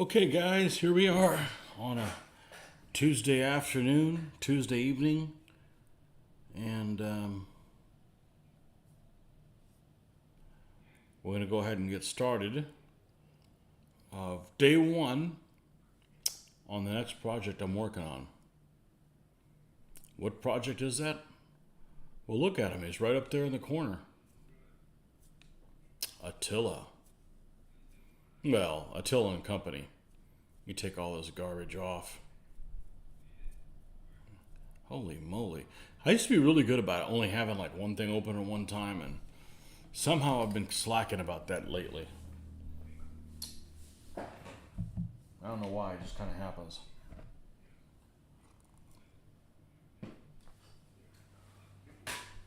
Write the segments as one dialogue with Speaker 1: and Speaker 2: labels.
Speaker 1: Okay, guys, here we are on a Tuesday afternoon, Tuesday evening, and we're going to go ahead and get started of day one on the next project I'm working on. What project is that? Well, look at him. He's right up there in the corner. Attila. Well, Attila and Company. You take all this garbage off. Holy moly. I used to be really good about it, only having like one thing open at one time, and somehow I've been slacking about that lately. I don't know why, it just kind of happens.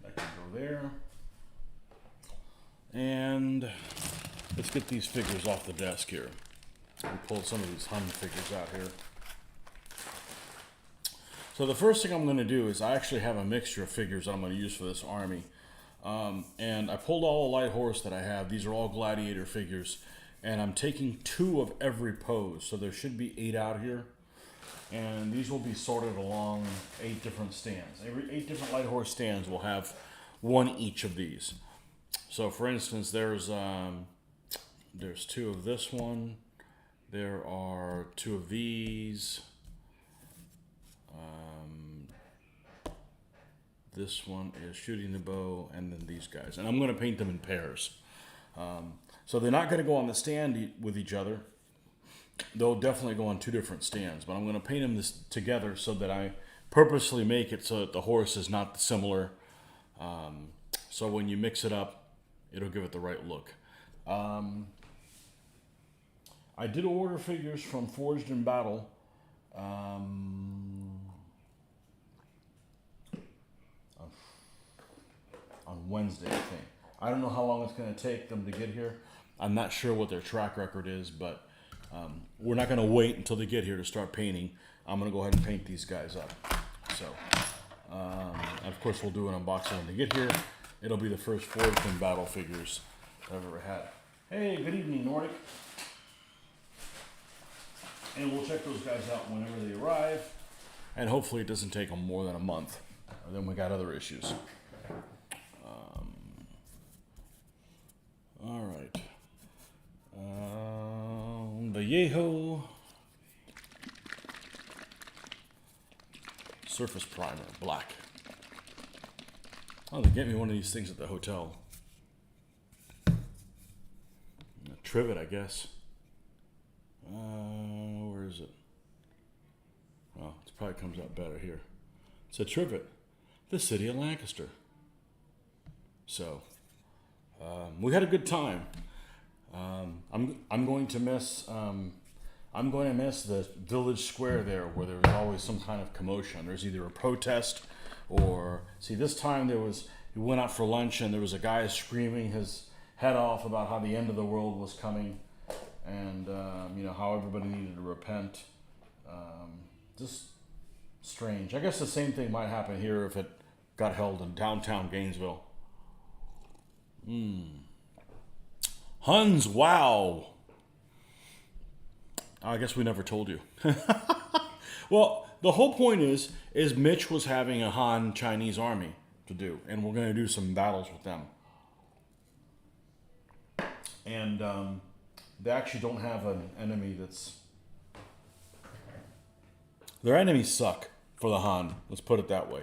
Speaker 1: That can go there. And let's get these figures off the desk here. We pulled some of these Hun figures out here. So the first thing I'm going to do is I actually have a mixture of figures that I'm going to use for this army. And I pulled all the light horse that I have. These are all gladiator figures. And I'm taking 2 of every pose. So there should be 8 out here. And these will be sorted along 8 different stands. Every 8 different light horse stands will have 1 each of these. So for instance, there's 2 of this one. There are 2 of these. This one is shooting the bow, and then these guys. And I'm going to paint them in pairs. So they're not going to go on the stand with each other. They'll definitely go on 2 different stands. But I'm going to paint them together so that I purposely make it so that the horse is not similar. So when you mix it up, it'll give it the right look. I did order figures from Forged in Battle. On Wednesday, I think. I don't know how long it's going to take them to get here. I'm not sure what their track record is, but we're not going to wait until they get here to start painting. I'm going to go ahead and paint these guys up. So, of course, we'll do an unboxing when they get here. It'll be the first Forged in Battle figures I've ever had. Hey, good evening, Nordic. And we'll check those guys out whenever they arrive. And hopefully it doesn't take them more than a month. Or then we got other issues. All right. Vallejo. Surface primer, black. Oh, they get me one of these things at the hotel. A trivet, I guess. Where is it? Oh, it probably comes out better here. It's a trivet. The city of Lancaster. So, we had a good time. I'm going to miss the village square there, where there was always some kind of commotion. There's either a protest or this time we went out for lunch and there was a guy screaming his head off about how the end of the world was coming, and how everybody needed to repent. Just strange. I guess the same thing might happen here if it got held in downtown Gainesville. Huns, wow. I guess we never told you. Well, the whole point is Mitch was having a Han Chinese army to do, and we're going to do some battles with them. And they actually don't have an enemy that's... Their enemies suck for the Han, let's put it that way.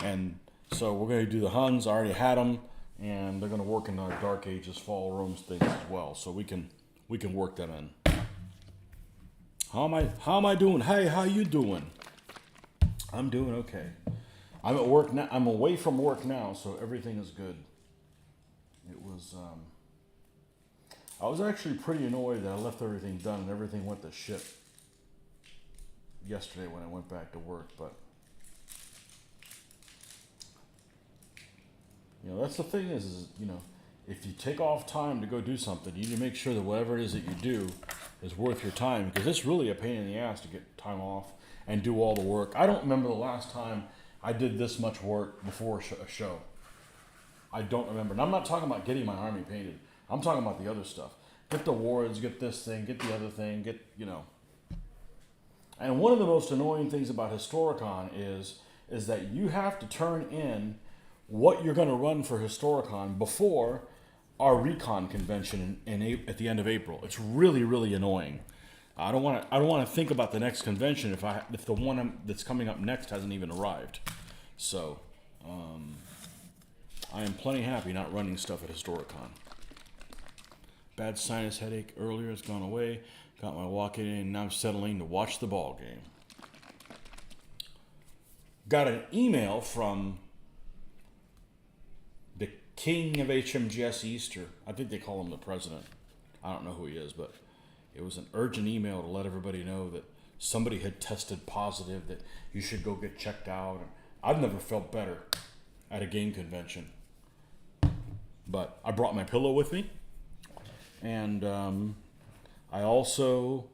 Speaker 1: And so we're going to do the Huns. I already had them, and they're going to work in our Dark Ages Fall of Rome things as well, so we can work them in. How am I doing? Hey, how you doing? I'm doing okay. I'm at work now. I'm away from work now, so everything is good. It was I was actually pretty annoyed that I left everything done and everything went to shit yesterday when I went back to work, but that's the thing is if you take off time to go do something, you need to make sure that whatever it is that you do is worth your time, because it's really a pain in the ass to get time off and do all the work. I don't remember the last time I did this much work before a show. I don't remember. And I'm not talking about getting my army painted. I'm talking about the other stuff. get the wards, get this thing, get the other thing, get, you know. And one of the most annoying things about Historicon is that you have to turn in what you're going to run for Historicon before our recon convention at the end of April. It's really, really annoying. I don't want to think about the next convention if the one that's coming up next hasn't even arrived. So I am plenty happy not running stuff at Historicon. Bad sinus headache earlier has gone away. Got my walk-in and now I'm settling to watch the ball game. Got an email from the king of HMGS Easter. I think they call him the president. I don't know who he is, but it was an urgent email to let everybody know that somebody had tested positive, that you should go get checked out. I've never felt better at a game convention. But I brought my pillow with me. And I also,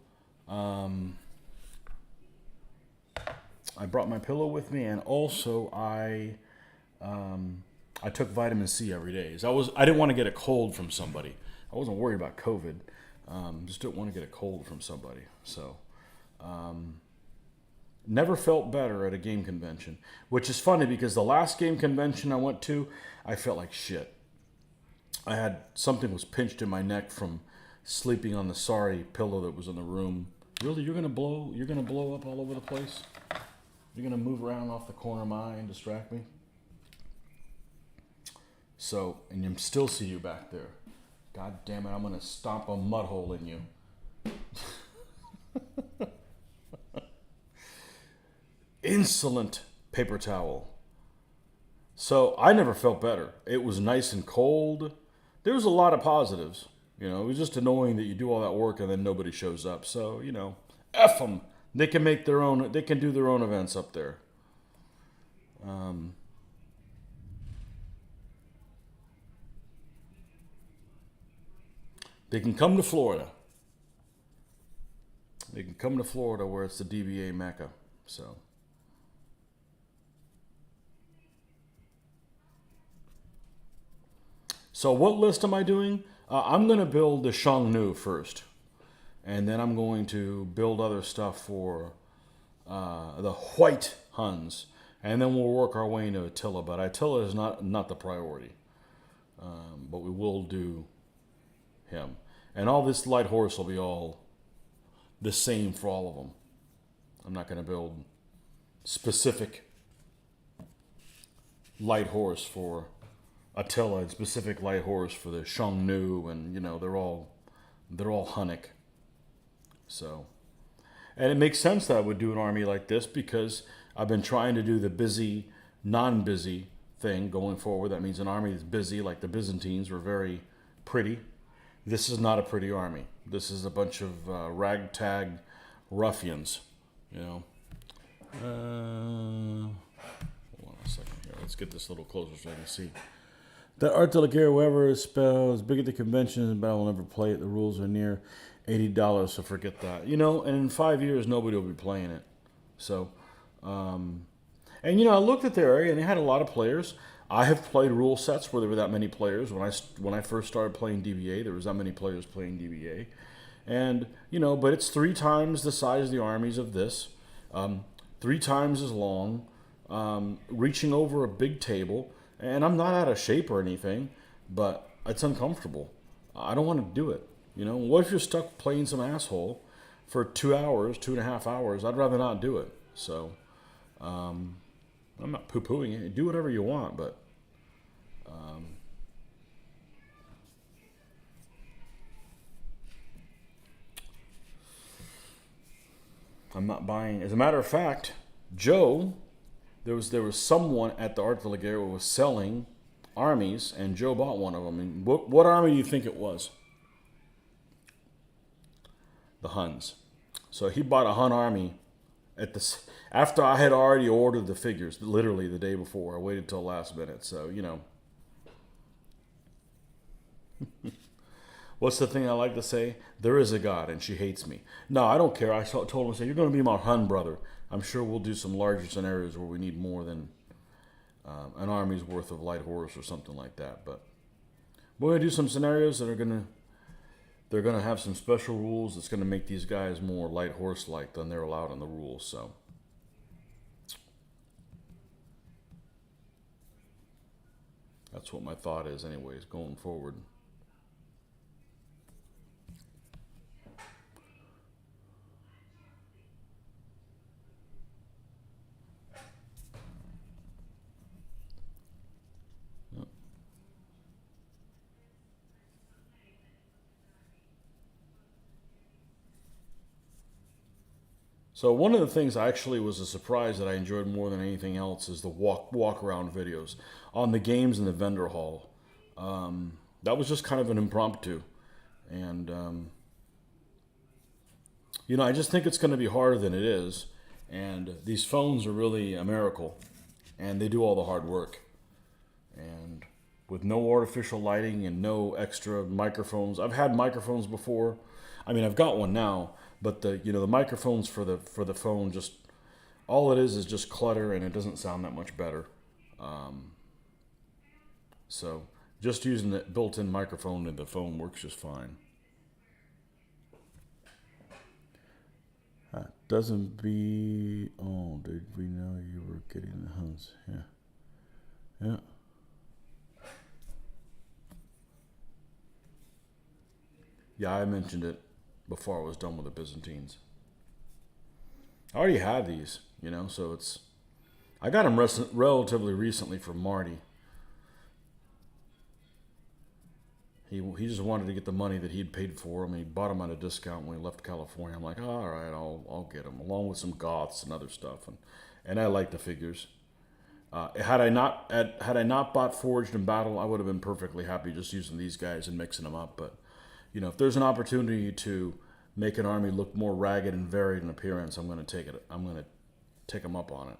Speaker 1: I brought my pillow with me, and also I took vitamin C every day. I didn't want to get a cold from somebody. I wasn't worried about COVID. Just didn't want to get a cold from somebody. So, never felt better at a game convention, which is funny because the last game convention I went to, I felt like shit. I had something was pinched in my neck from sleeping on the sorry pillow that was in the room. Really, you're gonna blow up all over the place? You're gonna move around off the corner of my eye and distract me? So, and you still see you back there. God damn it, I'm gonna stomp a mud hole in you. Insolent paper towel. So I never felt better. It was nice and cold. There was a lot of positives. You know, it was just annoying that you do all that work and then nobody shows up. So, you know, F them. They can make their own, they can do their own events up there. They can come to Florida. They can come to Florida where it's the DBA Mecca. So what list am I doing? I'm going to build the Xiongnu first. And then I'm going to build other stuff for the white Huns. And then we'll work our way into Attila. But Attila is not the priority. But we will do him. And all this light horse will be all the same for all of them. I'm not going to build specific light horse for Attila and specific light horse for the Xiongnu, and you know they're all Hunnic. So, and it makes sense that I would do an army like this because I've been trying to do the busy, non-busy thing going forward. That means an army that's busy, like the Byzantines were very pretty. This is not a pretty army. This is a bunch of ragtag ruffians, you know. Hold on a second here. Let's get this a little closer so I can see. The Art de la Guerre, whoever spells big at the conventions, but I will never play it. The rules are near $80, so forget that. You know, and in 5 years, nobody will be playing it. So, and you know, I looked at their area, and they had a lot of players. I have played rule sets where there were that many players. When I first started playing DBA, there was that many players playing DBA. And, you know, but it's 3 times the size of the armies of this, 3 times as long, reaching over a big table. And I'm not out of shape or anything, but it's uncomfortable. I don't want to do it. You know, what if you're stuck playing some asshole for 2 hours, 2.5 hours? I'd rather not do it. So, I'm not poo-pooing it. Do whatever you want, but I'm not buying. As a matter of fact, Joe, there was someone at the Art de la Guerre who was selling armies, and Joe bought one of them. And what army do you think it was? The Huns. So he bought a Hun army after I had already ordered the figures, literally the day before. I waited till last minute. So, you know. What's the thing I like to say? There is a God, and she hates me. No, I don't care. I told him, I said, you're going to be my Hun brother. I'm sure we'll do some larger scenarios where we need more than an army's worth of light horse or something like that. But we're going to do some scenarios that are going to they're going to have some special rules that's going to make these guys more light horse-like than they're allowed in the rules. So that's what my thought is anyways, going forward. So one of the things actually was a surprise that I enjoyed more than anything else is the walk around videos on the games in the vendor hall. That was just kind of an impromptu, and you know, I just think it's going to be harder than it is. And these phones are really a miracle, and they do all the hard work. And with no artificial lighting and no extra microphones, I've had microphones before. I mean, I've got one now. But the microphones for the phone, just all it is just clutter, and it doesn't sound that much better. So just using the built-in microphone in the phone works just fine. Doesn't be. Oh, did we know you were getting the Huns? Yeah. Yeah, I mentioned it before I was done with the Byzantines. I already had these, you know, so I got them relatively recently from Marty. He just wanted to get the money that he'd paid for them. He bought them at a discount when he left California. I'm like, all right, I'll get them, along with some Goths and other stuff, and I like the figures. Had I not bought Forged in Battle, I would have been perfectly happy just using these guys and mixing them up. But you know, if there's an opportunity to make an army look more ragged and varied in appearance, I'm going to take it. I'm going to take them up on it.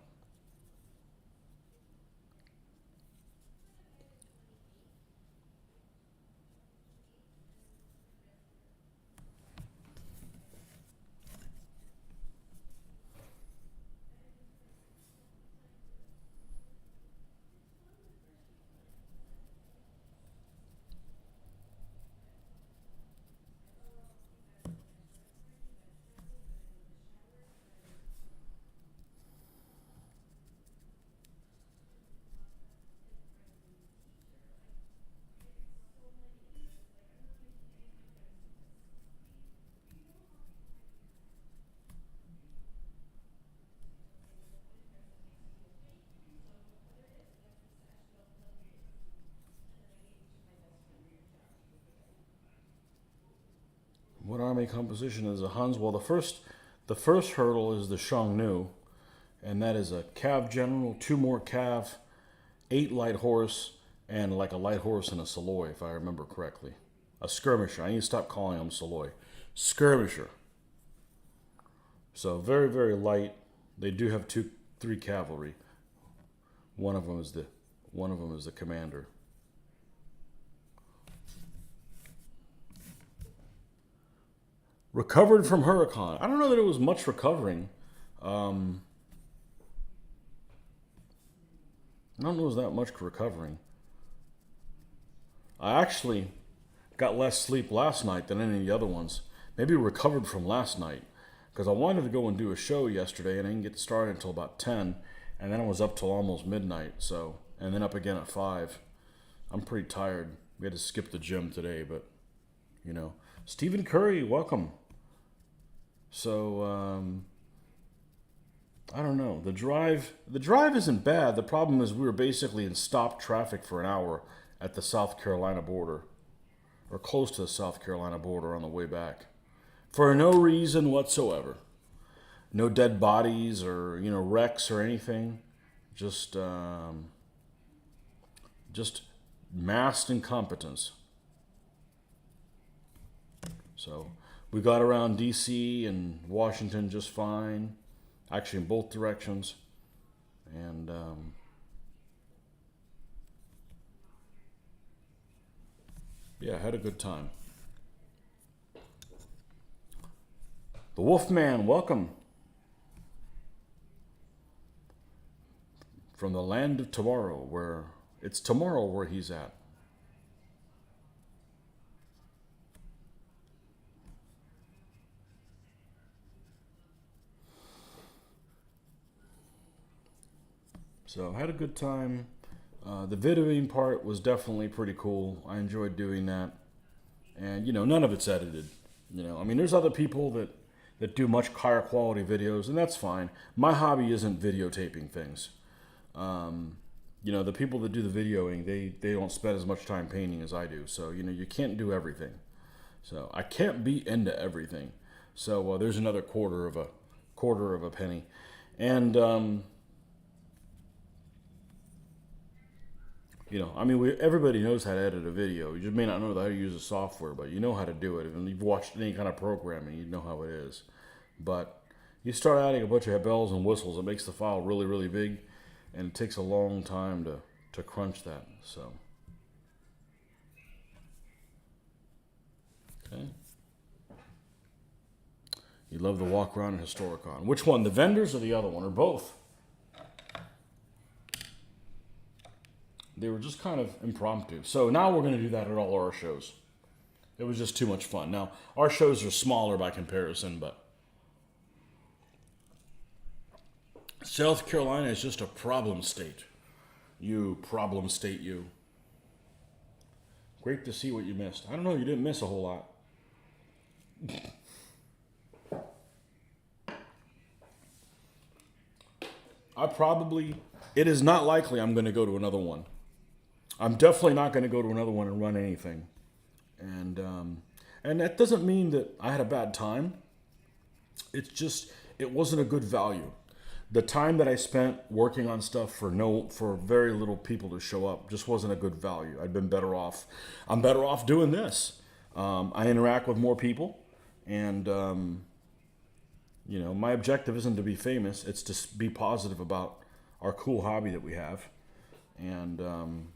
Speaker 1: What army composition is the Huns? Well, the first hurdle is the Xiongnu, and that is a cav general, 2 more cav, 8 light horse, and like a light horse and a Saloy, if I remember correctly. A skirmisher. I need to stop calling them Saloy. Skirmisher. So very, very light. They do have 3 cavalry. One of them is the commander. Recovered from Huracan. I don't know that it was much recovering. I don't know it was that much recovering. I actually got less sleep last night than any of the other ones. Maybe recovered from last night. Because I wanted to go and do a show yesterday, and I didn't get started until about 10. And then I was up till almost midnight. So, and then up again at 5. I'm pretty tired. We had to skip the gym today, but, you know. Stephen Curry, welcome. So, I don't know. The drive isn't bad. The problem is we were basically in stopped traffic for an hour at the South Carolina border, or close to the South Carolina border on the way back, for no reason whatsoever. No dead bodies or, you know, wrecks or anything. Just masked incompetence. So we got around D.C. and Washington just fine, actually in both directions, and yeah, had a good time. The Wolfman, welcome. From the land of tomorrow, where it's tomorrow where he's at. So I had a good time. The videoing part was definitely pretty cool. I enjoyed doing that. And, you know, none of it's edited. You know, I mean, there's other people that do much higher quality videos, and that's fine. My hobby isn't videotaping things. You know, the people that do the videoing, they don't spend as much time painting as I do. So, you know, you can't do everything. So I can't be into everything. So there's another quarter of a penny. And, you know, I mean, everybody knows how to edit a video. You just may not know how to use the software, but you know how to do it. And you've watched any kind of programming, you know how it is. But you start adding a bunch of bells and whistles, it makes the file really, really big. And it takes a long time to crunch that. So, okay. You love the walk around in Historicon. Which one, the vendors or the other one, or both? They were just kind of impromptu. So now we're going to do that at all our shows. It was just too much fun. Now, our shows are smaller by comparison, but South Carolina is just a problem state. You problem state, you. Great to see what you missed. I don't know, you didn't miss a whole lot. It is not likely I'm going to go to another one. I'm definitely not going to go to another one and run anything. And that doesn't mean that I had a bad time. It's just, it wasn't a good value. The time that I spent working on stuff for very little people to show up just wasn't a good value. I'm better off doing this. I interact with more people, and you know, my objective isn't to be famous. It's to be positive about our cool hobby that we have. And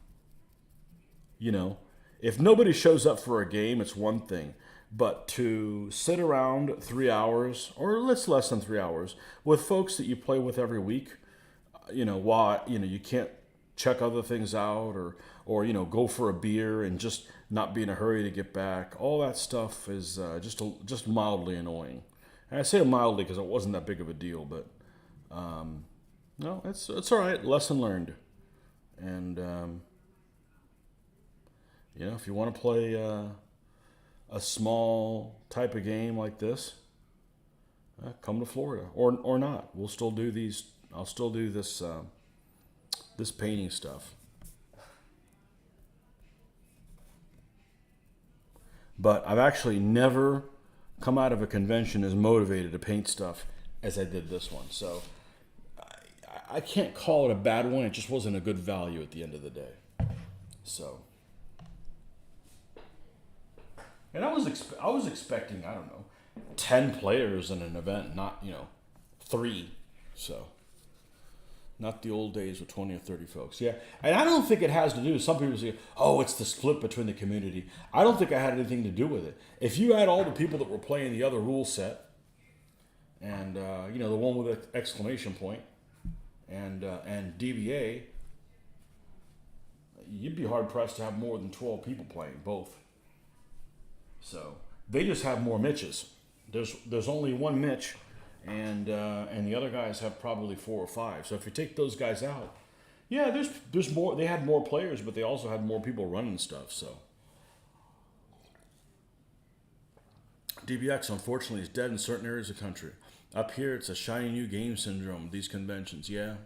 Speaker 1: you know, if nobody shows up for a game, it's one thing. But to sit around 3 hours, or less than 3 hours, with folks that you play with every week, you know, while you can't check other things out, or you know, go for a beer and just not be in a hurry to get back. All that stuff is just mildly annoying. And I say mildly because it wasn't that big of a deal, but no, it's all right. Lesson learned. And you know, if you want to play a small type of game like this, come to Florida, or not. We'll still do these. I'll still do this this painting stuff. But I've actually never come out of a convention as motivated to paint stuff as I did this one. So I can't call it a bad one. It just wasn't a good value at the end of the day. So. And I was expecting, I don't know, 10 players in an event, not, 3. So, not the old days with 20 or 30 folks. Yeah, and I don't think it has to do, some people say, oh, it's the split between the community. I don't think I had anything to do with it. If you had all the people that were playing the other rule set, and, the one with the exclamation point, and DBA, you'd be hard-pressed to have more than 12 people playing both. So they just have more Mitches. There's only one Mitch, and the other guys have probably 4 or 5. So if you take those guys out, yeah, there's more. They had more players, but they also had more people running stuff. So DBX unfortunately is dead in certain areas of the country. Up here, it's a shiny new game syndrome. These conventions, yeah.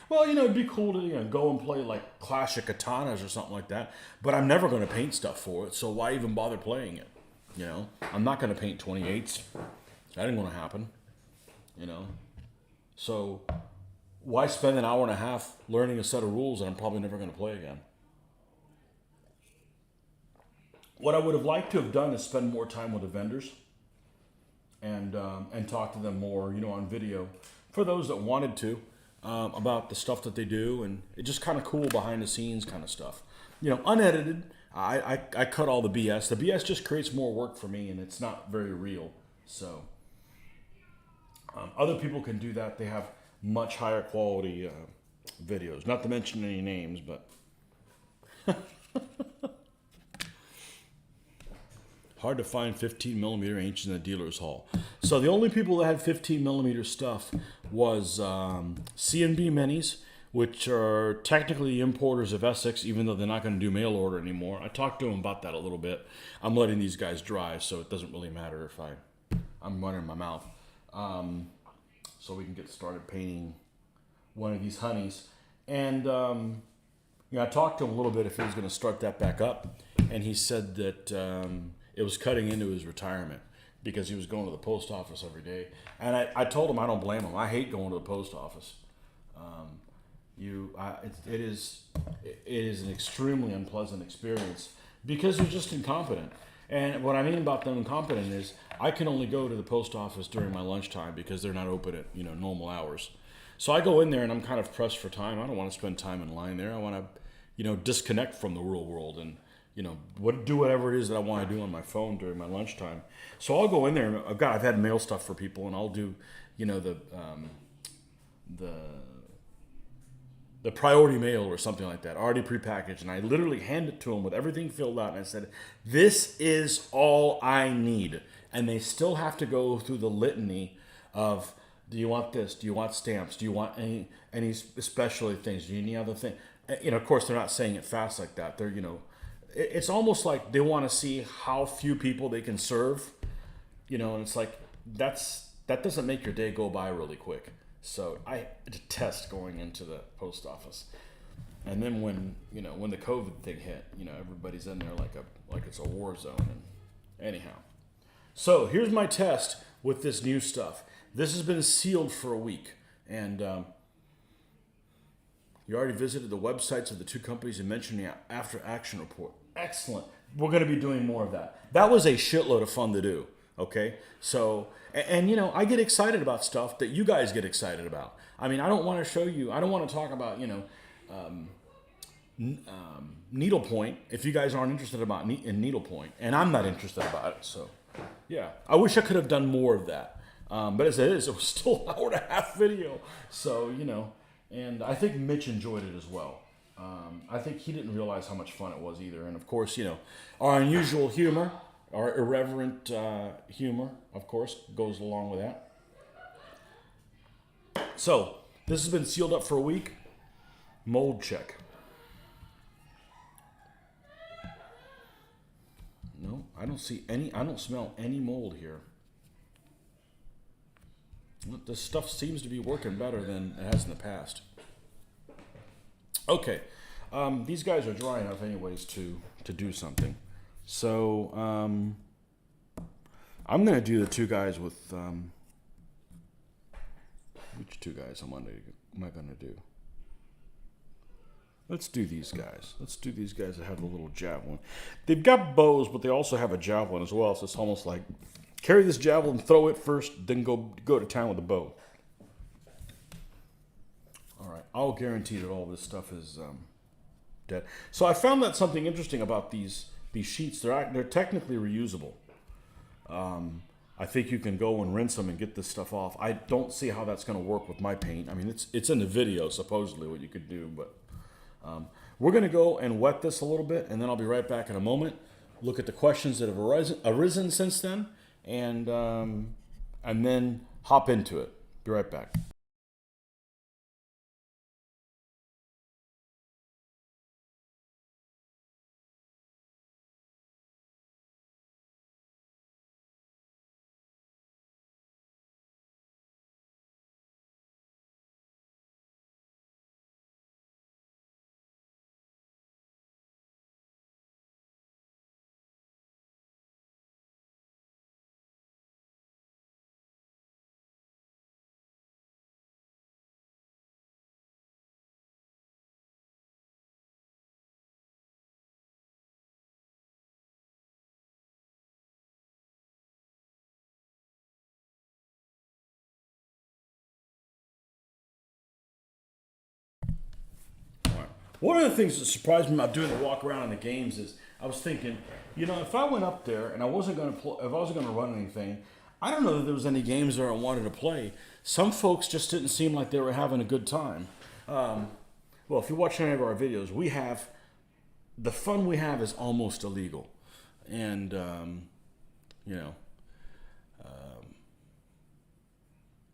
Speaker 1: Well, it'd be cool to go and play like Clash of Katanas or something like that. But I'm never going to paint stuff for it, so why even bother playing it? I'm not going to paint 28s. That ain't going to happen. So why spend an hour and a half learning a set of rules that I'm probably never going to play again? What I would have liked to have done is spend more time with the vendors and talk to them more, on video. For those that wanted to. About the stuff that they do, and it's just kind of cool behind the scenes kind of stuff. Unedited, I cut all the BS. The BS just creates more work for me, and it's not very real. So other people can do that. They have much higher quality videos. Not to mention any names, but Hard to find 15 millimeter inches in the dealer's hall. So the only people that had 15 millimeter stuff was C&B Minis, which are technically importers of Essex, even though they're not going to do mail order anymore. I talked to them about that a little bit. I'm letting these guys dry, so it doesn't really matter if I'm running my mouth. So we can get started painting one of these honeys. And I talked to him a little bit if he was going to start that back up. And he said that it was cutting into his retirement because he was going to the post office every day. And I told him I don't blame him. I hate going to the post office. It is an extremely unpleasant experience because you're just incompetent. And what I mean about them incompetent is I can only go to the post office during my lunchtime because they're not open at normal hours. So I go in there and I'm kind of pressed for time. I don't want to spend time in line there. I want to disconnect from the real world and do whatever it is that I want to do on my phone during my lunchtime. So I'll go in there and I've had mail stuff for people, and I'll do the priority mail or something like that, already prepackaged, and I literally hand it to them with everything filled out, and I said, this is all I need. And they still have to go through the litany of, do you want this? Do you want stamps? Do you want any specialty things? Do you need other things? Of course, they're not saying it fast like that. They're, it's almost like they want to see how few people they can serve, and it's like, that doesn't make your day go by really quick. So I detest going into the post office. And then when the COVID thing hit, everybody's in there like it's a war zone. And anyhow, so here's my test with this new stuff. This has been sealed for a week, and you already visited the websites of the two companies and mentioned the after action report. Excellent. We're going to be doing more of that. That was a shitload of fun to do. Okay, so and I get excited about stuff that you guys get excited about. I mean, I don't want to show you. I don't want to talk about needlepoint if you guys aren't interested about in needlepoint, and I'm not interested about it. So yeah, I wish I could have done more of that. But as it is, it was still an hour and a half video. So and I think Mitch enjoyed it as well. I think he didn't realize how much fun it was either. And of course, our unusual humor. Our irreverent humor, of course, goes along with that. So, this has been sealed up for a week. Mold check. No, I don't smell any mold here. This stuff seems to be working better than it has in the past. Okay, these guys are dry enough anyways to do something. So, I'm going to do the two guys with, which two guys am I going to do? Let's do these guys. Let's do these guys that have the little javelin. They've got bows, but they also have a javelin as well, so it's almost like carry this javelin, throw it first, then go to town with the bow. All right, I'll guarantee that all this stuff is dead. So I found that something interesting about these sheets. They're technically reusable. I think you can go and rinse them and get this stuff off. I don't see how that's going to work with my paint. I mean, it's in the video supposedly what you could do, but we're going to go and wet this a little bit, and then I'll be right back in a moment. Look at the questions that have arisen since then, and then hop into it. Be right back. One of the things that surprised me about doing the walk around in the games is I was thinking, if I went up there and I wasn't going to run anything, I don't know that there was any games there I wanted to play. Some folks just didn't seem like they were having a good time. Well, if you watch any of our videos, the fun we have is almost illegal, and you know,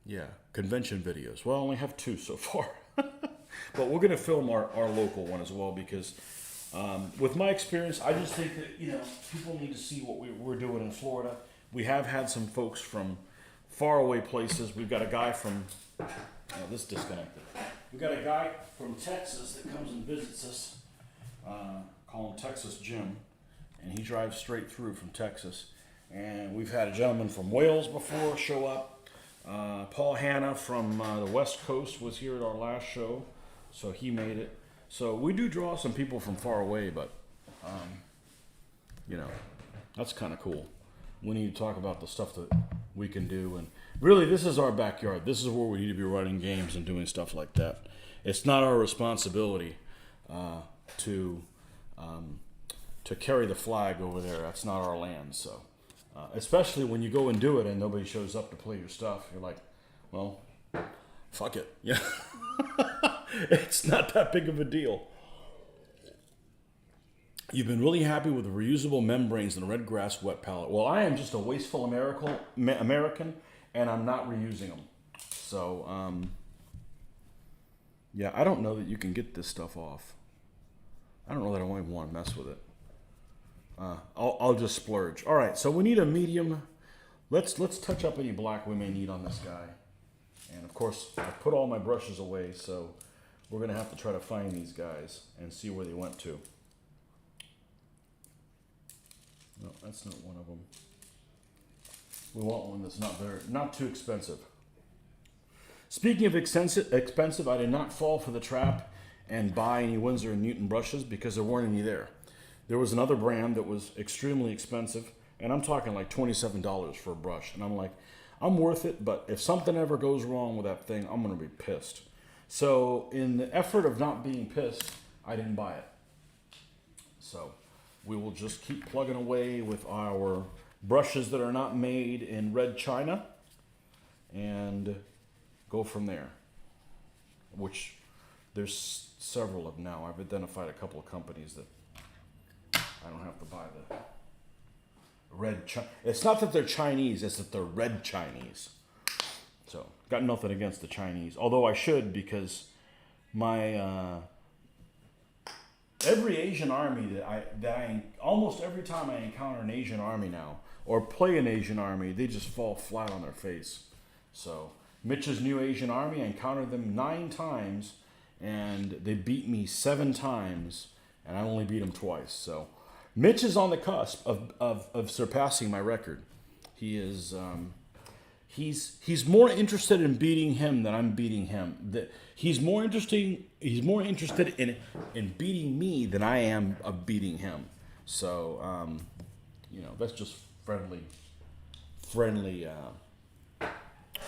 Speaker 1: yeah, convention videos. Well, I only have 2 so far. But we're going to film our local one as well because with my experience, I just think that, people need to see what we're doing in Florida. We have had some folks from faraway places. We've got a guy from, this disconnected. We've got a guy from Texas that comes and visits us, call him Texas Jim, and he drives straight through from Texas. And we've had a gentleman from Wales before show up. Paul Hanna from the West Coast was here at our last show, so he made it. So we do draw some people from far away, but, that's kind of cool. We need to talk about the stuff that we can do. And really, this is our backyard. This is where we need to be running games and doing stuff like that. It's not our responsibility to carry the flag over there. That's not our land, so... especially when you go and do it and nobody shows up to play your stuff. You're like, well, fuck it. Yeah. It's not that big of a deal. You've been really happy with the reusable membranes and the red grass wet palette. Well, I am just a wasteful American, and I'm not reusing them. So, yeah, I don't know that you can get this stuff off. I don't know that I even want to mess with it. I'll just splurge. All right, so we need a medium. Let's touch up any black we may need on this guy. And of course, I put all my brushes away, so we're gonna have to try to find these guys and see where they went to. No, that's not one of them. We want one that's not too expensive. Speaking of expensive, I did not fall for the trap and buy any Winsor & Newton brushes because there weren't any there. There was another brand that was extremely expensive, and I'm talking like $27 for a brush. And I'm like, I'm worth it, but if something ever goes wrong with that thing, I'm going to be pissed. So in the effort of not being pissed, I didn't buy it. So we will just keep plugging away with our brushes that are not made in red China and go from there, which there's several of now. I've identified a couple of companies that I don't have to buy the red China. It's not that they're Chinese, it's that they're red Chinese. So, got nothing against the Chinese. Although I should, because my every Asian army that I almost every time I encounter an Asian army now or play an Asian army, they just fall flat on their face. So, Mitch's new Asian army, I encountered them 9 times and they beat me 7 times and I only beat them twice. So, Mitch is on the cusp of surpassing my record. He is he's more interested in beating him than I'm beating him. He's more interested in beating me than I am of beating him. So that's just friendly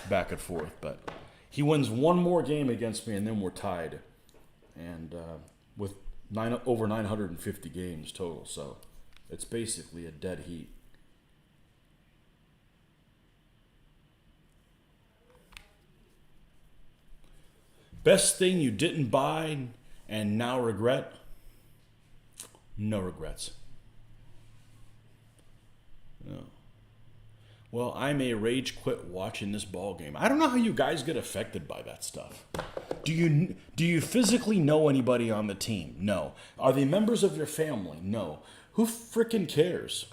Speaker 1: back and forth. But he wins one more game against me and then we're tied. And with over 950 games total, so it's basically a dead heat. Best thing you didn't buy and now regret? No regrets. No. Well, I may rage quit watching this ball game. I don't know how you guys get affected by that stuff. Do you physically know anybody on the team? No. Are they members of your family? No. Who frickin' cares?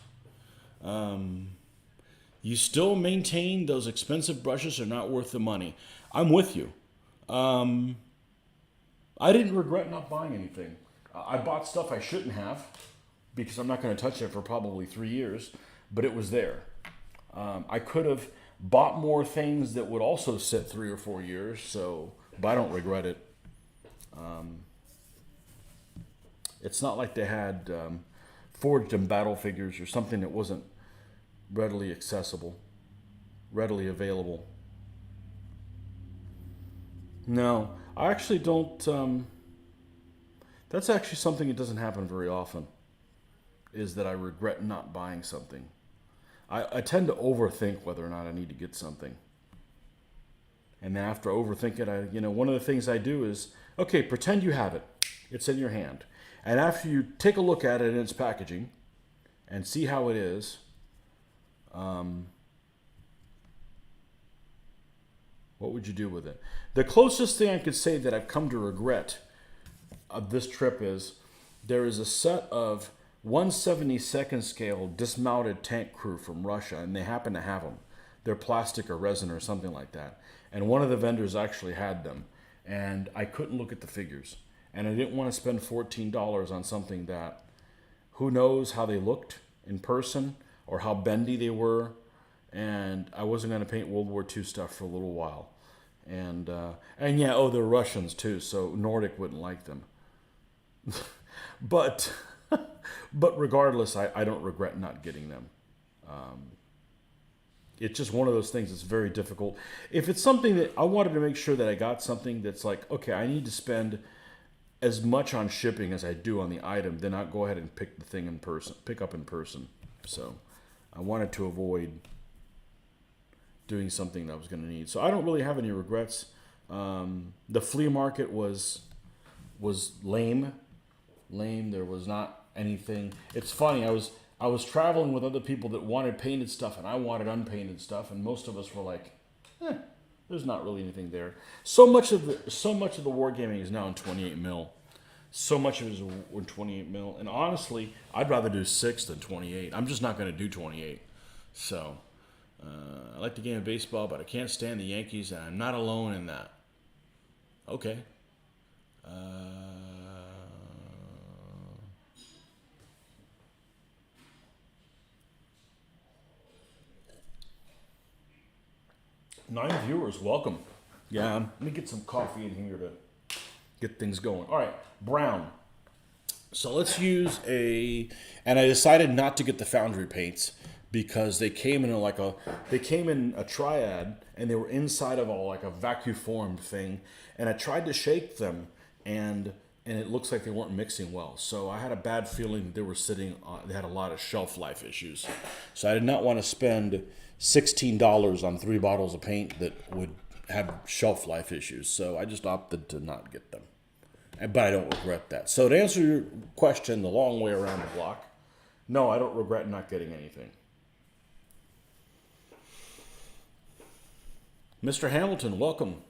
Speaker 1: You still maintain those expensive brushes are not worth the money. I'm with you. I didn't regret not buying anything. I bought stuff I shouldn't have because I'm not going to touch it for probably 3 years, but it was there. I could have bought more things that would also sit 3 or 4 years, but I don't regret it. It's not like they had forged in battle figures or something that wasn't readily accessible, readily available. No, I actually don't. That's actually something that doesn't happen very often, is that I regret not buying something. I tend to overthink whether or not I need to get something. And then after I overthink it, one of the things I do is, okay, pretend you have it. It's in your hand. And after you take a look at it in its packaging and see how it is, What would you do with it? The closest thing I could say that I've come to regret of this trip is there is a set of 1/72nd scale dismounted tank crew from Russia, and they happen to have them. They're plastic or resin or something like that. And one of the vendors actually had them, and I couldn't look at the figures. And I didn't want to spend $14 on something that who knows how they looked in person or how bendy they were. And I wasn't going to paint World War II stuff for a little while. And yeah, they're Russians too, so Nordic wouldn't like them. but but regardless, I don't regret not getting them. It's just one of those things that's very difficult. If it's something that I wanted to make sure that I got something that's like, okay, I need to spend as much on shipping as I do on the item, then I'll go ahead and pick the thing in person, pick up in person. So I wanted to avoid doing something that I was going to need. So I don't really have any regrets. The flea market was lame. There was not anything. It's funny. I was traveling with other people that wanted painted stuff, and I wanted unpainted stuff, and most of us were like, there's not really anything there. So much of the wargaming is now in 28 mil. So much of it is in 28 mil, and honestly, I'd rather do 6 than 28. I'm just not going to do 28. So I like the game of baseball, but I can't stand the Yankees, and I'm not alone in that. Okay. 9 viewers, welcome. Yeah, let me get some coffee in here to get things going. All right, brown. So let's use and I decided not to get the foundry paints because they came in a triad, and they were inside of like a vacuum formed thing, and I tried to shake them, and it looks like they weren't mixing well. So I had a bad feeling they were they had a lot of shelf life issues. So I did not want to spend $16 on 3 bottles of paint that would have shelf life issues. So I just opted to not get them. But I don't regret that. So to answer your question the long way around the block, no, I don't regret not getting anything. Mr. Hamilton, welcome.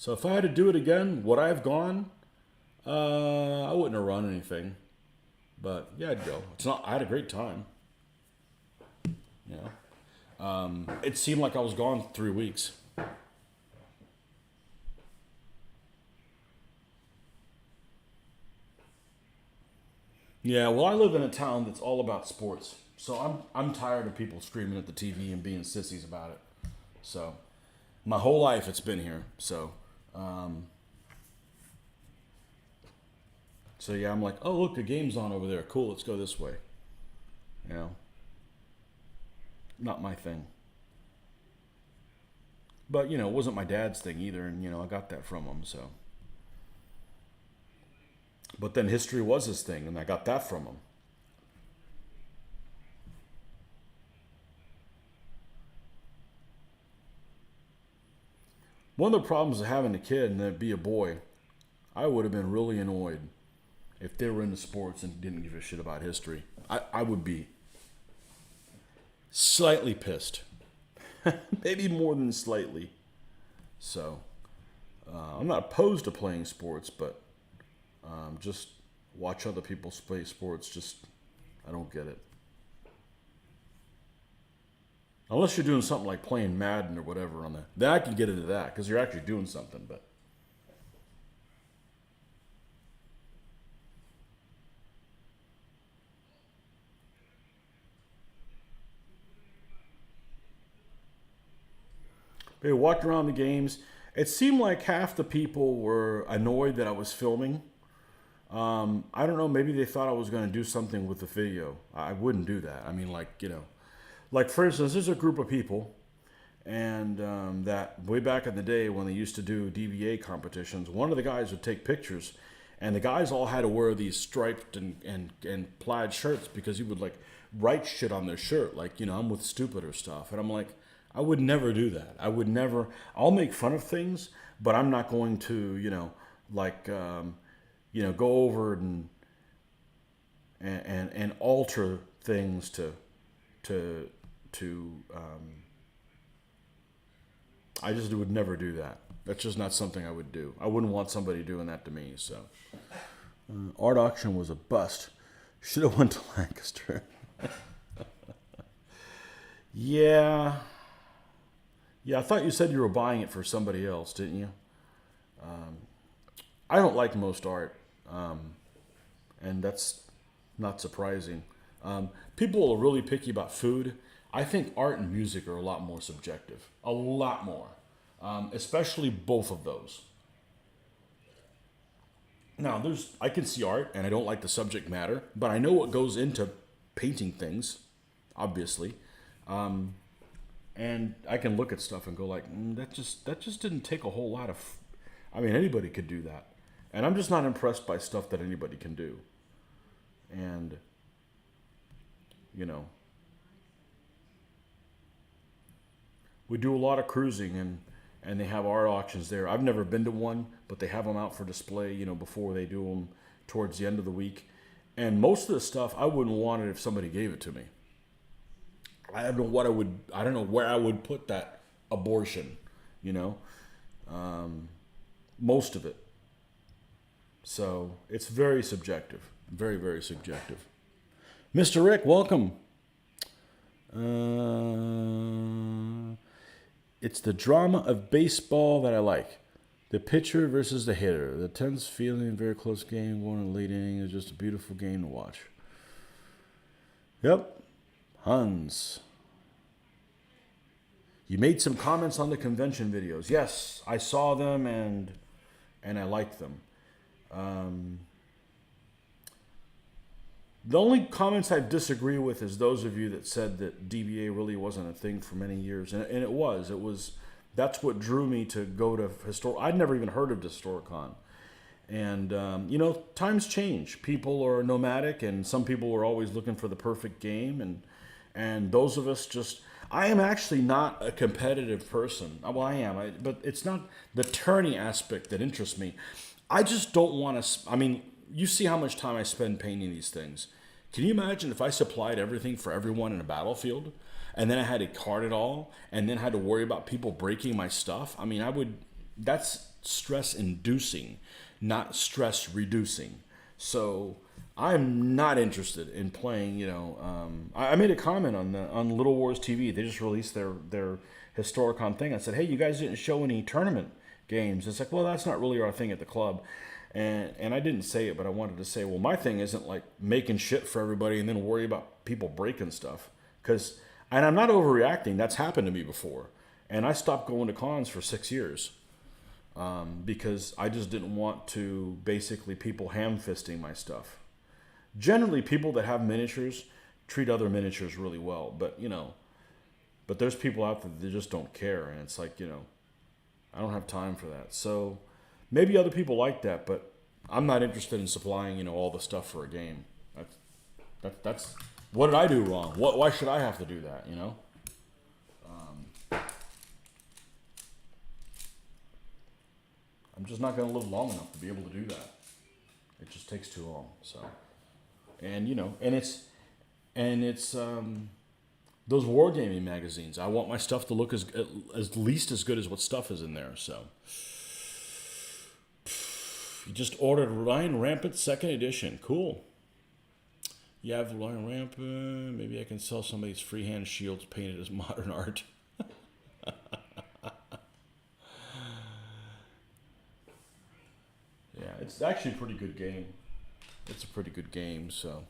Speaker 1: So if I had to do it again, would I have gone? I wouldn't have run anything, but yeah, I'd go. I had a great time. It seemed like I was gone 3 weeks. Yeah, well, I live in a town that's all about sports, so I'm tired of people screaming at the TV and being sissies about it. So my whole life it's been here. Um, so yeah, I'm like, oh look, the game's on over there. Cool, let's go this way. You know, not my thing. But it wasn't my dad's thing either, and I got that from him. So, but then history was his thing, and I got that from him. One of the problems of having a kid and then be a boy, I would have been really annoyed if they were into sports and didn't give a shit about history. I would be slightly pissed. Maybe more than slightly. So, I'm not opposed to playing sports, but just watch other people play sports. I don't get it. Unless you're doing something like playing Madden or whatever on that. Then I can get into that because you're actually doing something. But we walked around the games. It seemed like half the people were annoyed that I was filming. I don't know. Maybe they thought I was going to do something with the video. I wouldn't do that. I mean, like for instance, there's a group of people, and that way back in the day when they used to do DBA competitions, one of the guys would take pictures, and the guys all had to wear these striped and plaid shirts because he would like write shit on their shirt, like I'm with stupid or stuff, and I'm like, I would never do that. I would never. I'll make fun of things, but I'm not going to, like, go over and alter things to I just would never do that. That's just not something I would do. I wouldn't want somebody doing that to me. So, art auction was a bust. Should have went to Lancaster. Yeah. Yeah, I thought you said you were buying it for somebody else, didn't you? I don't like most art, and that's not surprising. People are really picky about food. I think art and music are a lot more subjective. A lot more. Especially both of those. Now, I can see art, and I don't like the subject matter, but I know what goes into painting things, obviously. And I can look at stuff and go like, that just didn't take a whole lot of. I mean, anybody could do that, and I'm just not impressed by stuff that anybody can do. And we do a lot of cruising, and they have art auctions there. I've never been to one, but they have them out for display, before they do them towards the end of the week. And most of the stuff, I wouldn't want it if somebody gave it to me. I don't know where I would put that abortion, most of it. So it's very subjective, very, very subjective. Mr. Rick, welcome. It's the drama of baseball that I like. The pitcher versus the hitter. The tense feeling, very close game, one in the late inning is just a beautiful game to watch. Yep. Huns. You made some comments on the convention videos. Yes, I saw them and I liked them. The only comments I disagree with is those of you that said that DBA really wasn't a thing for many years. And it was. That's what drew me to go to I'd never even heard of Historicon. And, times change. People are nomadic, and some people are always looking for the perfect game. And those of us I am actually not a competitive person. Well, I am, but it's not the tourney aspect that interests me. I just don't want to, you see how much time I spend painting these things. Can you imagine if I supplied everything for everyone in a battlefield, and then I had to cart it all, and then had to worry about people breaking my stuff? That's stress-inducing, not stress-reducing. So I'm not interested in playing, I made a comment on Little Wars TV. They just released their Historicon thing. I said, hey, you guys didn't show any tournament games. It's like, well, that's not really our thing at the club. And I didn't say it, but I wanted to say, well, my thing isn't like making shit for everybody and then worry about people breaking stuff. And I'm not overreacting. That's happened to me before. And I stopped going to cons for 6 years because I just didn't want to basically people ham-fisting my stuff. Generally, people that have miniatures treat other miniatures really well. But there's people out there that just don't care. And it's like, I don't have time for that. So maybe other people like that, but I'm not interested in supplying, all the stuff for a game. That's what did I do wrong? Why should I have to do that? I'm just not going to live long enough to be able to do that. It just takes too long. So, and it's those wargaming magazines. I want my stuff to look as least as good as what stuff is in there. So. You just ordered Lion Rampant 2nd edition. Cool. You have Lion Rampant. Maybe I can sell somebody's freehand shields painted as modern art. Yeah, it's actually a pretty good game. It's a pretty good game, so.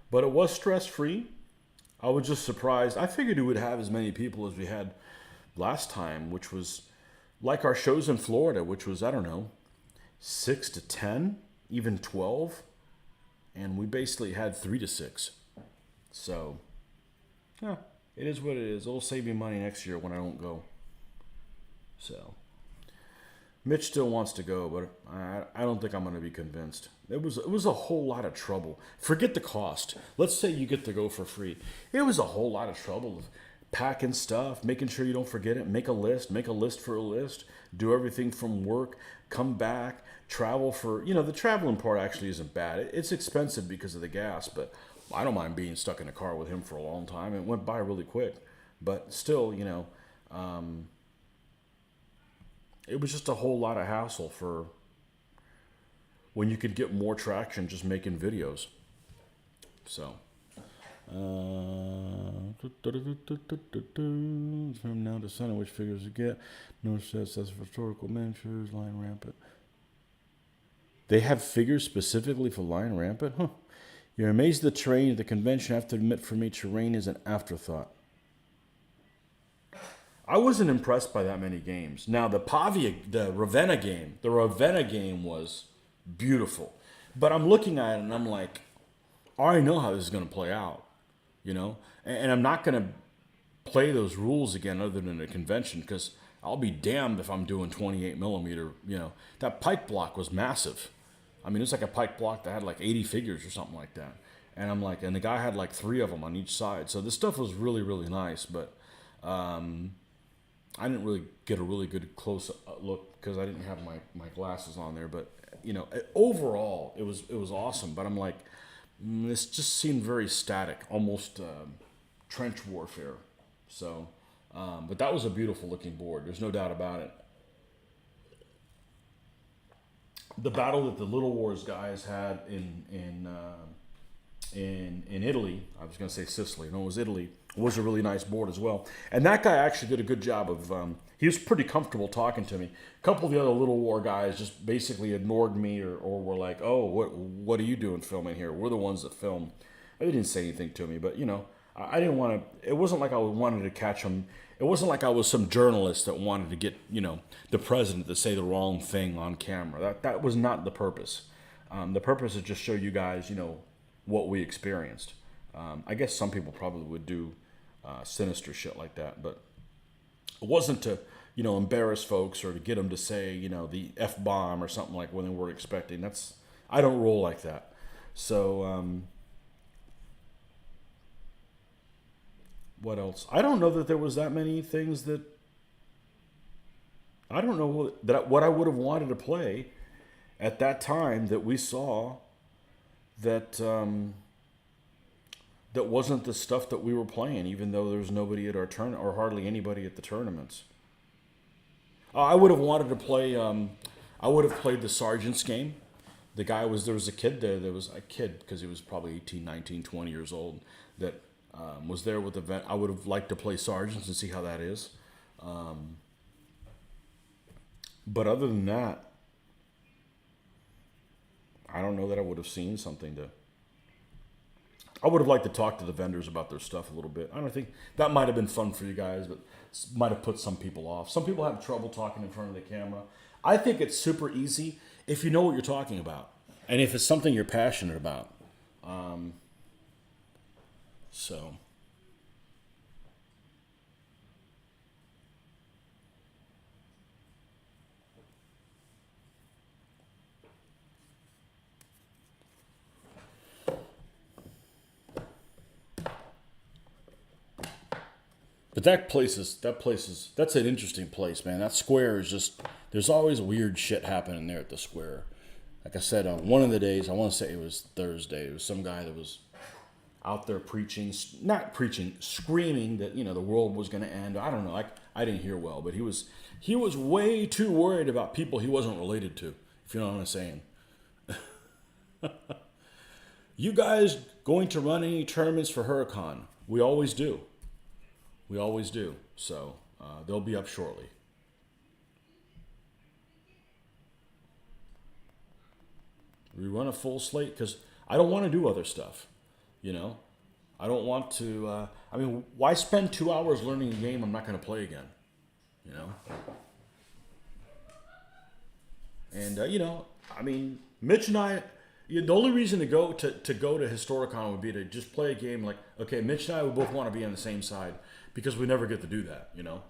Speaker 1: But it was stress-free. I was just surprised. I figured we would have as many people as we had last time, which was like our shows in Florida, which was, 6 to 10, even 12. And we basically had 3 to 6. So, Yeah, it is what it is. It'll save me money next year when I don't go. So, Mitch still wants to go, but I don't think I'm going to be convinced. It was a whole lot of trouble. Forget the cost. Let's say you get to go for free. It was a whole lot of trouble. Packing stuff, making sure you don't forget it, make a list for a list, do everything from work, come back, travel for, the traveling part actually isn't bad. It's expensive because of the gas, but I don't mind being stuck in a car with him for a long time. It went by really quick, but still, it was just a whole lot of hassle for when you could get more traction just making videos. So. From now to Sunday, which figures you get? No says that's rhetorical miniatures, line rampant. They have figures specifically for line rampant? Huh. You're amazed at the terrain of the convention. I have to admit, for me, terrain is an afterthought. I wasn't impressed by that many games. Now, the Ravenna game was beautiful. But I'm looking at it and I'm like, I already know how this is going to play out. And I'm not going to play those rules again other than a convention, because I'll be damned if I'm doing 28 millimeter. That pike block was massive. I mean, it's like a pike block that had like 80 figures or something like that. And I'm like, and the guy had like 3 of them on each side. So this stuff was really, really nice. But I didn't really get a really good close look because I didn't have my glasses on there. But, overall, it was awesome. But I'm like, this just seemed very static, almost trench warfare. So, but that was a beautiful looking board. There's no doubt about it. The battle that the Little Wars guys had in Italy, I was going to say Sicily, no, it was Italy, was a really nice board as well. And that guy actually did a good job of, he was pretty comfortable talking to me. A couple of the other Little War guys just basically ignored me or were like, oh, what are you doing filming here? We're the ones that film. They didn't say anything to me, but, I didn't want to, it wasn't like I wanted to catch them. It wasn't like I was some journalist that wanted to get, the president to say the wrong thing on camera. That was not the purpose. The purpose is just show you guys, what we experienced. I guess some people probably would do sinister shit like that, but it wasn't to, embarrass folks or to get them to say, the F-bomb or something like when they weren't expecting. I don't roll like that. So, what else? I don't know that there was that many things that, I don't know that what I would have wanted to play at that time that we saw that that wasn't the stuff that we were playing, even though there's nobody at our turn or hardly anybody at the tournaments. I would have wanted to play. I would have played the Sergeant's game. There was a kid there. There was a kid because he was probably 18, 19, 20 years old that was there with the vet. I would have liked to play Sergeants and see how that is. But other than that, I don't know that I would have seen something to. I would have liked to talk to the vendors about their stuff a little bit. I don't think that might have been fun for you guys, but might have put some people off. Some people have trouble talking in front of the camera. I think it's super easy if you know what you're talking about and if it's something you're passionate about. So. But that's an interesting place, man. That square is just, there's always weird shit happening there at the square. Like I said, on one of the days, I want to say it was Thursday, it was some guy that was out there screaming that, the world was going to end. I don't know, I didn't hear well, but he was way too worried about people he wasn't related to, if you know what I'm saying. You guys going to run any tournaments for Huracan? We always do. We always do. So they'll be up shortly. We run a full slate because I don't want to do other stuff. I don't want to. Why spend 2 hours learning a game I'm not going to play again? And Mitch and I, Yeah, the only reason to go to Historicon would be to just play a game like, okay, Mitch and I, we both want to be on the same side because we never get to do that, you know.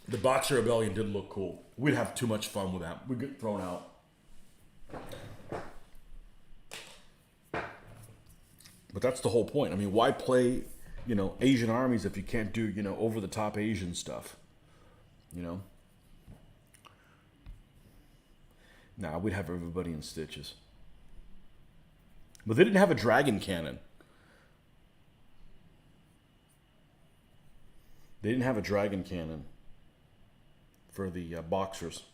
Speaker 1: The Boxer Rebellion did look cool. We'd have too much fun with that. We'd get thrown out. But that's the whole point. I mean, why play, Asian armies if you can't do, over the top Asian stuff? You know? Nah, we'd have everybody in stitches. But they didn't have a dragon cannon. They didn't have a dragon cannon for the boxers.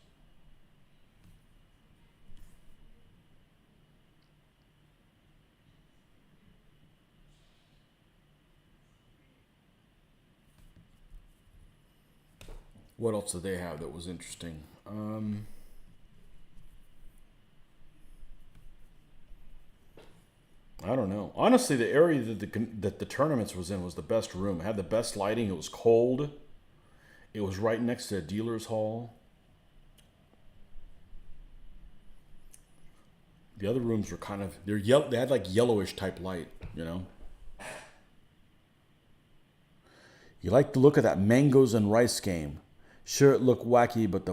Speaker 1: What else did they have that was interesting? I don't know. Honestly, the area that the tournaments was in was the best room. It had the best lighting. It was cold. It was right next to a dealer's hall. The other rooms were kind of they had like yellowish type light, you know. You like the look of that mangoes and rice game. Sure, it looked wacky, but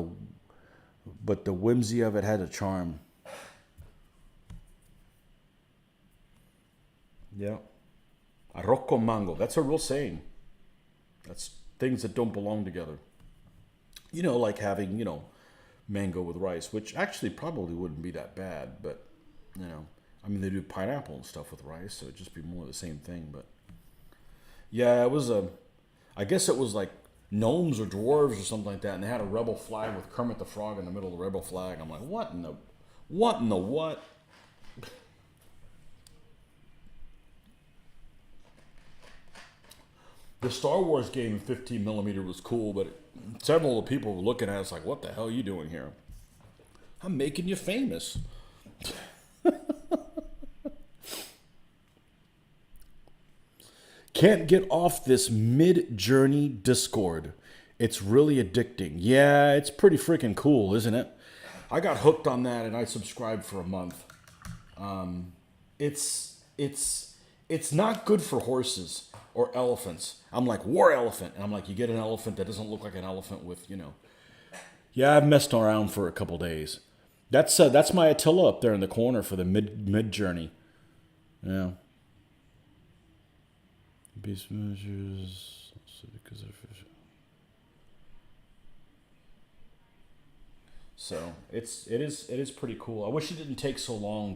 Speaker 1: the whimsy of it had a charm. Yeah. Arroz con mango. That's a real saying. That's things that don't belong together. Like having, mango with rice, which actually probably wouldn't be that bad, but, I mean, they do pineapple and stuff with rice, so it'd just be more of the same thing, but. Yeah, I guess it was like gnomes or dwarves or something like that, and they had a rebel flag with Kermit the Frog in the middle of the rebel flag. I'm like, what in the what? The Star Wars game in 15 millimeter was cool, but several of the people were looking at us like, what the hell are you doing here? I'm making you famous. Can't get off this Mid-Journey Discord. It's really addicting. Yeah, it's pretty freaking cool, isn't it? I got hooked on that and I subscribed for a month. It's not good for horses or elephants. I'm like, war elephant. And I'm like, you get an elephant that doesn't look like an elephant with, Yeah, I've messed around for a couple days. That's my Attila up there in the corner for the mid journey. Yeah. Beast measures because of. So it is pretty cool. I wish it didn't take so long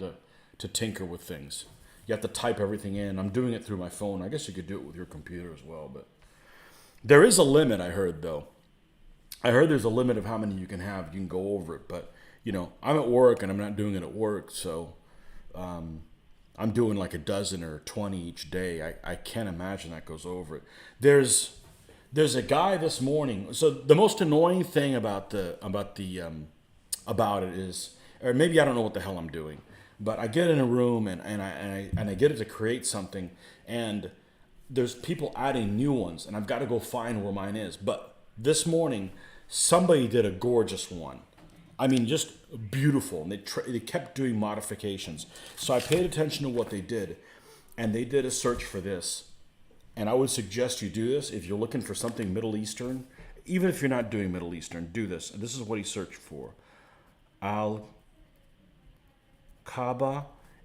Speaker 1: to tinker with things. You have to type everything in. I'm doing it through my phone. I guess you could do it with your computer as well, but there is a limit, I heard, though. I heard there's a limit of how many you can have. You can go over it, but, I'm at work and I'm not doing it at work, so I'm doing like a dozen or 20 each day. I can't imagine that goes over it. There's a guy this morning. So the most annoying thing about it is, or maybe I don't know what the hell I'm doing, but I get in a room and I get it to create something, and there's people adding new ones, and I've got to go find where mine is. But this morning, somebody did a gorgeous one. I mean, just beautiful. And they kept doing modifications. So I paid attention to what they did, and they did a search for this. And I would suggest you do this if you're looking for something Middle Eastern. Even if you're not doing Middle Eastern, do this. And this is what he searched for. Al-Kaaba.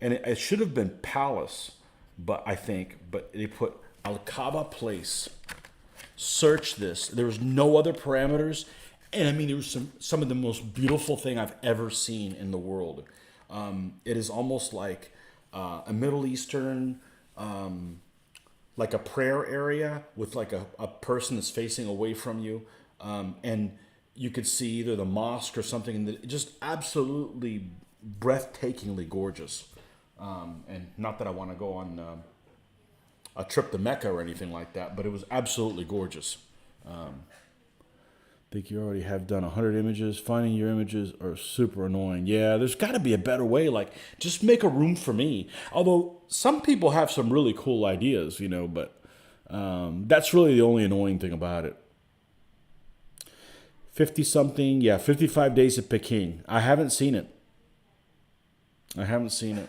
Speaker 1: And it should have been Palace, but they put Al-Kaaba Place. Search this. There was no other parameters. And I mean, there was some of the most beautiful thing I've ever seen in the world. It is almost like a Middle Eastern, like a prayer area with like a person that's facing away from you. And you could see either the mosque or something, and just absolutely breathtakingly gorgeous. And not that I want to go on a trip to Mecca or anything like that, but it was absolutely gorgeous. I think you already have done 100 images. Finding your images are super annoying. Yeah, there's got to be a better way. Like, just make a room for me. Although some people have some really cool ideas, but that's really the only annoying thing about it. 50 something, yeah, 55 Days of Peking. I haven't seen it. I haven't seen it.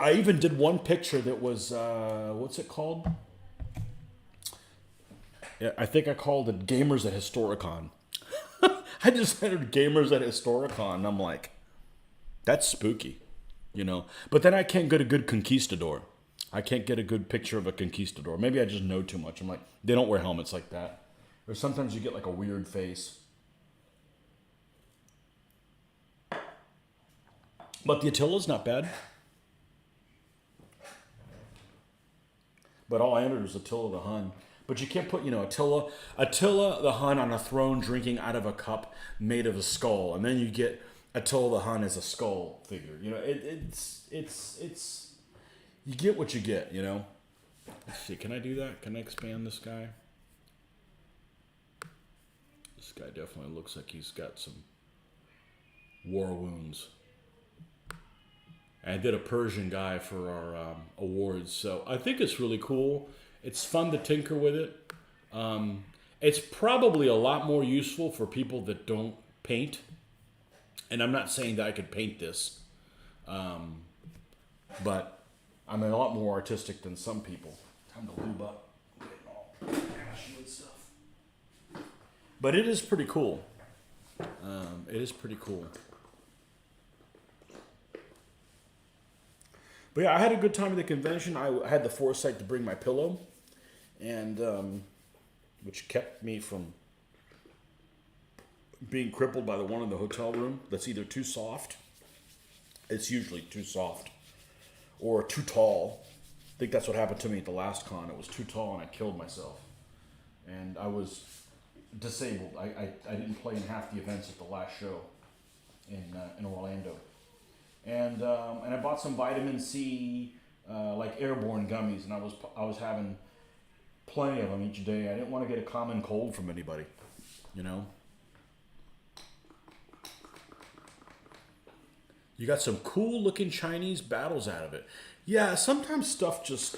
Speaker 1: I even did one picture that was, what's it called? Yeah, I think I called it Gamers at Historicon. I just entered Gamers at Historicon, and I'm like, that's spooky, you know? But then I can't get a good conquistador. I can't get a good picture of a conquistador. Maybe I just know too much. I'm like, they don't wear helmets like that. Or sometimes you get like a weird face. But the Attila's not bad. But all I entered was Attila the Hun. But you can't put, Attila the Hun on a throne drinking out of a cup made of a skull. And then you get Attila the Hun as a skull figure. It's you get what you get, Let's see, can I do that? Can I expand this guy? This guy definitely looks like he's got some war wounds. I did a Persian guy for our awards, so I think it's really cool. It's fun to tinker with it. It's probably a lot more useful for people that don't paint. And I'm not saying that I could paint this, but I'm a lot more artistic than some people. Time to lube up. I'm getting all ashy and stuff. But it is pretty cool. It is pretty cool. But yeah, I had a good time at the convention. I had the foresight to bring my pillow, and which kept me from being crippled by the one in the hotel room that's either too soft, it's usually too soft, or too tall. I think that's what happened to me at the last con. It was too tall and I killed myself. And I was disabled. I didn't play in half the events at the last show in Orlando. And I bought some vitamin C, like airborne gummies, and I was having plenty of them each day. I didn't want to get a common cold from anybody, You got some cool looking Chinese battles out of it. Yeah, sometimes stuff just,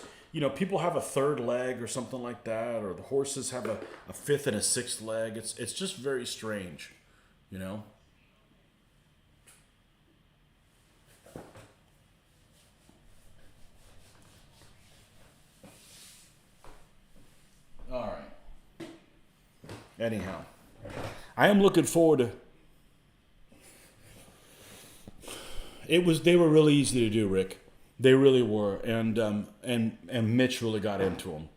Speaker 1: people have a third leg or something like that, or the horses have a fifth and a sixth leg. It's just very strange, All right. Anyhow, I am looking forward to. They were really easy to do, Rick. They really were, and Mitch really got into them.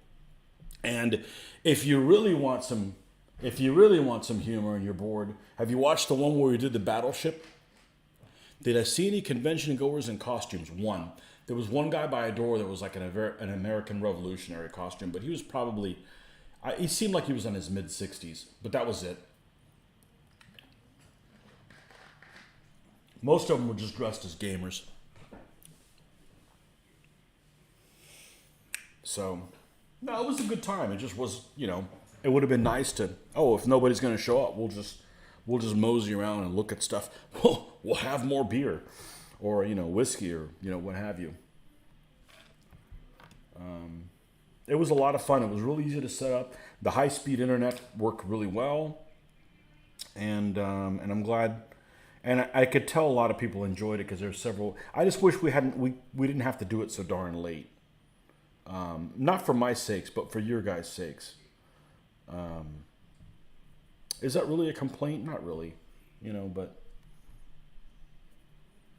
Speaker 1: And if you really want some humor and you're bored, have you watched the one where we did the battleship? Did I see any convention goers in costumes? One. There was one guy by a door that was like an American Revolutionary costume, but he was probably, he seemed like he was in his mid-60s, but that was it. Most of them were just dressed as gamers. So, no, it was a good time. It just was, it would have been nice to, if nobody's going to show up, we'll just mosey around and look at stuff. We'll have more beer or, whiskey or, what have you. It was a lot of fun. It was really easy to set up. The high-speed internet worked really well. And I'm glad. And I could tell a lot of people enjoyed it because there's several. I just wish we didn't have to do it so darn late. Not for my sakes, but for your guys' sakes. Is that really a complaint? Not really, but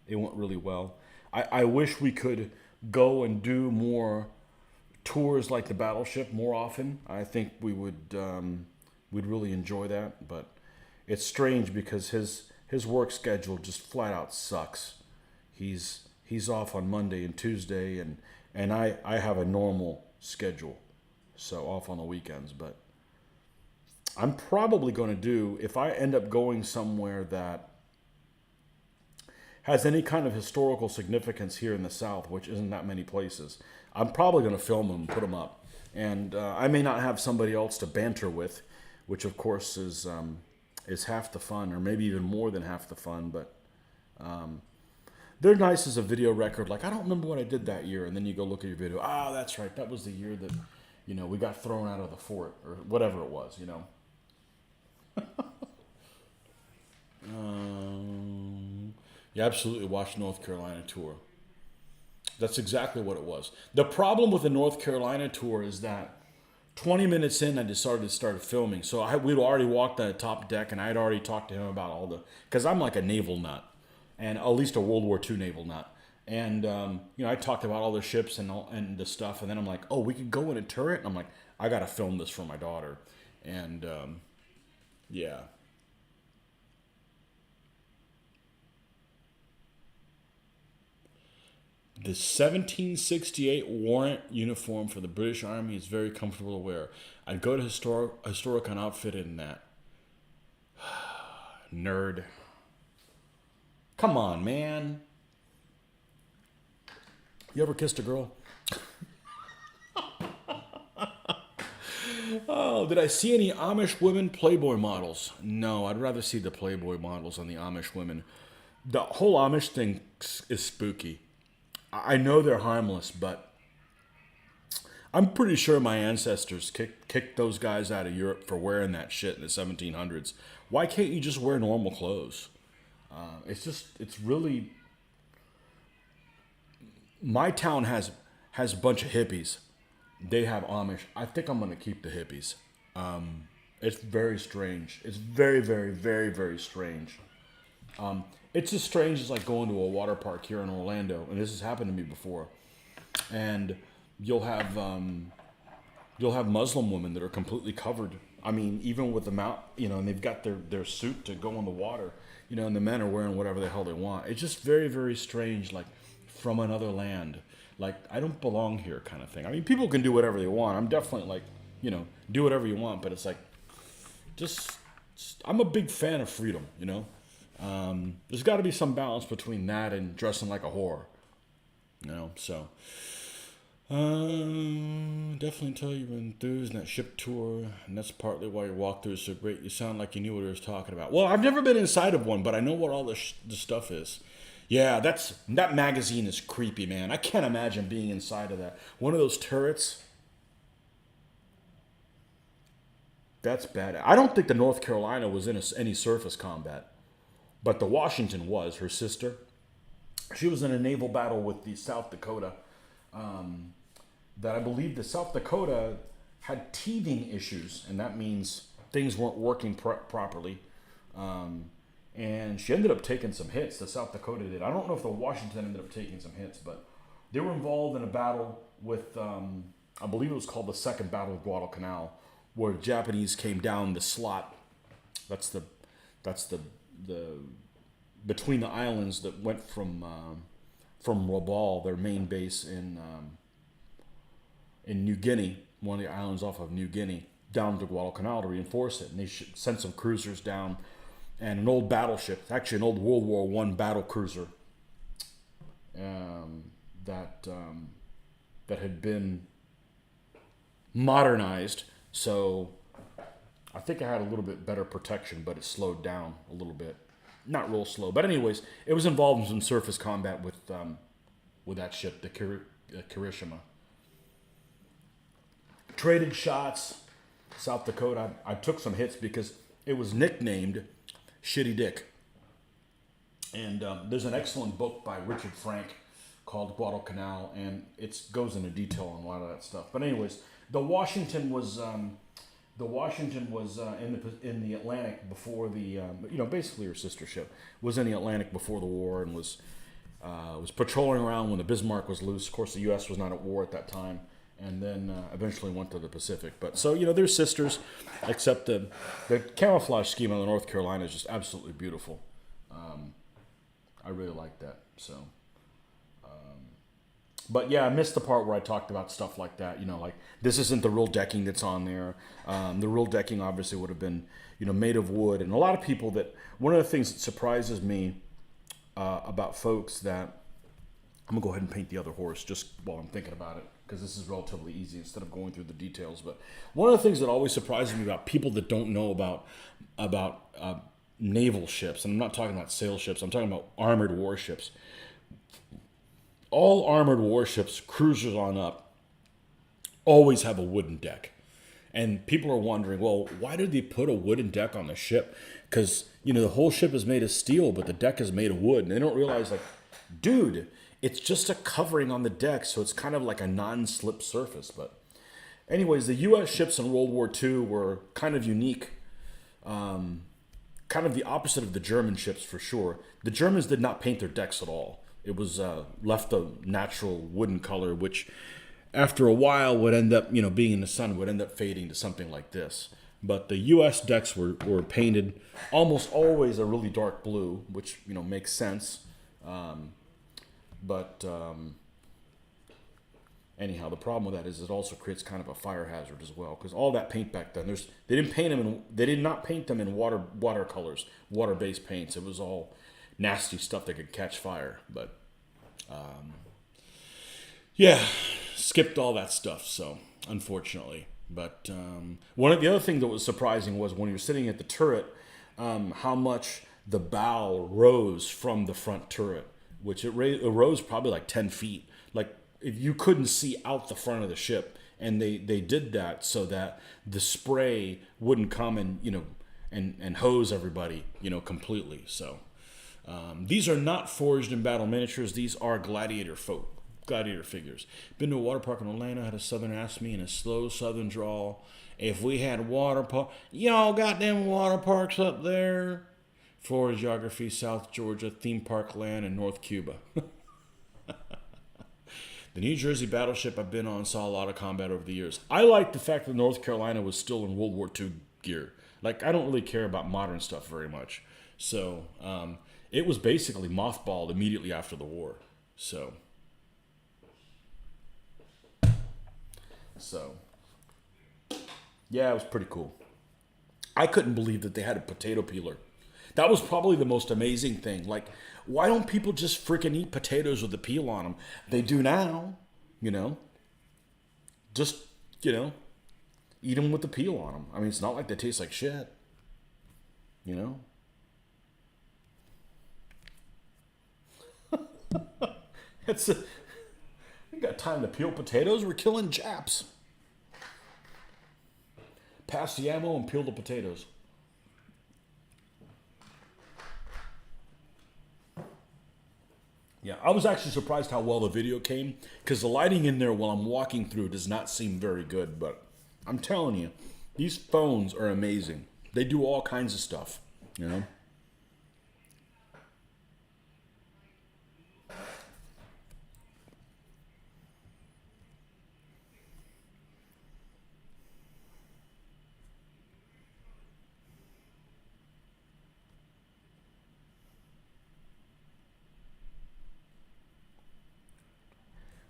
Speaker 1: it went really well. I wish we could go and do more tours like the battleship more often. I think we'd really enjoy that, but it's strange because his work schedule just flat out sucks. He's off on Monday and Tuesday, and I have a normal schedule, so off on the weekends. But I'm probably going to do, if I end up going somewhere that has any kind of historical significance here in the South, which isn't that many places, I'm probably going to film them and put them up. And I may not have somebody else to banter with, which of course is half the fun, or maybe even more than half the fun. But they're nice as a video record. Like, I don't remember what I did that year, and then you go look at your video. That's right, that was the year that we got thrown out of the fort or whatever it was. You absolutely watched North Carolina tour. That's exactly what it was. The problem with the North Carolina tour is that 20 minutes in, I decided to start filming. So we'd already walked on the top deck, and I had already talked to him about because I'm like a naval nut, and at least a World War II naval nut. And I talked about all the ships and the stuff, and then I'm like, oh, we could go in a turret. And I'm like, I gotta film this for my daughter, and yeah. The 1768 warrant uniform for the British Army is very comfortable to wear. I'd go to Historicon outfitted in that. Nerd. Come on, man. You ever kissed a girl? Oh, did I see any Amish women Playboy models? No, I'd rather see the Playboy models on the Amish women. The whole Amish thing is spooky. I know they're harmless, but I'm pretty sure my ancestors kicked those guys out of Europe for wearing that shit in the 1700s. Why can't you just wear normal clothes? It's really... My town has a bunch of hippies. They have Amish. I think I'm going to keep the hippies. It's very strange. It's very, very, very, very strange. It's as strange as like going to a water park here in Orlando, and this has happened to me before. And you'll have Muslim women that are completely covered. I mean, even with the mount, and they've got their suit to go in the water, and the men are wearing whatever the hell they want. It's just very, very strange, like from another land. Like, I don't belong here kind of thing. I mean, people can do whatever they want. I'm definitely like, do whatever you want, but it's like, I'm a big fan of freedom, There's got to be some balance between that and dressing like a whore, so definitely tell you were enthused in that ship tour, and that's partly why your walkthrough is so great. You sound like you knew what he was talking about. Well, I've never been inside of one, but I know what all the stuff is. Yeah, that magazine is creepy, man. I can't imagine being inside of that. One of those turrets. That's bad. I don't think the North Carolina was in any surface combat, but the Washington was. Her sister, she was in a naval battle with the South Dakota. That I believe the South Dakota had teething issues, and that means things weren't working properly. And she ended up taking some hits. The South Dakota did. I don't know if the Washington ended up taking some hits, but they were involved in a battle with, I believe it was called the Second Battle of Guadalcanal, where the Japanese came down the slot. That's the between the islands that went from Rabaul, their main base in New Guinea, one of the islands off of New Guinea, down to Guadalcanal to reinforce it. And they sent some cruisers down and an old battleship, actually an old World War I battle cruiser that had been modernized. So I think it had a little bit better protection, but it slowed down a little bit. Not real slow. But anyways, it was involved in some surface combat with that ship, the Kirishima. Traded shots, South Dakota. I took some hits because it was nicknamed Shitty Dick. And there's an excellent book by Richard Frank called Guadalcanal, and it goes into detail on a lot of that stuff. But anyways, the Washington was in the Atlantic before the basically her sister ship was in the Atlantic before the war and was patrolling around when the Bismarck was loose. Of course, the U.S. was not at war at that time, and then eventually went to the Pacific. But so they're sisters, except the camouflage scheme on the North Carolina is just absolutely beautiful. I really like that. So. But yeah, I missed the part where I talked about stuff like that. Like this isn't the real decking that's on there. The real decking obviously would have been, made of wood. And a lot of people one of the things that surprises me about folks that, I'm gonna go ahead and paint the other horse just while I'm thinking about it, because this is relatively easy instead of going through the details. But one of the things that always surprises me about people that don't know about naval ships, and I'm not talking about sail ships, I'm talking about armored warships. All armored warships, cruisers on up, always have a wooden deck. And people are wondering, well, why did they put a wooden deck on the ship? Because, the whole ship is made of steel, but the deck is made of wood. And they don't realize, like, dude, it's just a covering on the deck, so it's kind of like a non-slip surface. But anyways, the U.S. ships in World War II were kind of unique. Kind of the opposite of the German ships, for sure. The Germans did not paint their decks at all. It was left a natural wooden color, which after a while would end up, being in the sun, would end up fading to something like this. But the U.S. decks were painted almost always a really dark blue, which, makes sense. But anyhow, the problem with that is it also creates kind of a fire hazard as well, because all that paint back then, they did not paint them in watercolors, water-based paints. It was all nasty stuff that could catch fire. But yeah, skipped all that stuff. So unfortunately, but one of the other things that was surprising was when you're sitting at the turret, how much the bow rose from the front turret, which it rose probably like 10 feet. Like, if you couldn't see out the front of the ship, and they did that so that the spray wouldn't come and and hose everybody completely. So these are not forged in battle miniatures. These are gladiator figures. Been to a water park in Atlanta. Had a southerner ask me in a slow southern drawl if we had water park. Y'all got them water parks up there? Florida geography, South Georgia, theme park land, and North Cuba. The New Jersey battleship I've been on saw a lot of combat over the years. I like the fact that North Carolina was still in World War II gear. Like, I don't really care about modern stuff very much. So, it was basically mothballed immediately after the war. So, yeah, it was pretty cool. I couldn't believe that they had a potato peeler. That was probably the most amazing thing. Like, why don't people just freaking eat potatoes with the peel on them? They do now, Just, eat them with the peel on them. I mean, it's not like they taste like shit, We got time to peel potatoes. We're killing Japs. Pass the ammo and peel the potatoes. Yeah, I was actually surprised how well the video came, because the lighting in there while I'm walking through does not seem very good, but I'm telling you, these phones are amazing. They do all kinds of stuff,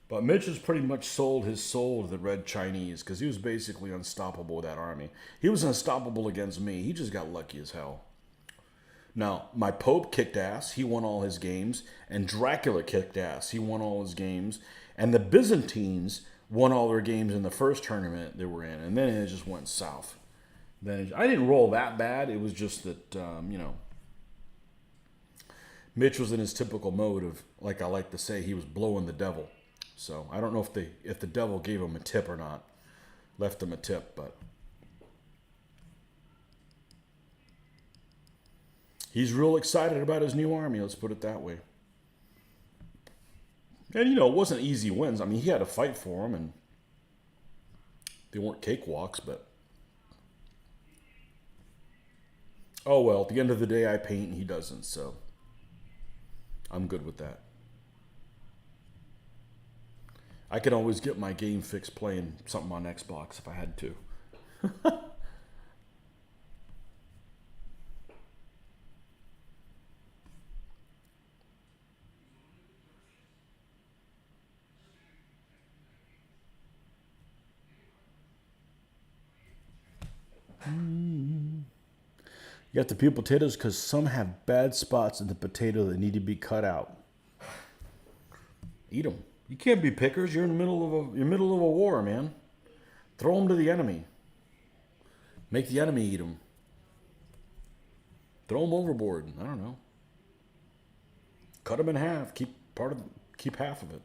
Speaker 1: But Mitch has pretty much sold his soul to the Red Chinese, because he was basically unstoppable with that army. He was unstoppable against me. He just got lucky as hell. Now, my Pope kicked ass. He won all his games. And Dracula kicked ass. He won all his games. And the Byzantines won all their games in the first tournament they were in. And then it just went south. I didn't roll that bad. It was just that, Mitch was in his typical mode of, like I like to say, he was blowing the devil. So I don't know if the devil gave him a tip or not. Left him a tip, but he's real excited about his new army, let's put it that way. And it wasn't easy wins. I mean, he had to fight for them, and they weren't cakewalks, but oh well, at the end of the day I paint and he doesn't, so I'm good with that. I could always get my game fix playing something on Xbox if I had to. You have to peel potatoes because some have bad spots in the potato that need to be cut out. Eat them. You can't be pickers. You're in the middle of a war, man. Throw them to the enemy. Make the enemy eat them. Throw them overboard. I don't know. Cut them in half. Keep half of it.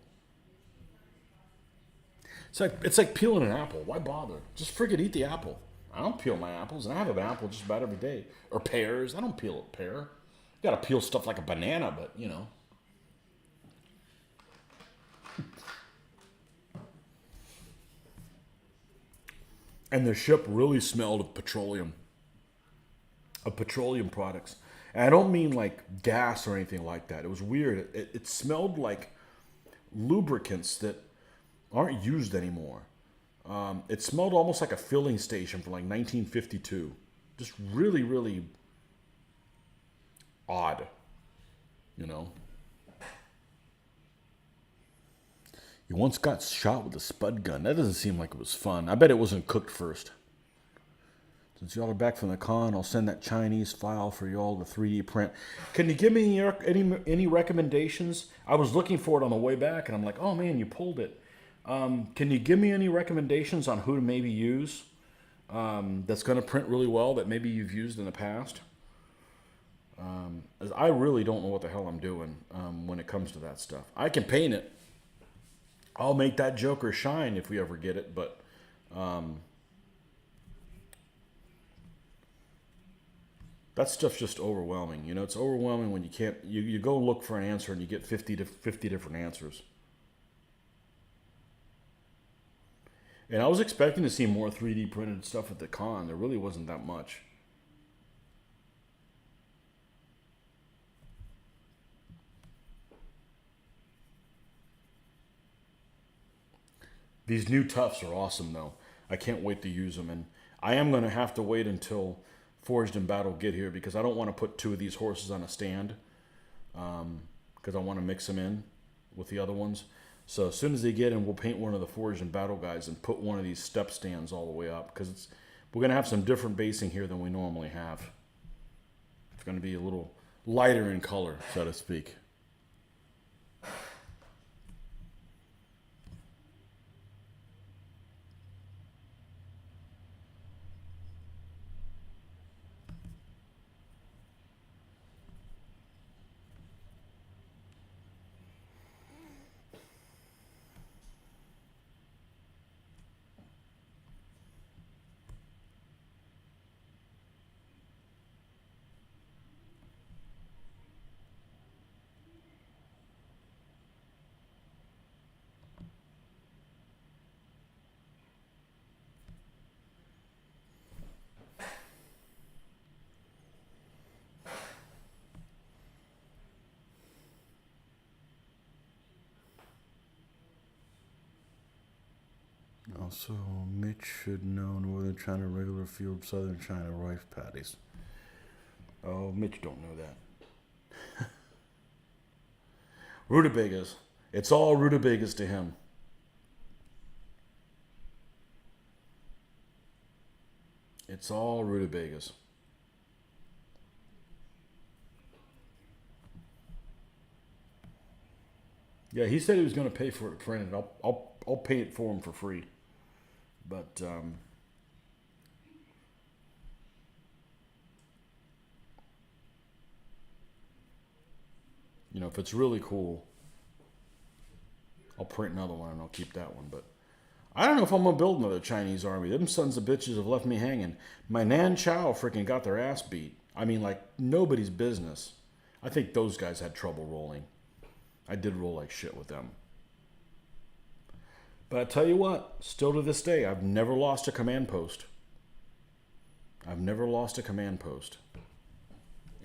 Speaker 1: It's like peeling an apple. Why bother? Just freaking eat the apple. I don't peel my apples, and I have an apple just about every day. Or pears. I don't peel a pear. You gotta peel stuff like a banana, but you know. And the ship really smelled of petroleum products. And I don't mean like gas or anything like that. It was weird. It smelled like lubricants that aren't used anymore. It smelled almost like a filling station from like 1952. Just really, really odd, you know. You once got shot with a spud gun. That doesn't seem like it was fun. I bet it wasn't cooked first. Since y'all are back from the con, I'll send that Chinese file for y'all to 3D print. Can you give me any recommendations? I was looking for it on the way back, and I'm like, oh man, you pulled it. Can you give me any recommendations on who to maybe use that's going to print really well that maybe you've used in the past? As I really don't know what the hell I'm doing when it comes to that stuff. I can paint it. I'll make that Joker shine if we ever get it, but that stuff's just overwhelming. You know, it's overwhelming when you can't. You go look for an answer and you get 50 different answers. And I was expecting to see more 3D printed stuff at the con. There really wasn't that much. These new tufts are awesome, though. I can't wait to use them. And I am going to have to wait until Forged in Battle get here because I don't want to put two of these horses on a stand because I want to mix them in with the other ones. So as soon as they get in, we'll paint one of the Forged in Battle guys and put one of these step stands all the way up because we're going to have some different basing here than we normally have. It's going to be a little lighter in color, so to speak. Also, Mitch should know Northern China regular field, Southern China rice patties. Oh, Mitch don't know that. Rutabagas. It's all rutabagas to him. It's all rutabagas. Yeah, he said he was going to pay for it printed. I'll pay it for him for free. But you know, if it's really cool, I'll print another one and I'll keep that one. But I don't know if I'm gonna build another Chinese army. Them sons of bitches have left me hanging. My Nan Chow freaking got their ass beat. I mean, like nobody's business. I think those guys had trouble rolling. I did roll like shit with them. But I tell you what, still to this day, I've never lost a command post. I've never lost a command post.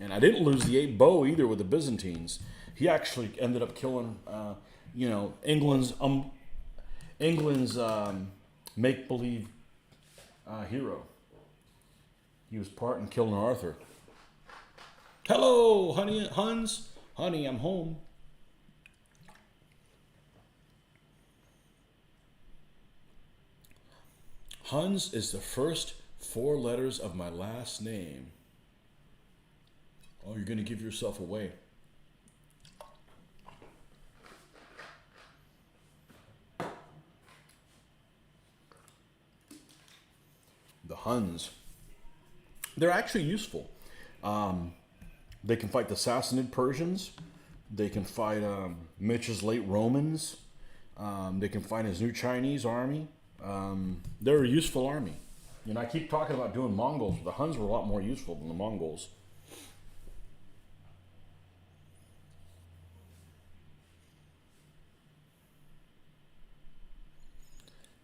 Speaker 1: And I didn't lose the 8 bow either with the Byzantines. He actually ended up killing, England's make-believe hero. He was part in killing Arthur. Hello, honey, Huns. Honey, I'm home. Huns is the first 4 letters of my last name. Oh, you're going to give yourself away. The Huns. They're actually useful. They can fight the Sassanid Persians. They can fight Mitch's late Romans. They can find his new Chinese army. They're a useful army. You know, I keep talking about doing Mongols. The Huns were a lot more useful than the Mongols.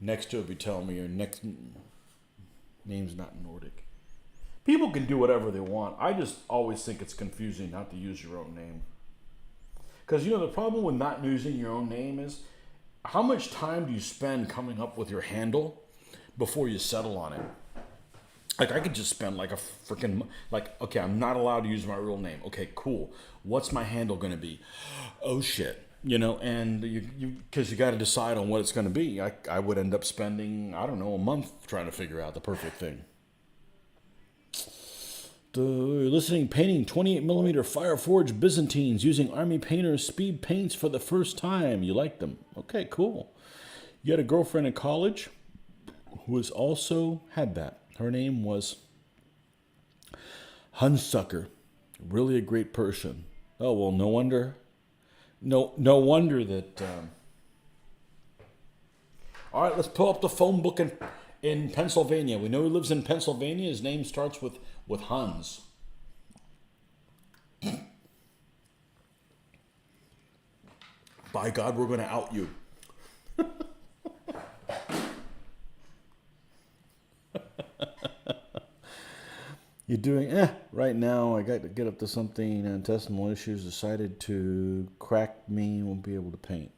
Speaker 1: Next to it, be telling me your next name's not Nordic. People can do whatever they want. I just always think it's confusing not to use your own name. Because, you know, the problem with not using your own name is how much time do you spend coming up with your handle before you settle on it? Like, I could just spend like a freaking, like, okay, I'm not allowed to use my real name. Okay, cool. What's my handle going to be? Oh, shit. You know, and because you got to decide on what it's going to be. I would end up spending, I don't know, a month trying to figure out the perfect thing. Listening, painting 28mm Fireforge Byzantines using Army Painter's speed paints for the first time. You like them? Okay, cool. You had a girlfriend in college who was also had that. Her name was Hunsucker. Really a great person. Oh, well, no wonder. No wonder that. All right, let's pull up the phone book in Pennsylvania. We know he lives in Pennsylvania. His name starts with Huns. By God, we're going to out you. You're doing, right now I got to get up to something, intestinal issues, decided to crack me, won't be able to paint.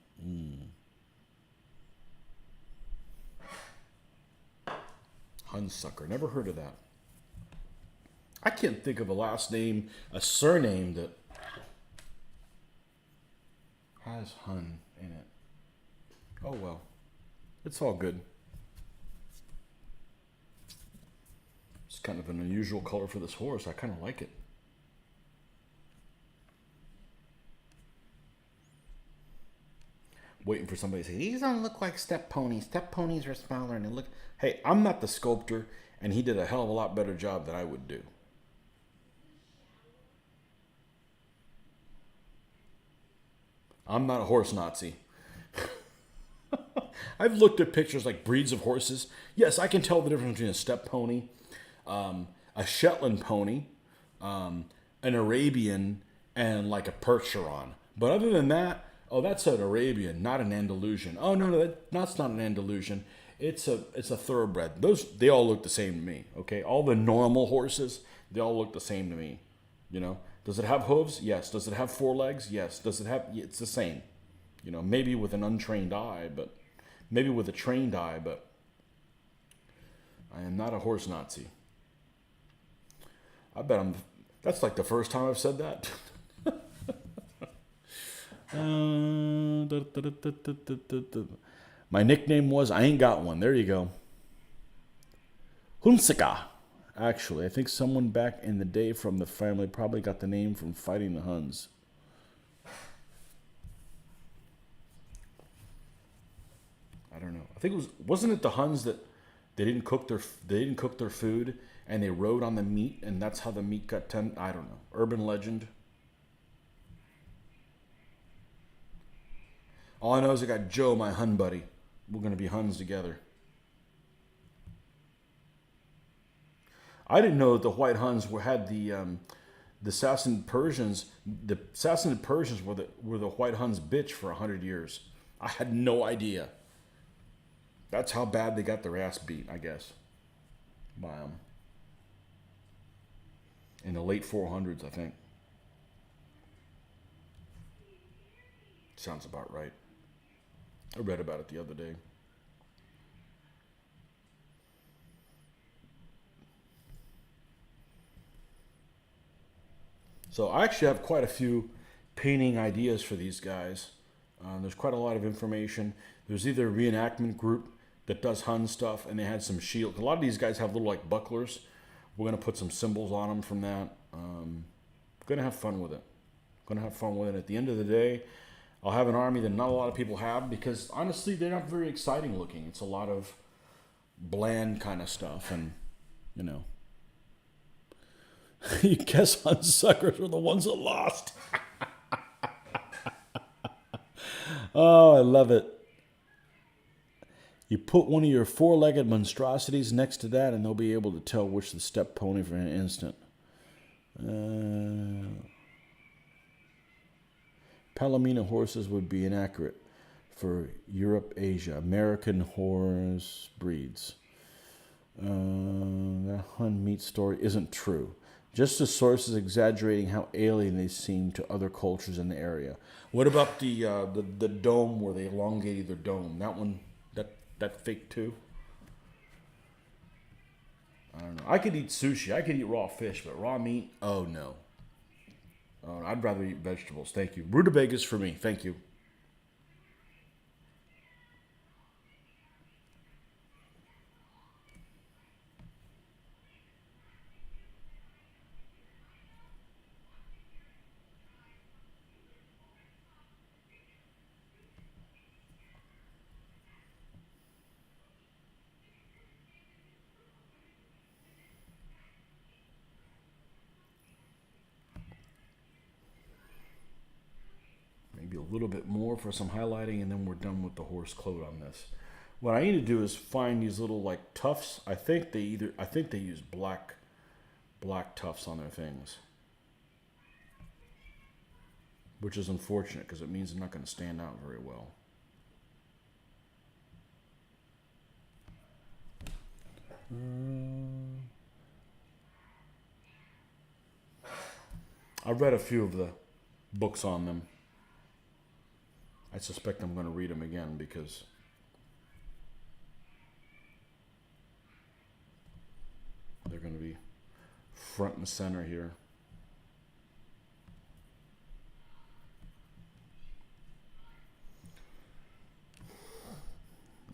Speaker 1: Hunsucker, never heard of that. I can't think of a last name, a surname that has Hun in it. Oh well, it's all good. It's kind of an unusual color for this horse. I kind of like it. Waiting for somebody to say, these don't look like step ponies. Step ponies are smaller and they look... Hey, I'm not the sculptor, and he did a hell of a lot better job than I would do. I'm not a horse Nazi. I've looked at pictures like breeds of horses. Yes, I can tell the difference between a step pony, a Shetland pony, an Arabian, and like a Percheron. But other than that, oh, that's an Arabian, not an Andalusian. Oh no, that's not an Andalusian. It's a thoroughbred. They all look the same to me. Okay, all the normal horses, they all look the same to me. You know, does it have hooves? Yes. Does it have four legs? Yes. Does it have? It's the same. You know, maybe with an untrained eye, but maybe with a trained eye, but I am not a horse Nazi. I bet that's like the first time I've said that. My nickname was, I ain't got one. There you go. Hunsika. Actually, I think someone back in the day from the family probably got the name from fighting the Huns. I don't know. I think wasn't it the Huns that they didn't cook their food and they rode on the meat and that's how the meat got I don't know. Urban legend. All I know is I got Joe, my Hun buddy. We're going to be Huns together. I didn't know that the White Huns had the Sassanid Persians. The Sassanid Persians were the White Huns' bitch for 100 years. I had no idea. That's how bad they got their ass beat, I guess, by them. In the late 400s, I think. Sounds about right. I read about it the other day. So I actually have quite a few painting ideas for these guys. There's quite a lot of information. There's either a reenactment group that does Hun stuff, and they had some shields. A lot of these guys have little like bucklers. We're going to put some symbols on them from that. Going to have fun with it. At the end of the day, I'll have an army that not a lot of people have because honestly, they're not very exciting looking. It's a lot of bland kind of stuff, and you know. You guess Hunsuckers were the ones that lost. Oh, I love it. You put one of your four-legged monstrosities next to that, and they'll be able to tell which is the steppe pony for an instant. Palomino horses would be inaccurate for Europe, Asia. American horse breeds. That Hun meat story isn't true. Just the sources exaggerating how alien they seem to other cultures in the area. What about the dome where they elongated their dome? That one, that fake too? I don't know. I could eat sushi. I could eat raw fish, but raw meat? Oh, no. Oh, I'd rather eat vegetables. Thank you. Rutabagas for me. Thank you. Maybe a little bit more for some highlighting, and then we're done with the horse coat on this. What I need to do is find these little like tufts. I think they use black tufts on their things, which is unfortunate because it means they're not going to stand out very well. I've read a few of the books on them. I suspect I'm going to read them again because they're going to be front and center here.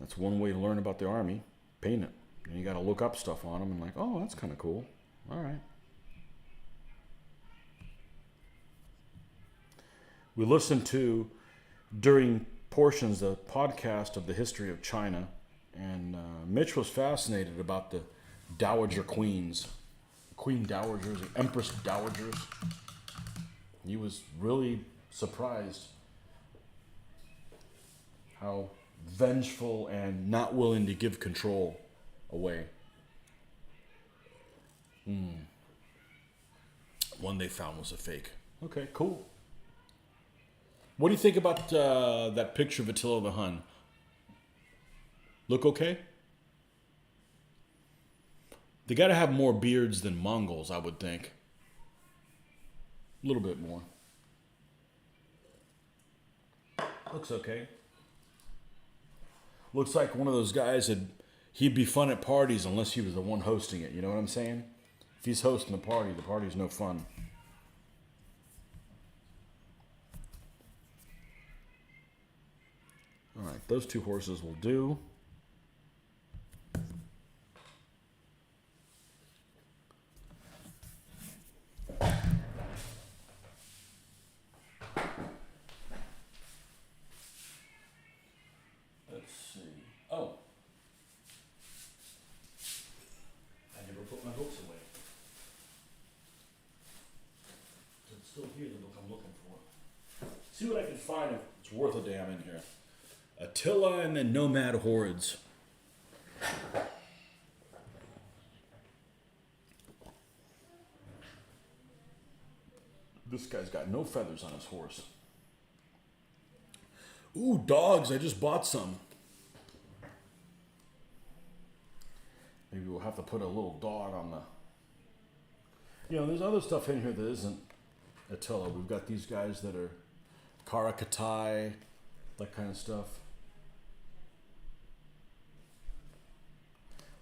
Speaker 1: That's one way to learn about the Army. Paint it. And you got to look up stuff on them and like, oh, that's kind of cool. All right. We listened to, during portions, the podcast of the history of China, and Mitch was fascinated about the Dowager Queens, Queen Dowagers, the Empress Dowagers. He was really surprised how vengeful and not willing to give control away. One they found was a fake. Okay, cool. What do you think about that picture of Attila the Hun? Look okay? They got to have more beards than Mongols, I would think. A little bit more. Looks okay. Looks like one of those guys he'd be fun at parties unless he was the one hosting it. You know what I'm saying? If he's hosting the party's no fun. All right, those two horses will do. Let's see. Oh. I never put my books away. It's still here, the book I'm looking for. See what I can find if it's worth a damn in here. Attila and the Nomad Hordes. This guy's got no feathers on his horse. Ooh, dogs. I just bought some. Maybe we'll have to put a little dog on the... You know, there's other stuff in here that isn't Attila. We've got these guys that are Karakatai, that kind of stuff.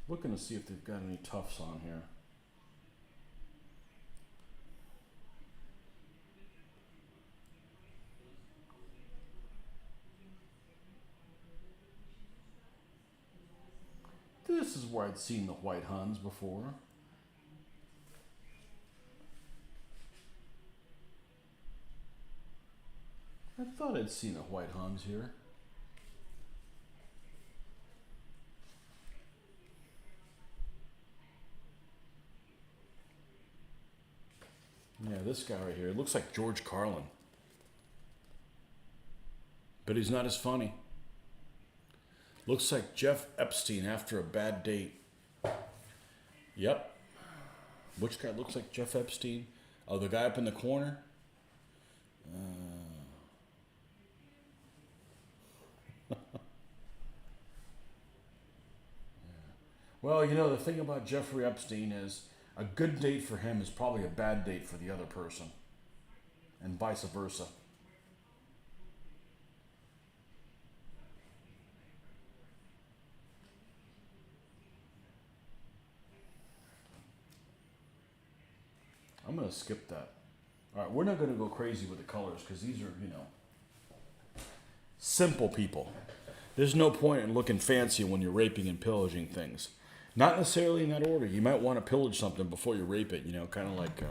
Speaker 1: Looking to see if they've got any tufts on here. This is where I'd seen the white Huns before. I thought I'd seen the white Huns here. Yeah, this guy right here. It looks like George Carlin. But he's not as funny. Looks like Jeff Epstein after a bad date. Yep. Which guy looks like Jeff Epstein? Oh, the guy up in the corner? Well, you know, the thing about Jeffrey Epstein is a good date for him is probably a bad date for the other person, and vice versa. I'm going to skip that. All right, we're not going to go crazy with the colors because these are, you know, simple people. There's no point in looking fancy when you're raping and pillaging things. Not necessarily in that order. You might want to pillage something before you rape it, you know, kind of like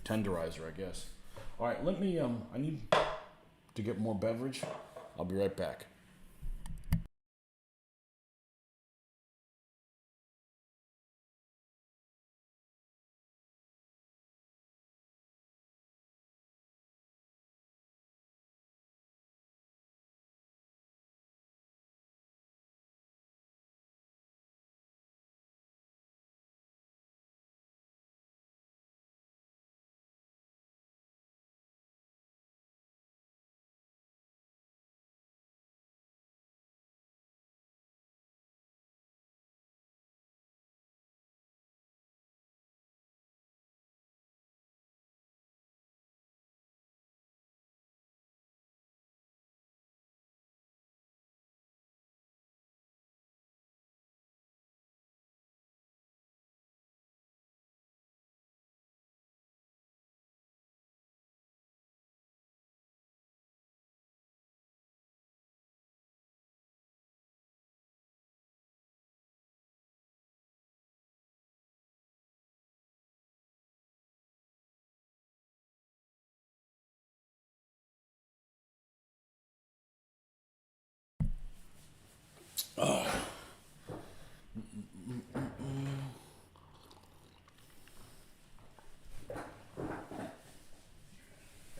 Speaker 1: tenderizer, I guess. All right, let me, I need to get more beverage. I'll be right back.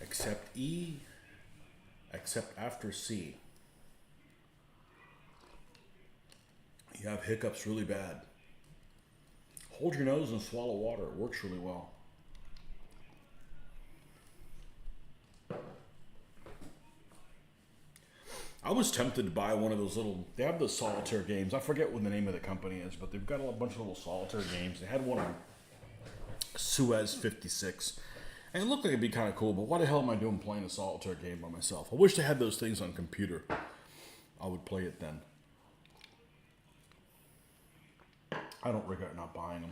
Speaker 1: Except E, except after C. You have hiccups really bad. Hold your nose and swallow water. It works really well. I was tempted to buy one of those little, they have those solitaire games. I forget what the name of the company is, but they've got a bunch of little solitaire games. They had one on Suez 56. And it looked like it'd be kind of cool, but why the hell am I doing playing a solitaire game by myself? I wish they had those things on computer. I would play it then. I don't regret not buying them.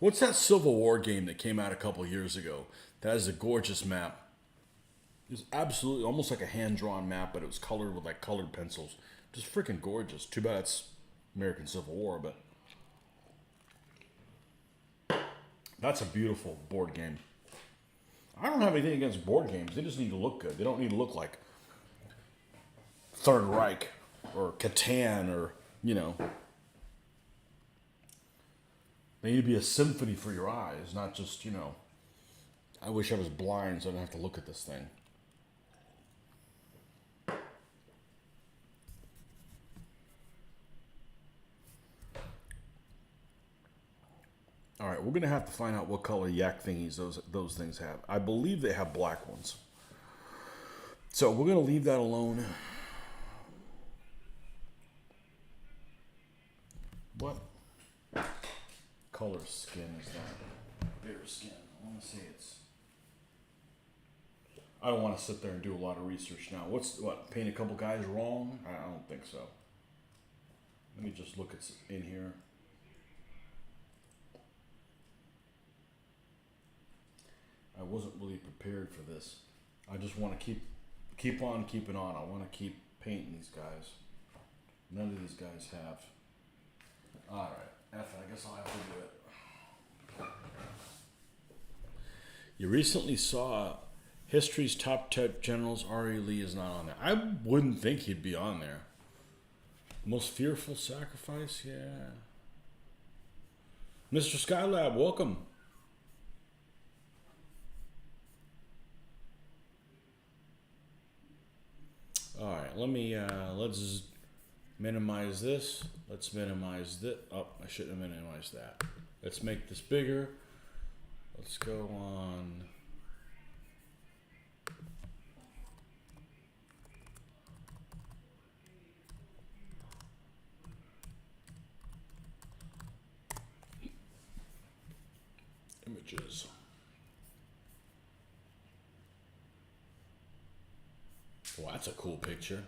Speaker 1: What's that Civil War game that came out a couple years ago? That has a gorgeous map. It was absolutely almost like a hand-drawn map, but it was colored with like colored pencils. Just freaking gorgeous. Too bad it's American Civil War, but that's a beautiful board game. I don't have anything against board games. They just need to look good. They don't need to look like Third Reich or Catan or, you know. They need to be a symphony for your eyes, not just, you know, I wish I was blind so I don't have to look at this thing. All right, we're going to have to find out what color yak thingies those things have. I believe they have black ones. So we're going to leave that alone. What color skin is that? Bear skin. I want to say it's... I don't want to sit there and do a lot of research now. What, paint a couple guys wrong? I don't think so. Let me just look at in here. I wasn't really prepared for this. I just want to keep on keeping on. I want to keep painting these guys. None of these guys have. All right, F it. I guess I'll have to do it. You recently saw History's Top 10 Generals. R.E. Lee is not on there. I wouldn't think he'd be on there. Most Fearful Sacrifice? Yeah. Mr. Skylab, welcome. let me, let's minimize this. Let's minimize this. Oh, I shouldn't have minimized that. Let's make this bigger. Let's go on. Images. Well, that's a cool picture.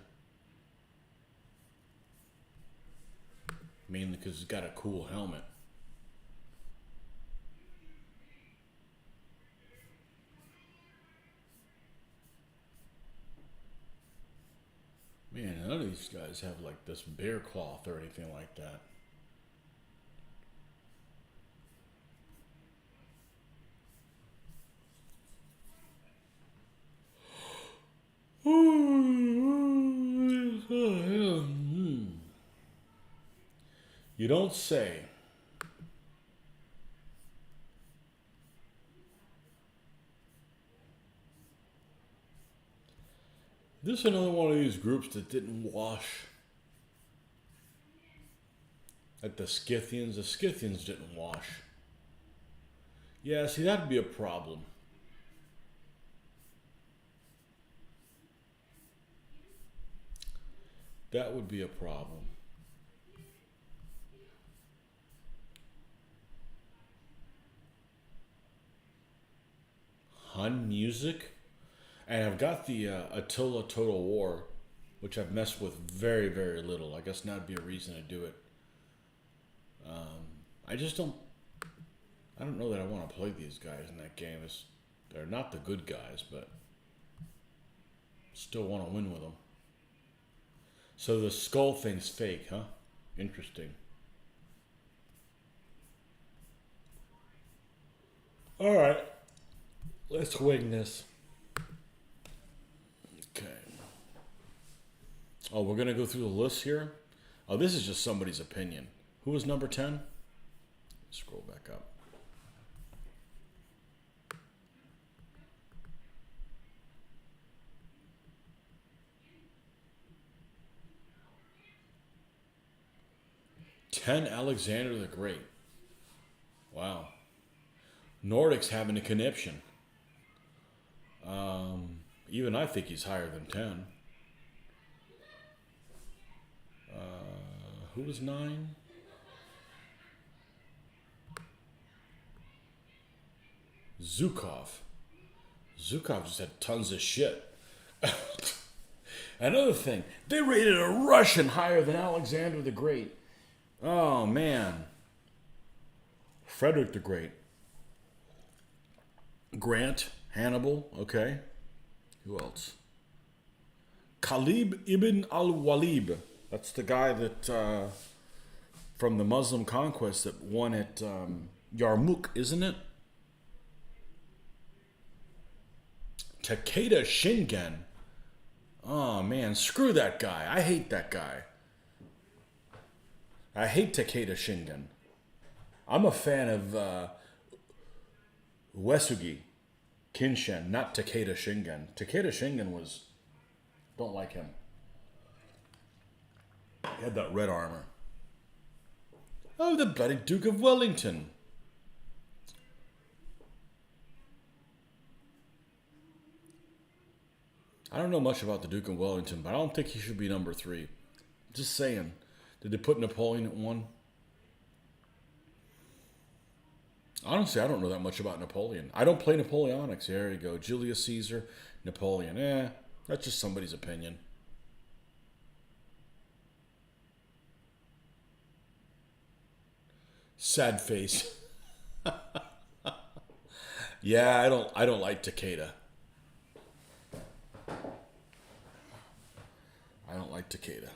Speaker 1: Mainly because it's got a cool helmet. Man, none of these guys have like this bear cloth or anything like that. You don't say. This is another one of these groups that didn't wash. Like the Scythians. The Scythians didn't wash. Yeah, see, that'd be a problem. That would be a problem. Hun music? And I've got the Attila Total War, which I've messed with very, very little. I guess that'd be a reason to do it. I just don't... I don't know that I want to play these guys in that game. They're not the good guys, but still want to win with them. So the skull thing's fake, huh? Interesting. Alright. Let's wing this. Okay. Oh, we're going to go through the list here? Oh, this is just somebody's opinion. Who was number 10? Scroll back up. Alexander the Great. Wow. Nordics having a conniption. Even I think he's higher than 10. Who was 9? Zhukov. Zhukov just had tons of shit. Another thing, they rated a Russian higher than Alexander the Great. Oh, man. Frederick the Great. Grant, Hannibal, okay. Who else? Khalid ibn al-Walid. That's the guy that, from the Muslim conquest that won at Yarmouk, isn't it? Takeda Shingen. Oh, man, screw that guy. I hate that guy. I hate Takeda Shingen. I'm a fan of Uesugi Kinshen, not Takeda Shingen. Takeda Shingen was... Don't like him. He had that red armor. Oh, the bloody Duke of Wellington. I don't know much about the Duke of Wellington, but I don't think he should be number 3. Just saying. Did they put Napoleon at 1? Honestly, I don't know that much about Napoleon. I don't play Napoleonics. There you go. Julius Caesar, Napoleon. That's just somebody's opinion. Sad face. Yeah, I don't like Takeda. I don't like Takeda.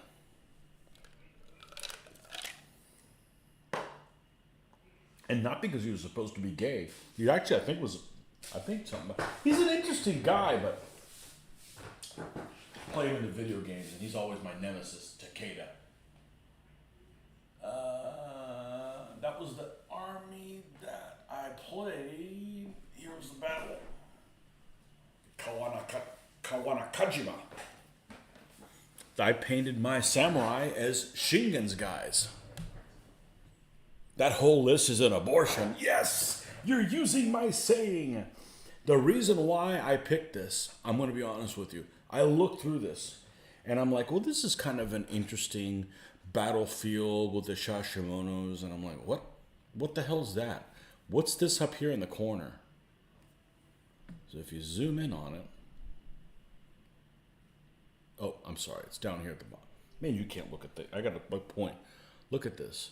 Speaker 1: And not because he was supposed to be gay. He actually, I think something. He's an interesting guy, but I play him in the video games, and he's always my nemesis, Takeda. That was the army that I played. Here was the battle. Kawanakajima. I painted my samurai as Shingen's guys. That whole list is an abortion. Yes, you're using my saying. The reason why I picked this, I'm going to be honest with you. I looked through this, and I'm like, well, this is kind of an interesting battlefield with the Shashimonos, and I'm like, what? What the hell is that? What's this up here in the corner? So if you zoom in on it, oh, I'm sorry, it's down here at the bottom. Man, you can't look at that. I got a point. Look at this.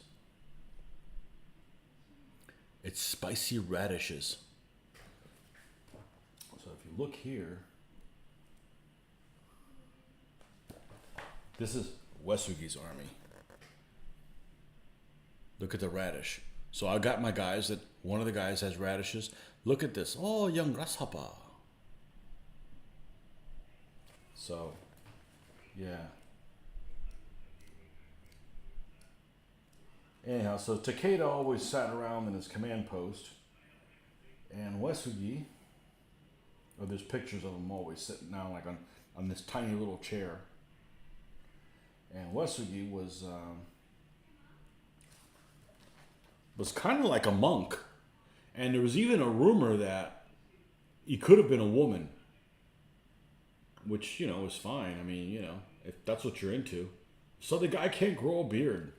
Speaker 1: It's spicy radishes. So if you look here, this is Wesugi's army. Look at the radish. So I got my guys that one of the guys has radishes. Look at this. Oh, young grasshopper. So, yeah. Anyhow, so Takeda always sat around in his command post. And Wesugi, or there's pictures of him always sitting down like on this tiny little chair. And Wesugi was kind of like a monk. And there was even a rumor that he could have been a woman. Which, is fine. I mean, if that's what you're into. So the guy can't grow a beard,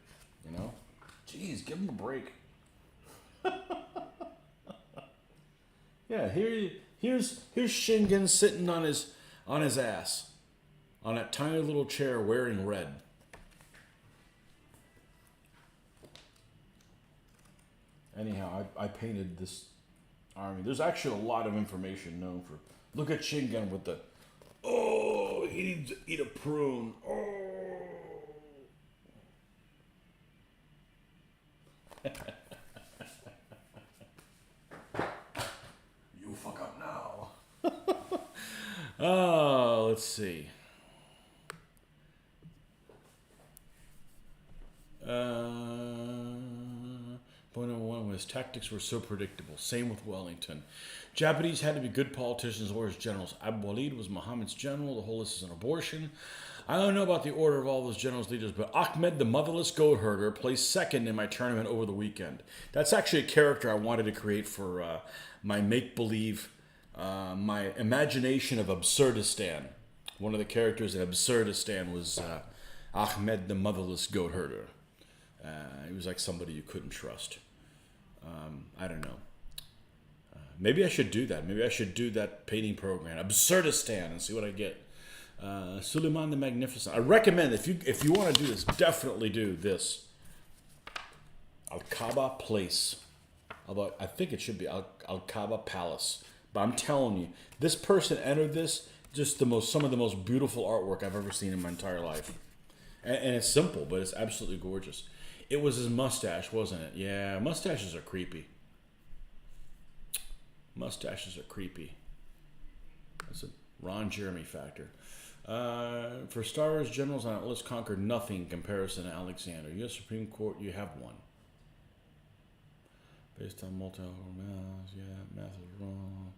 Speaker 1: Jeez, give him a break. Yeah, here's Shingen sitting on his ass. On that tiny little chair wearing red. Anyhow, I painted this army. There's actually a lot of information known for. Look at Shingen with the. Oh, he needs to eat a prune. Oh. You fuck up now. Oh, let's see. Point number one was tactics were so predictable. Same with Wellington. Japanese had to be good politicians or as generals. Abu Walid was Muhammad's general. The whole list is an abortion. I don't know about the order of all those generals' leaders, but Ahmed the Motherless Goat Herder placed second in my tournament over the weekend. That's actually a character I wanted to create for my make-believe, my imagination of Absurdistan. One of the characters in Absurdistan was Ahmed the Motherless Goat Herder. He was like somebody you couldn't trust. I don't know. Maybe I should do that. Maybe I should do that painting program, Absurdistan, and see what I get. Suleiman the Magnificent. I recommend if you want to do this, definitely do this. Al-Kaaba Place. Although I think it should be Al-Kaaba Palace. But I'm telling you, this person entered this just some of the most beautiful artwork I've ever seen in my entire life. And it's simple, but it's absolutely gorgeous. It was his mustache, wasn't it? Yeah, mustaches are creepy. Mustaches are creepy. That's a Ron Jeremy factor. For Star Wars generals on that list conquered nothing in comparison to Alexander. U.S. Supreme Court, you have one. Based on math, math is wrong.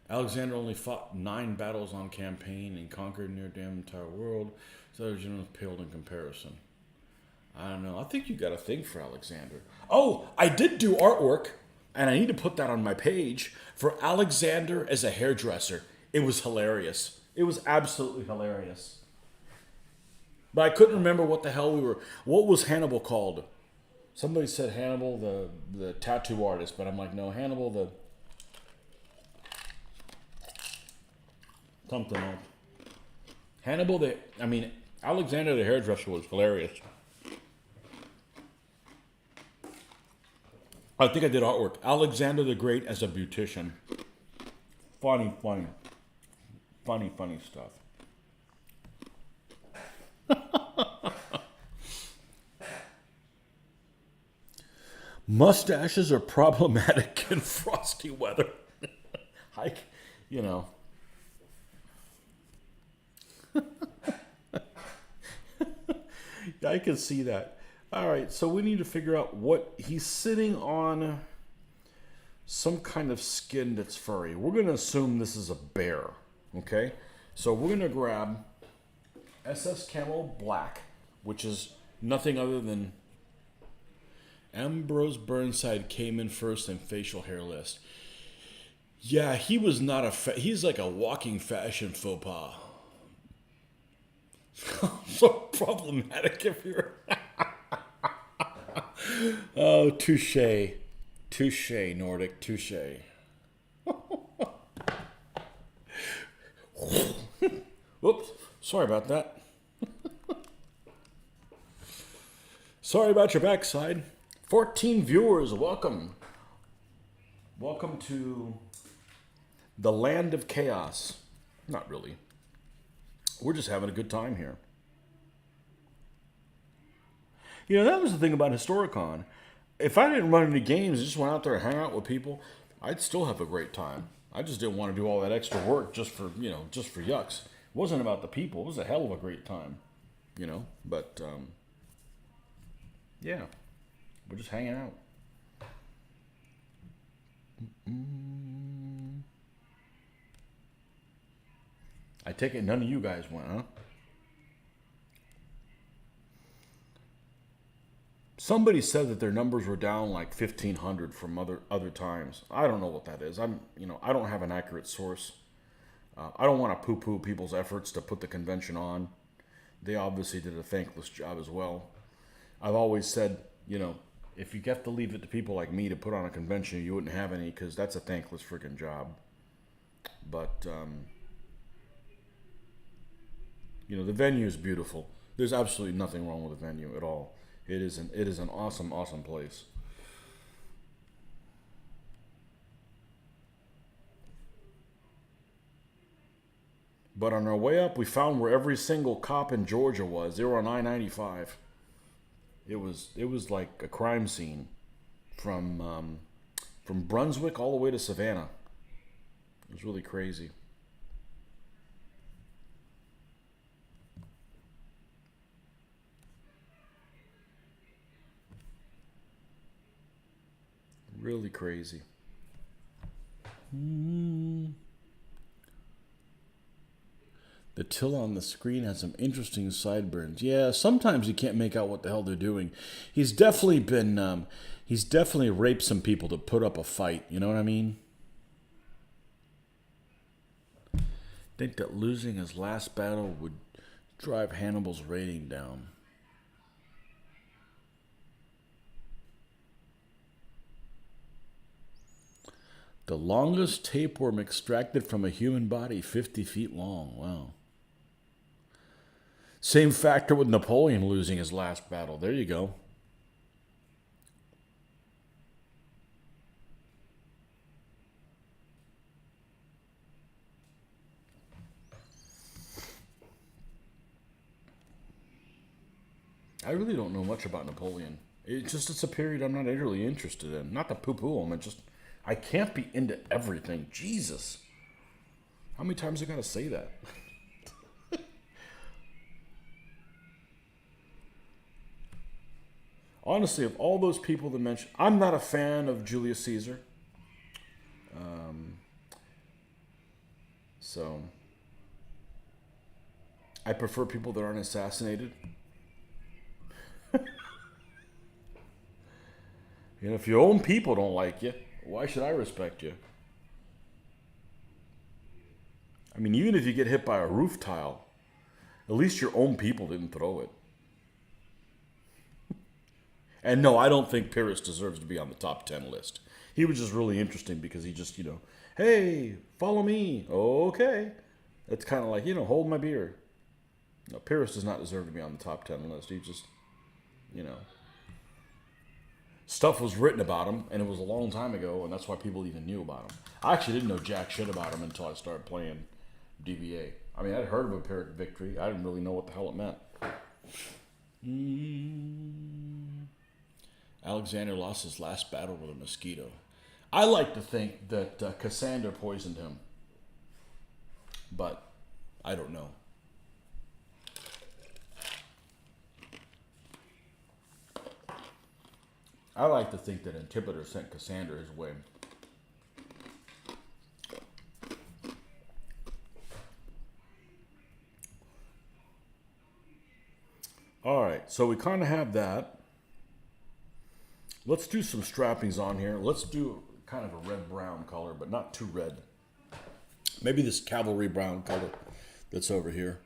Speaker 1: Alexander only fought 9 battles on campaign and conquered near damn entire world. So other generals paled in comparison. I don't know. I think you got a thing for Alexander. Oh, I did do artwork, and I need to put that on my page, for Alexander as a hairdresser. It was hilarious. It was absolutely hilarious. But I couldn't remember what the hell what was Hannibal called? Somebody said Hannibal, the tattoo artist, but I'm like, no, Hannibal, the something else. Hannibal, Alexander the hairdresser was hilarious. I think I did artwork. Alexander the Great as a beautician. Funny stuff. Mustaches are problematic in frosty weather. I can see that. All right, so we need to figure out what he's sitting on. Some kind of skin that's furry. We're going to assume this is a bear. Okay, so we're going to grab SS Camo Black, which is nothing other than Ambrose Burnside came in first in facial hair list. Yeah, he was not he's like a walking fashion faux pas. So problematic if you're... Oh, touche. Touche, Nordic, touche. Whoops, sorry about that. Sorry about your backside. 14 viewers, welcome. Welcome to the land of chaos. Not really. We're just having a good time here. You know, that was the thing about Historicon. If I didn't run any games and just went out there and hang out with people, I'd still have a great time. I just didn't want to do all that extra work just for yucks. It wasn't about the people. It was a hell of a great time, But, yeah, we're just hanging out. I take it none of you guys went, huh? Somebody said that their numbers were down like 1,500 from other times. I don't know what that is. I don't have an accurate source. I don't want to poo-poo people's efforts to put the convention on. They obviously did a thankless job as well. I've always said, if you have to leave it to people like me to put on a convention, you wouldn't have any, because that's a thankless freaking job. But, the venue is beautiful. There's absolutely nothing wrong with the venue at all. It is an awesome, awesome place. But on our way up, we found where every single cop in Georgia was. They were on I-95. It was like a crime scene from Brunswick all the way to Savannah. It was really crazy. Really crazy. The till on the screen has some interesting sideburns. Yeah, sometimes you can't make out what the hell they're doing. He's definitely raped some people to put up a fight. You know what I mean? Think that losing his last battle would drive Hannibal's rating down. The longest tapeworm extracted from a human body, 50 feet long. Wow. Same factor with Napoleon losing his last battle. There you go. I really don't know much about Napoleon. It's a period I'm not really interested in. Not to poo-poo him, I can't be into everything. Jesus. How many times I gotta say that? Honestly, of all those people that mentioned, I'm not a fan of Julius Caesar. So I prefer people that aren't assassinated. If your own people don't like you, why should I respect you? I mean, even if you get hit by a roof tile, at least your own people didn't throw it. And no, I don't think Pyrrhus deserves to be on the top 10 list. He was just really interesting because he just, hey, follow me. Okay. It's kind of like, hold my beer. No, Pyrrhus does not deserve to be on the top 10 list. He just, stuff was written about him, and it was a long time ago, and that's why people even knew about him. I actually didn't know jack shit about him until I started playing DBA. I mean, I'd heard of a Pyrrhic victory. I didn't really know what the hell it meant. Alexander lost his last battle with a mosquito. I like to think that Cassander poisoned him, but I don't know. I like to think that Antipater sent Cassander his way. All right, so we kind of have that. Let's do some strappings on here. Let's do kind of a red-brown color, but not too red. Maybe this cavalry brown color that's over here.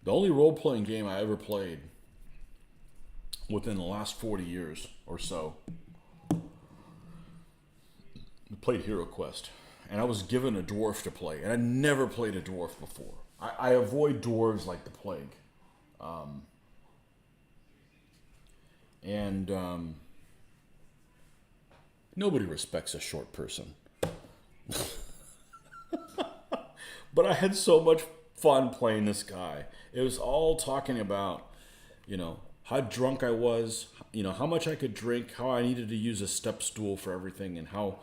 Speaker 1: The only role-playing game I ever played within the last 40 years or so, I played Hero Quest. And I was given a dwarf to play. And I never played a dwarf before. I avoid dwarves like the plague. And nobody respects a short person. But I had so much fun playing this guy. It was all talking about, how drunk I was, how much I could drink, how I needed to use a step stool for everything, and how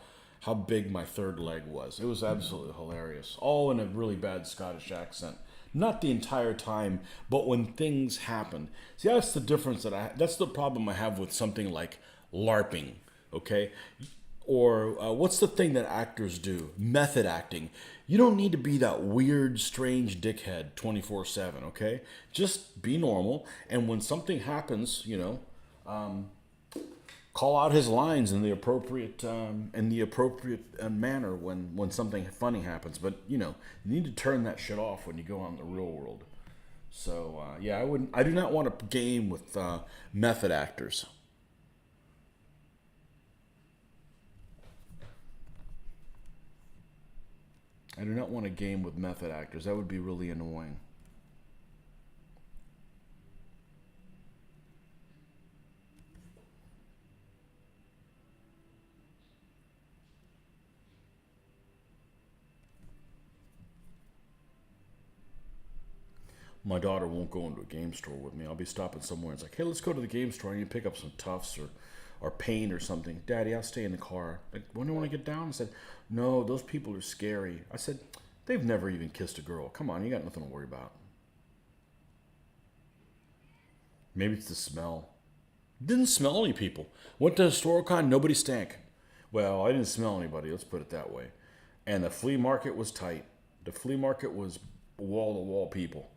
Speaker 1: big my third leg was. It was absolutely hilarious. All in a really bad Scottish accent. Not the entire time, but when things happen. See, that's the difference that's the problem I have with something like LARPing, okay? Or what's the thing that actors do? Method acting. You don't need to be that weird, strange dickhead 24/7, okay? Just be normal, and when something happens, call out his lines in the appropriate manner when something funny happens. But you need to turn that shit off when you go out in the real world. So yeah, I do not want to game with method actors. I do not want to game with method actors. That would be really annoying. My daughter won't go into a game store with me. I'll be stopping somewhere. It's like, hey, let's go to the game store. I need to pick up some Tufts or paint or something. Daddy, I'll stay in the car. Like, when do you want to get down? I said, no, those people are scary. I said, they've never even kissed a girl. Come on, you got nothing to worry about. Maybe it's the smell. Didn't smell any people. Went to Historicon, nobody stank. Well, I didn't smell anybody, let's put it that way. And the flea market was tight. The flea market was wall-to-wall people.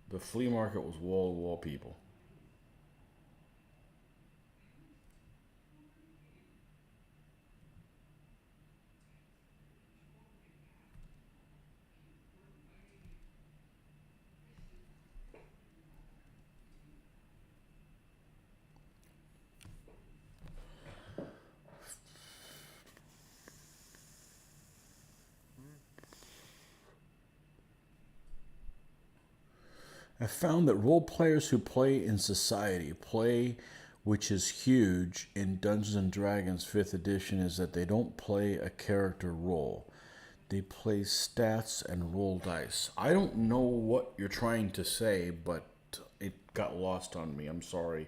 Speaker 1: The flea market was wall-to-wall people. I found that role players who play in society which is huge in Dungeons and Dragons 5th edition, is that they don't play a character role. They play stats and roll dice. I don't know what you're trying to say, but it got lost on me. I'm sorry.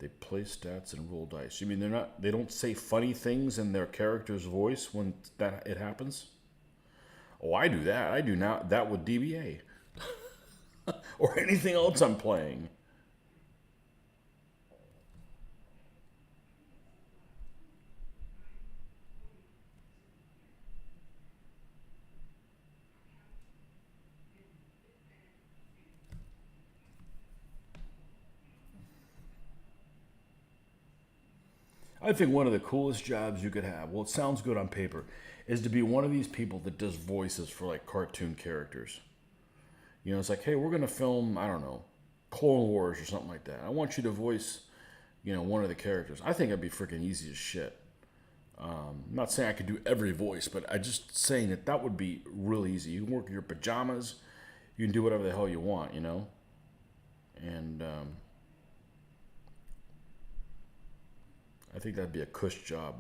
Speaker 1: They play stats and roll dice. You mean they don't say funny things in their character's voice when it happens? Oh, I do that. I do not that with DBA. Or anything else I'm playing. I think one of the coolest jobs you could have, well, it sounds good on paper, is to be one of these people that does voices for like cartoon characters. It's like, hey, we're going to film, I don't know, Clone Wars or something like that. I want you to voice, one of the characters. I think it'd be freaking easy as shit. I'm not saying I could do every voice, but I just saying that would be really easy. You can work in your pajamas. You can do whatever the hell you want, And I think that'd be a cush job.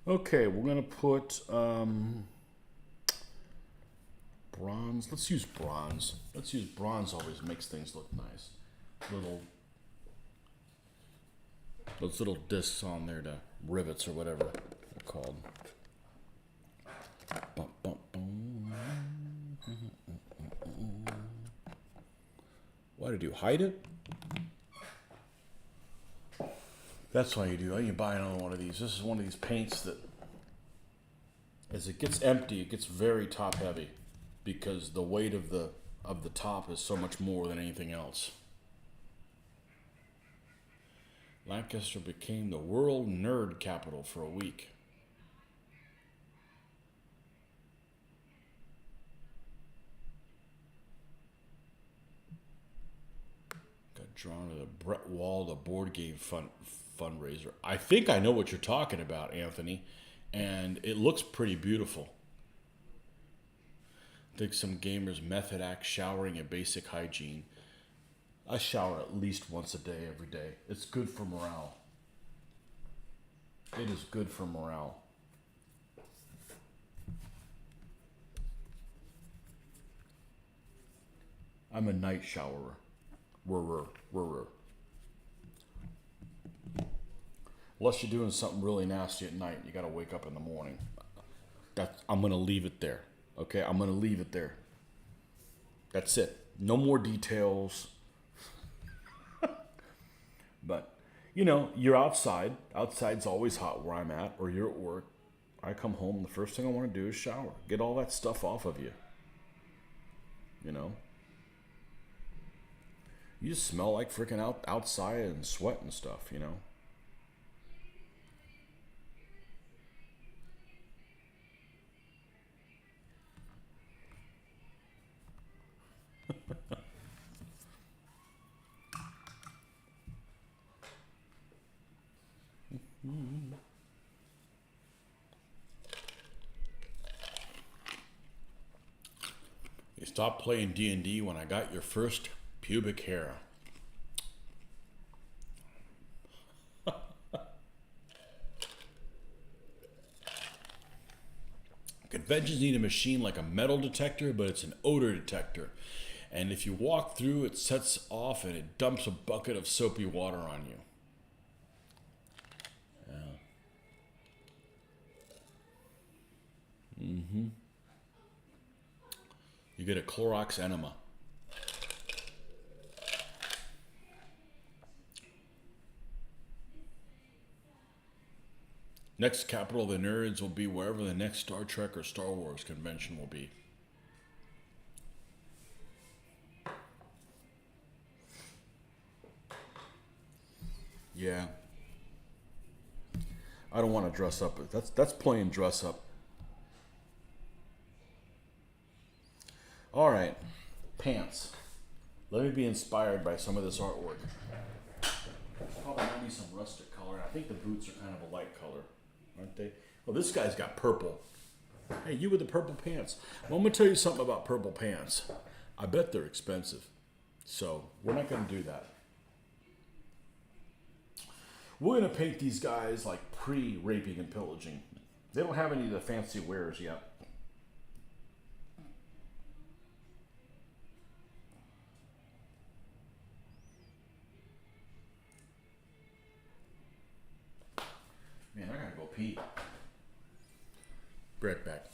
Speaker 1: Okay, we're gonna put bronze. Let's use bronze. Let's use bronze. Always makes things look nice. Little those little discs on there to rivets or whatever they're called. Bum, bum, bum. Why did you hide it? That's why you do. You buy another one of these. This is one of these paints that, as it gets empty, it gets very top heavy, because the weight of the top is so much more than anything else. Lancaster became the world nerd capital for a week. Got drawn to the Brett Wall, the board game fundraiser. I think I know what you're talking about, Anthony, and it looks pretty beautiful. I think some gamers method act showering in basic hygiene. I shower at least once a day, every day. It's good for morale. It is good for morale. I'm a night showerer. Unless you're doing something really nasty at night, you gotta wake up in the morning. I'm gonna leave it there. Okay, I'm gonna leave it there. That's it. No more details. But, you're outside. Outside's always hot where I'm at, or you're at work. I come home, the first thing I want to do is shower. Get all that stuff off of you. You know? You just smell like freaking outside and sweat and stuff, You stopped playing D&D when I got your first pubic hair. Conventions need a machine like a metal detector, but it's an odor detector. And if you walk through, it sets off and it dumps a bucket of soapy water on you. You get a Clorox enema. Next capital of the nerds will be wherever the next Star Trek or Star Wars convention will be. Yeah. I don't want to dress up. That's playing dress up. All right. Pants. Let me be inspired by some of this artwork. Probably might be some rustic color. I think the boots are kind of a light color, aren't they? Oh, this guy's got purple. Hey, you with the purple pants. Well, I'm going to tell you something about purple pants. I bet they're expensive. So, we're not going to do that. We're going to paint these guys like pre-raping and pillaging. They don't have any of the fancy wares yet. Man, I gotta go pee. Right back.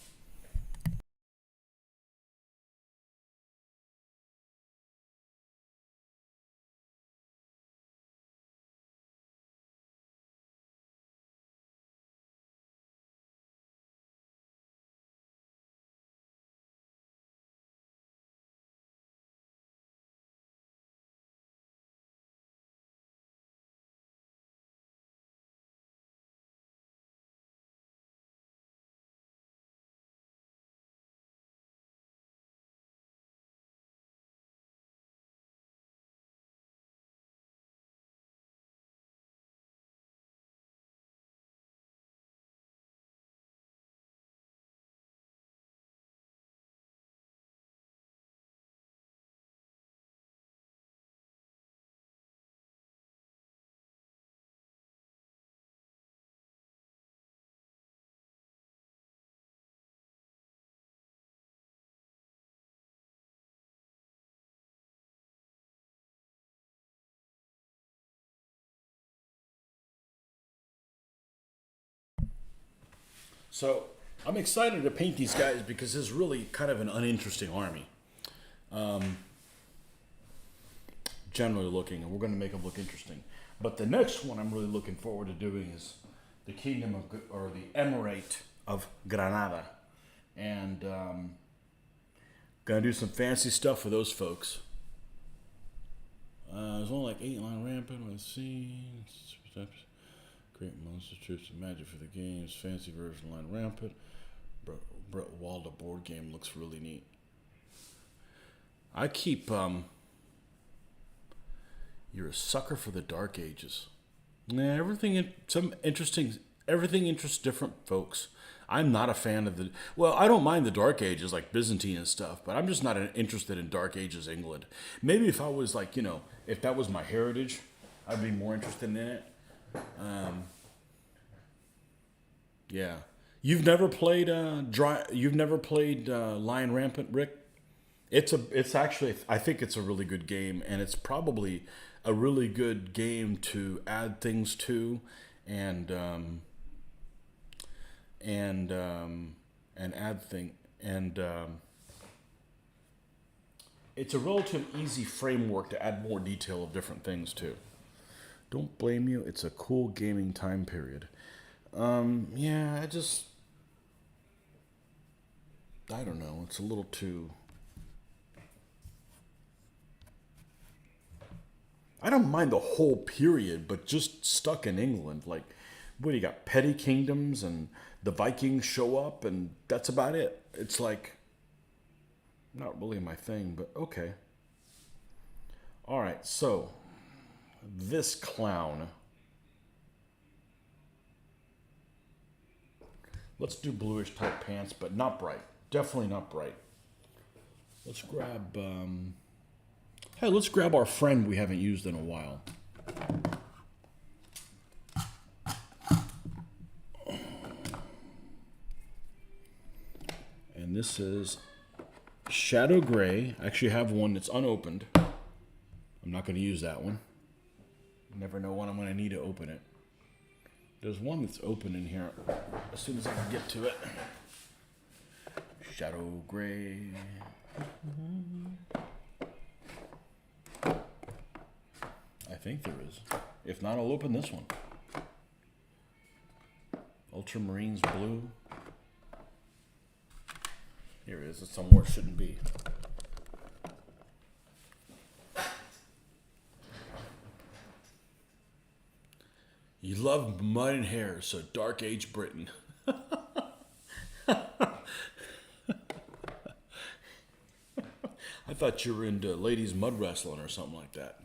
Speaker 1: So I'm excited to paint these guys because this is really kind of an uninteresting army. Generally looking, and we're going to make them look interesting. But the next one I'm really looking forward to doing is the Kingdom of, or the Emirate of Granada. And gonna do some fancy stuff for those folks. There's only like 8 line rampant. Let's see. Great monster troops and magic for the games. Fancy version line rampant. Brett Walda board game looks really neat. I keep you're a sucker for the Dark Ages. Yeah, everything interests different folks. I'm not a fan of I don't mind the Dark Ages, like Byzantine and stuff, but I'm just not interested in Dark Ages England. Maybe if I was like, if that was my heritage, I'd be more interested in it. Yeah. You've never played Lion Rampant, Rick? It's actually, I think it's a really good game, and it's probably a really good game to add things to, and add thing, and it's a relative easy framework to add more detail of different things to. Don't blame you. It's a cool gaming time period. Yeah, I don't know. It's a little too. I don't mind the whole period, but just stuck in England. Like, what do you got? Petty kingdoms, and the Vikings show up, and that's about it. It's like, not really my thing, but okay. All right, so this clown. Let's do bluish type pants, but not bright. Definitely not bright. Let's grab. Hey, let's grab our friend we haven't used in a while. And this is Shadow Gray. I actually have one that's unopened. I'm not going to use that one. You never know when I'm going to need to open it. There's one that's open in here as soon as I can get to it. Shadow Gray. I think there is. If not, I'll open this one. Ultramarines blue. Here it is. It's somewhere it shouldn't be. You love mud and hair, so Dark Age Britain. I thought you were into ladies mud wrestling or something like that.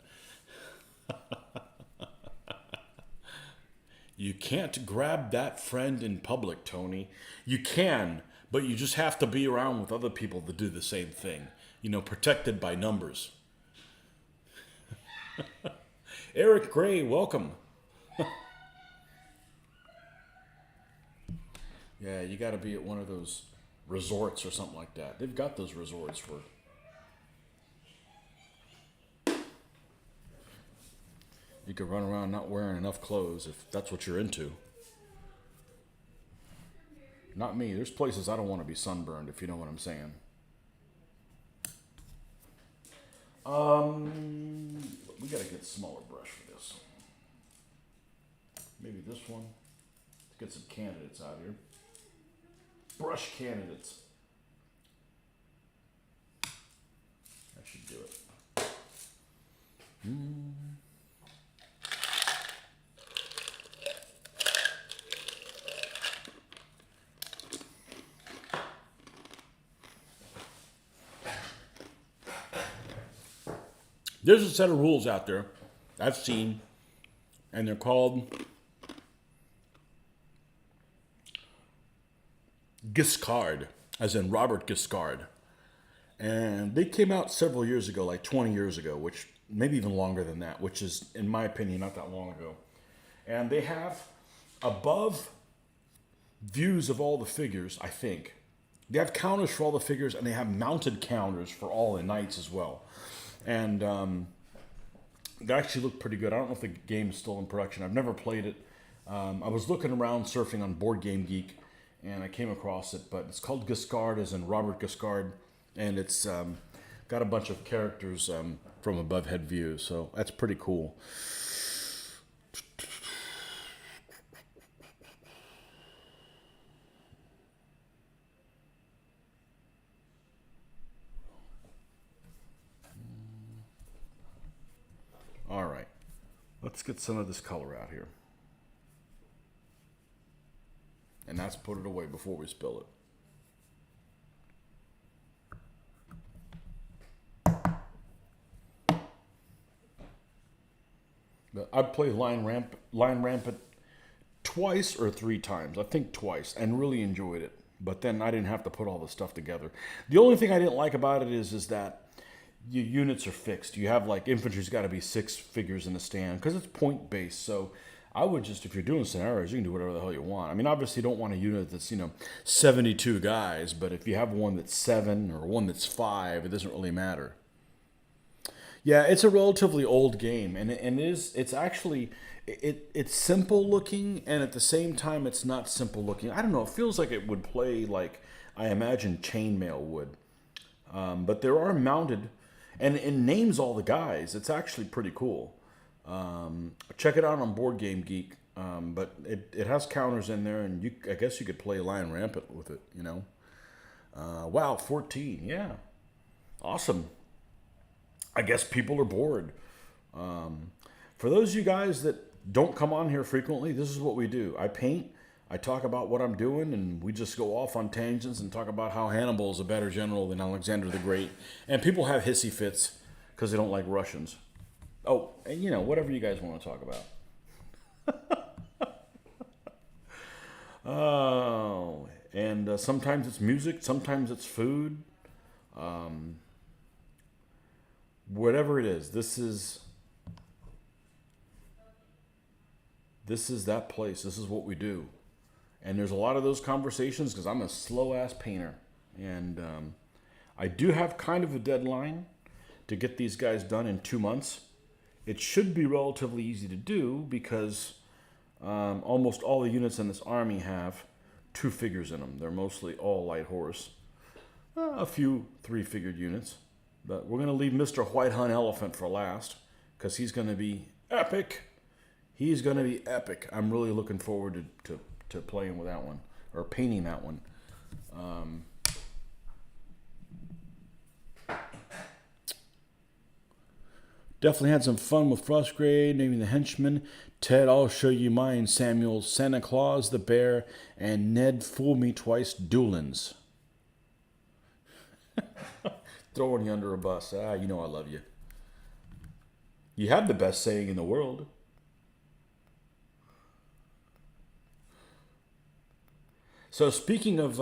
Speaker 1: You can't grab that friend in public, Tony. You can, but you just have to be around with other people that do the same thing. Protected by numbers. Eric Gray, welcome. Yeah, you got to be at one of those resorts or something like that. They've got those resorts for... You could run around not wearing enough clothes if that's what you're into. Not me. There's places I don't want to be sunburned, if you know what I'm saying. We got to get a smaller brush for this. Maybe this one. Let's get some candidates out here. Brush candidates. That should do it. There's a set of rules out there I've seen, and they're called Giscard, as in Robert Giscard. And they came out several years ago, like 20 years ago, which maybe even longer than that, which is, in my opinion, not that long ago. And they have above views of all the figures, I think. They have counters for all the figures, and they have mounted counters for all the knights as well. And they actually look pretty good. I don't know if the game is still in production. I've never played it. I was looking around surfing on Board Game Geek, and I came across it, but it's called Guiscard, as in Robert Guiscard, and it's got a bunch of characters from above head view, so that's pretty cool. All right, let's get some of this color out here. And that's put it away before we spill it. But I've played Line Rampant twice or three times. I think twice, and really enjoyed it. But then I didn't have to put all the stuff together. The only thing I didn't like about it is that your units are fixed. You have like infantry's got to be 6 figures in the stand because it's point based. So I would just, if you're doing scenarios, you can do whatever the hell you want. I mean, obviously you don't want a unit that's, 72 guys, but if you have one that's 7 or one that's 5, it doesn't really matter. Yeah, it's a relatively old game, and it's actually it's simple looking, and at the same time it's not simple looking. I don't know. It feels like it would play like I imagine Chainmail would, but there are mounted, and it names all the guys. It's actually pretty cool. Check it out on Board Game Geek, but it has counters in there, and I guess you could play Lion Rampant with it. Wow, 14, yeah, awesome. I guess people are bored. For those of you guys that don't come on here frequently, this is what we do. I paint, I talk about what I'm doing, and we just go off on tangents and talk about how Hannibal is a better general than Alexander the Great. And people have hissy fits because they don't like Russians. Oh, and whatever you guys want to talk about. Oh, and sometimes it's music, sometimes it's food. Whatever it is, this is that place. This is what we do. And there's a lot of those conversations because I'm a slow-ass painter. And I do have kind of a deadline to get these guys done in 2 months. It should be relatively easy to do because almost all the units in this army have 2 figures in them. They're mostly all light horse. A few 3-figured units. But we're going to leave Mr. White Hun Elephant for last because he's going to be epic. He's going to be epic. I'm really looking forward to playing with that one or painting that one. Definitely had some fun with Frostgrave, naming the henchman. Ted, I'll show you mine. Samuel, Santa Claus, the bear, and Ned, fool me twice, Doolins. Throwing you under a bus. I love you. You have the best saying in the world. So speaking of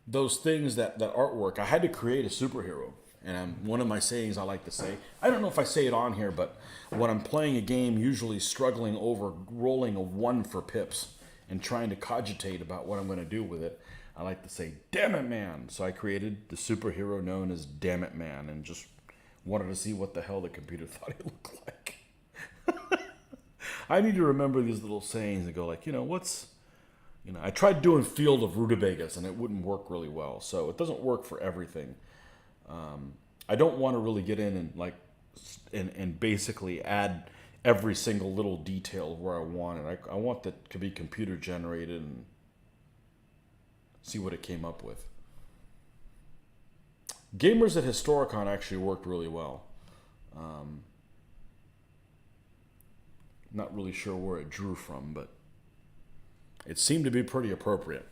Speaker 1: those things, that artwork, I had to create a superhero. And one of my sayings I like to say, I don't know if I say it on here, but when I'm playing a game, usually struggling over rolling a 1 for pips and trying to cogitate about what I'm going to do with it, I like to say, damn it, man. So I created the superhero known as Damn It Man and just wanted to see what the hell the computer thought he looked like. I need to remember these little sayings and go like, I tried doing Field of Rutabagas and it wouldn't work really well. So it doesn't work for everything. I don't want to really get in and basically add every single little detail where I want it. I want that to be computer generated and see what it came up with. Gamers at Historicon actually worked really well. Not really sure where it drew from, but it seemed to be pretty appropriate.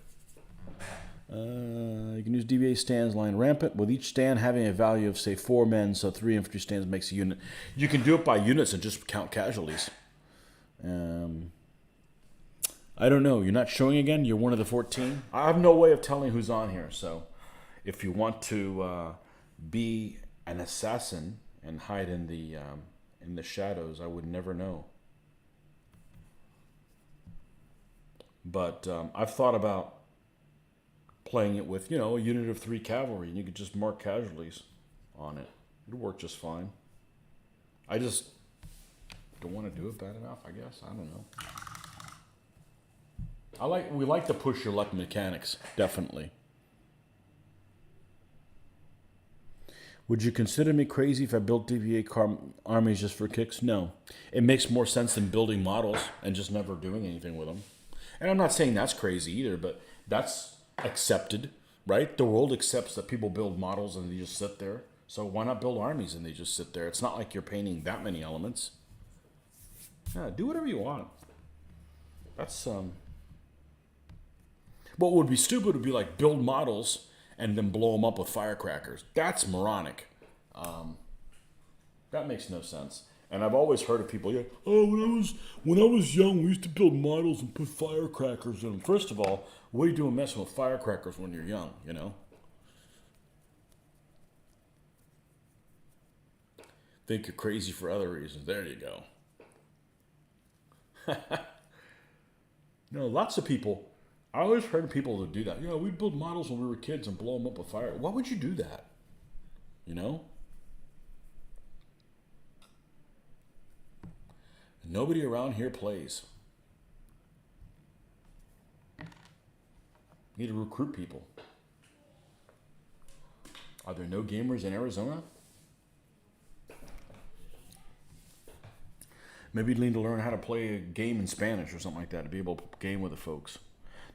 Speaker 1: You can use DBA stands line rampant, with each stand having a value of, say, 4 men, so 3 infantry stands makes a unit. You can do it by units and just count casualties. I don't know. You're not showing again? You're one of the 14? I have no way of telling who's on here, so if you want to be an assassin and hide in the shadows, I would never know. But I've thought about playing it with, a unit of 3 cavalry, and you could just mark casualties on it. It'd work just fine. I just don't want to do it bad enough, I guess. I don't know. We like to push your luck mechanics, definitely. Would you consider me crazy if I built armies just for kicks? No. It makes more sense than building models and just never doing anything with them. And I'm not saying that's crazy either, but that's accepted, right? The world accepts that people build models and they just sit there. So why not build armies and they just sit there? It's not like you're painting that many elements. Yeah, do whatever you want. That's what would be stupid would be like build models and then blow them up with firecrackers. That's moronic. That makes no sense. And I've always heard of people, oh, when I was young, we used to build models and put firecrackers in them. First of all, what are you doing messing with firecrackers when you're young, you know? Think you're crazy for other reasons. There you go. No, lots of people. I always heard of people that do that. We'd build models when we were kids and blow them up with fire. Why would you do that? You know? Nobody around here plays. Need to recruit people. Are there no gamers in Arizona? Maybe you'd need to learn how to play a game in Spanish or something like that to be able to game with the folks.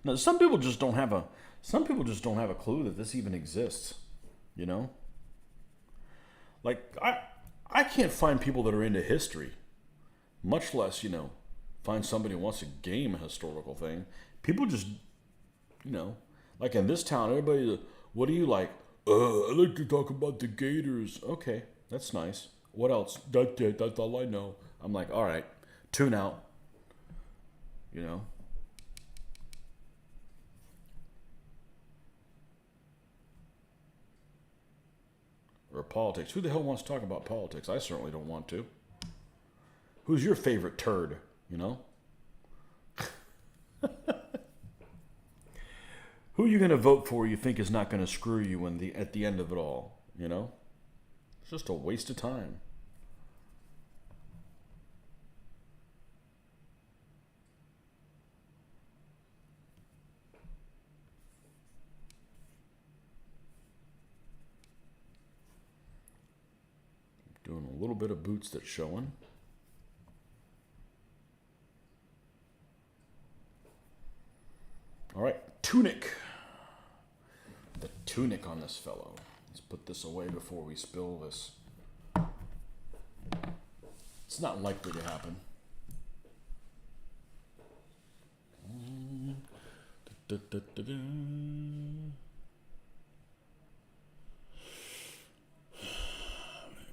Speaker 1: Now, some people just don't have a clue that this even exists. You know? Like I can't find people that are into history, much less, find somebody who wants to game a historical thing. People just, like in this town, everybody, what do you like? I like to talk about the Gators. Okay, that's nice. What else? That's all I know. I'm like, all right, tune out. Or politics. Who the hell wants to talk about politics? I certainly don't want to. Who's your favorite turd, Who are you going to vote for you think is not going to screw you at the end of it all, It's just a waste of time. Doing a little bit of boots that's showing. All right, tunic. The tunic on this fellow. Let's put this away before we spill this. It's not likely to happen.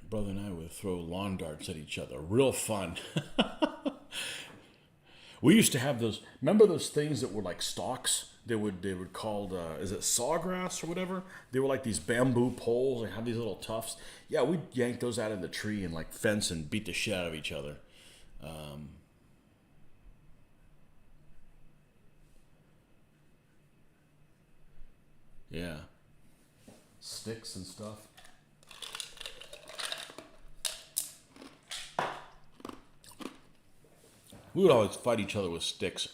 Speaker 1: Brother and I would throw lawn darts at each other. Real fun. We used to have those. Remember those things that were like stalks? They would called is it sawgrass or whatever? They were like these bamboo poles and had these little tufts. Yeah, we'd yank those out of the tree and like fence and beat the shit out of each other. Yeah, sticks and stuff. We would always fight each other with sticks.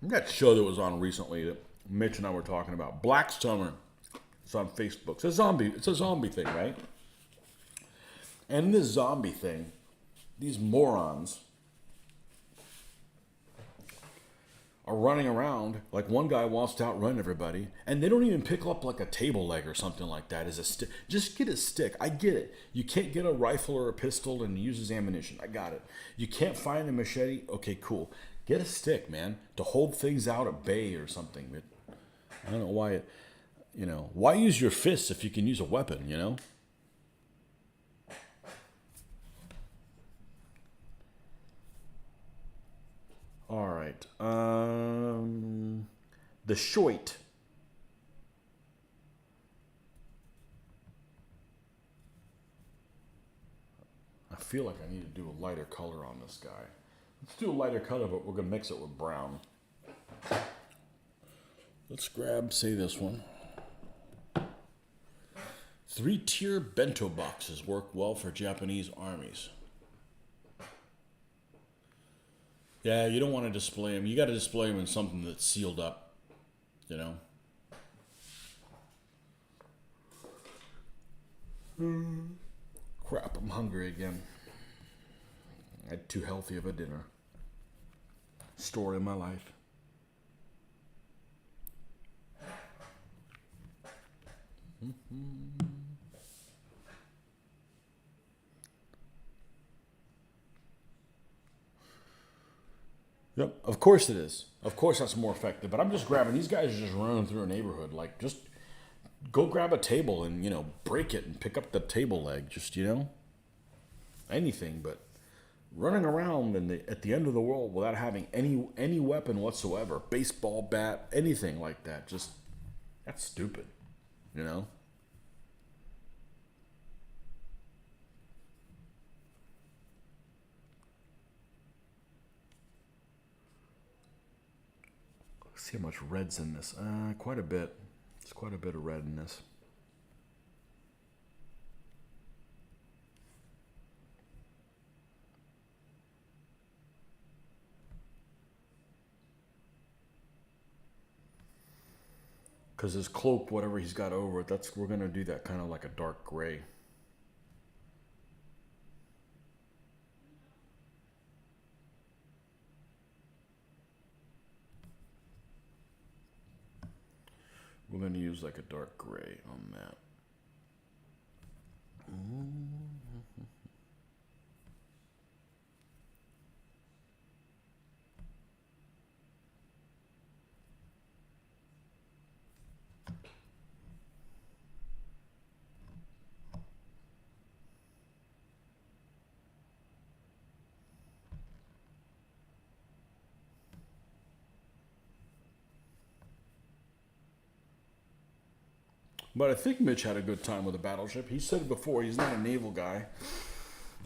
Speaker 1: That show that was on recently that Mitch and I were talking about, Black Summer. It's on Facebook. It's a zombie thing, right? And in this zombie thing, these morons are running around like one guy wants to outrun everybody, and they don't even pick up like a table leg or something like that as a stick. Just get a stick. I get it. You can't get a rifle or a pistol and use as ammunition. I got it. You can't find a machete. Okay, cool. Get a stick, man, to hold things out at bay or something. I don't know why. Why use your fists if you can use a weapon? All right. The Shoit. I feel like I need to do a lighter color on this guy. Let's do a lighter color, but we're going to mix it with brown. Let's grab, say, this one. 3-tier bento boxes work well for Japanese armies. Yeah, you don't want to display them. You got to display them in something that's sealed up, you know. Crap, I'm hungry again. I had too healthy of a dinner. Story of my life. Yep, of course it is. Of course that's more effective. But I'm just grabbing, these guys are just running through a neighborhood. Like, just go grab a table and, break it and pick up the table leg. Just, anything. But running around at the end of the world without having any weapon whatsoever, baseball bat, anything like that, just, that's stupid, Let's see how much red's in this. Quite a bit. It's quite a bit of red in this. Because his cloak, whatever he's got over it, we're going to do that kind of like a dark gray. We're going to use like a dark gray on that. But I think Mitch had a good time with a battleship. He said it before, he's not a naval guy.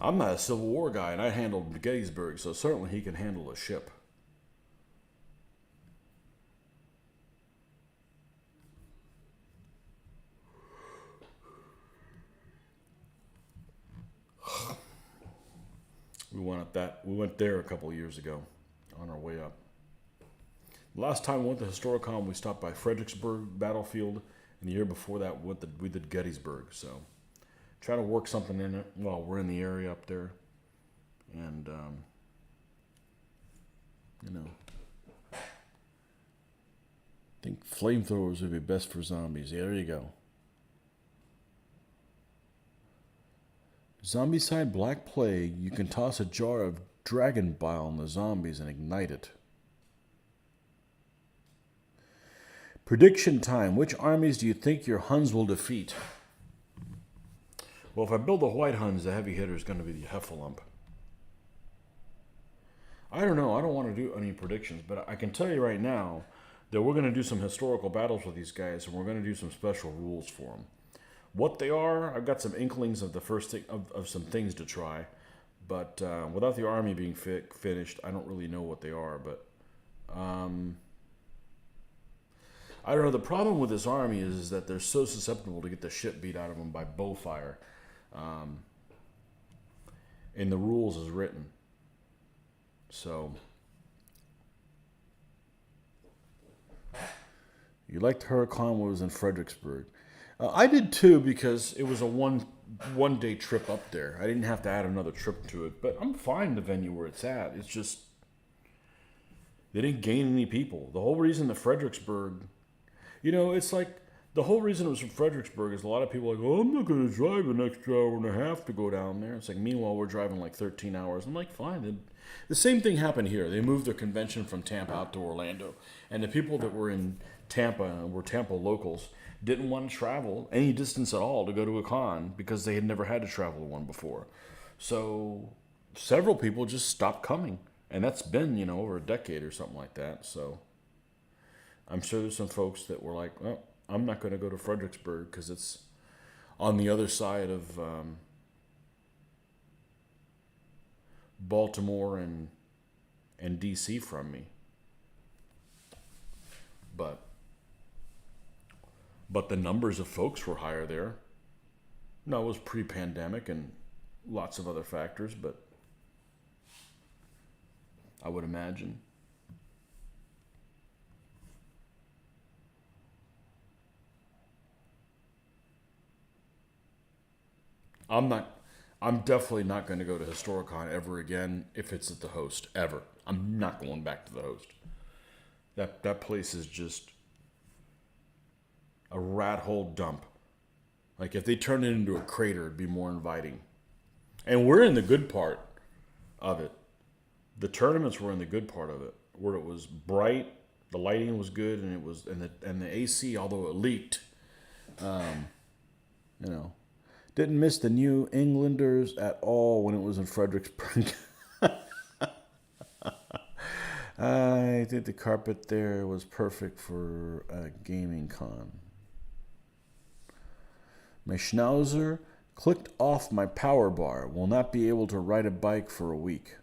Speaker 1: I'm not a Civil War guy, and I handled Gettysburg, so certainly he can handle a ship. We went there a couple of years ago on our way up. Last time we went to Historicon, we stopped by Fredericksburg battlefield, and the year before that we did Gettysburg. So try to work something in it while we're in the area up there. And, I think flamethrowers would be best for zombies. Yeah, there you go. Zombicide Black Plague. You can toss a jar of dragon bile on the zombies and ignite it. Prediction time. Which armies do you think your Huns will defeat? Well, if I build the White Huns, the heavy hitter is going to be the Heffalump. I don't know. I don't want to do any predictions, but I can tell you right now that we're going to do some historical battles with these guys, and we're going to do some special rules for them. What they are, I've got some inklings of the first thing, of some things to try, but without the army being finished, I don't really know what they are. But I don't know. The problem with this army is that they're so susceptible to get the shit beat out of them by bow fire. In the rules as written. So, you liked Huracan when it was in Fredericksburg. I did too, because it was a one day trip up there. I didn't have to add another trip to it, but I'm fine the venue where it's at. It's just they didn't gain any people. The whole reason the Fredericksburg, it's like the whole reason it was from Fredericksburg is a lot of people are like, oh, I'm not going to drive an extra hour and a half to go down there. It's like, meanwhile, we're driving like 13 hours. I'm like, fine. The same thing happened here. They moved their convention from Tampa out to Orlando. And the people that were in Tampa, were Tampa locals, didn't want to travel any distance at all to go to a con because they had never had to travel to one before. So several people just stopped coming. And that's been, over a decade or something like that. So I'm sure there's some folks that were like, well, I'm not going to go to Fredericksburg because it's on the other side of Baltimore and D.C. from me. But the numbers of folks were higher there. No, it was pre-pandemic and lots of other factors, but I would imagine. I'm not. I'm definitely not going to go to Historicon ever again if it's at the Host ever. I'm not going back to the Host. That place is just a rat hole dump. Like if they turned it into a crater, it'd be more inviting. And we're in the good part of it. The tournaments were in the good part of it, where it was bright, the lighting was good, and it was and the AC, although it leaked, you know, didn't miss the New Englanders at all when it was in Fredericksburg. I think the carpet there was perfect for a gaming con. My schnauzer clicked off my power bar. Will not be able to ride a bike for a week.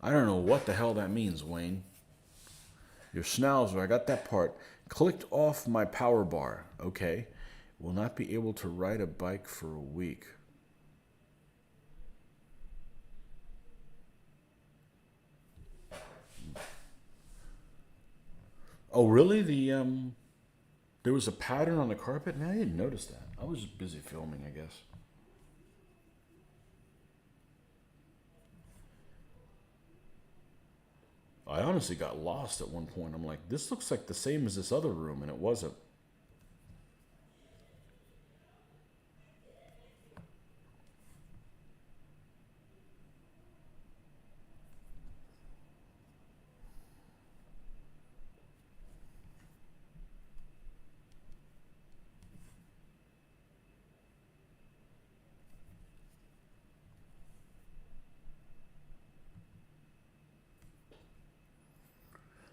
Speaker 1: I don't know what the hell that means, Wayne. Your schnauzer, I got that part. Clicked off my power bar. Okay. Will not be able to ride a bike for a week. Oh, really? There was a pattern on the carpet? Man, I didn't notice that. I was just busy filming, I guess. I honestly got lost at one point. I'm like, this looks like the same as this other room, and it wasn't.